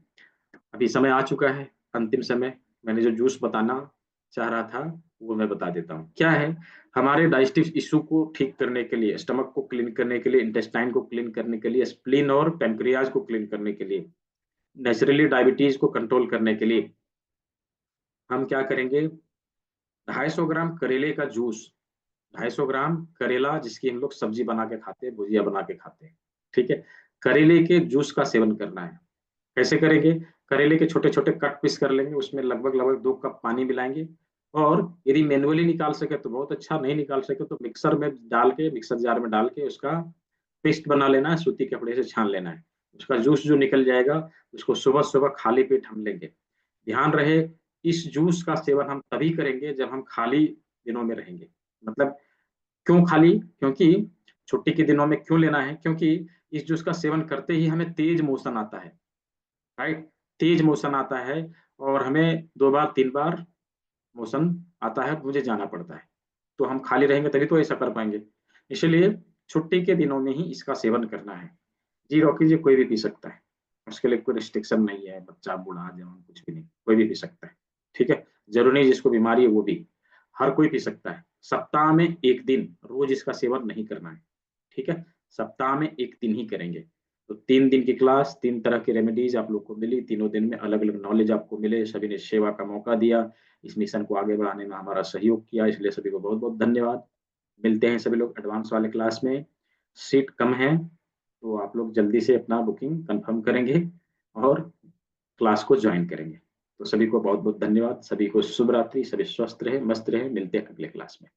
S1: अभी समय आ चुका है, अंतिम समय। मैंने जो जूस बताना चाह रहा था, वो मैं बता देता हूँ। क्या है, हमारे डाइजेस्टिव इश्यू को ठीक करने के लिए, स्टमक को क्लीन करने के लिए, इंटेस्टाइन को क्लीन करने के लिए, स्प्लीन और पैनक्रियाज़ को क्लीन करने के लिए, नेचुरली डायबिटीज़ को कंट्रोल करने के लिए, हम क्या करेंगे, 250 ग्राम करेले का जूस, 250 ग्राम करेला जिसकी हम लोग सब्जी बना के खाते हैं, भुजिया बना के खाते हैं, ठीक है? करेले के जूस का सेवन करना है। कैसे करेंगे? करेले के छोटे-छोटे कट पीस कर लेंगे, उसमें लगभग 2 कप पानी मिलाएँगे और यदि मैनुअली निकाल सके तो बहुत अच्छा, नहीं निकाल सके तो मिक्सर में डाल के, मिक्सर जार में डाल के उसका पेस्ट बना लेना है, सूती कपड़े से छान लेना है। उसका जूस जो निकल जाएगा, उसको सुबह-सुबह खाली पेट हम लेंगे। ध्यान रहे, इस जूस का सेवन हम तभी करेंगे जब हम खाली दिनों में रहेंगे। मतलब क्यों खाली? क्योंकि छुट्टी के दिनों में क्यों लेना है? क्योंकि इस जूस का सेवन करते ही हमें तेज़ मोशन आता है, राइट? तेज़ मोशन आता है और हमें 2 बार 3 बार मोशन आता है, मुझे जाना पड़ता है। तो हम खाली रहेंगे तभी तो ऐसा कर पाएँगे। इसलिए छुट्टी के दिनों में ही इसका सेवन करना है। जी रॉकी जी, कोई भी पी सकता है। उसके लिए कोई रिस्ट्रिक्शन नहीं है, बच्चा, बूढ़ा, जवान कुछ भी नहीं, कोई भी पी सकता है। ठीक है? ज़रूरी नहीं जिसको बीमारी है वो भी, हर कोई पी सकता है। सप्ताह में 1 दिन, रोज़ इसका सेवन नहीं करना है। ठीक है? सप्ताह में 1 दिन ही करेंगे। तो 3 दिन की क्लास, 3 तरह की रेमेडीज़ आप लोग को मिली, तीनों दिन में अलग-अलग नॉलेज आपको मिले, सभी ने सेवा का मौका दिया, इस मिशन को आगे बढ़ाने में हमारा सहयोग किया, इसलिए सभी को बहुत-बहुत धन्यवाद। मिलते हैं सभी लोग एडवांस वाले क्लास में। सीट कम है, तो आप लोग जल्दी से अपना बुकिंग कंफर्म करेंगे और क्लास को ज्वाइन करेंगे। तो सभी को बहुत-बहुत धन्यवाद। सभी को शुभ रात्रि, सभी स्वस्थ रहें, मस्त रहें। मिलते हैं अगले क्लास में।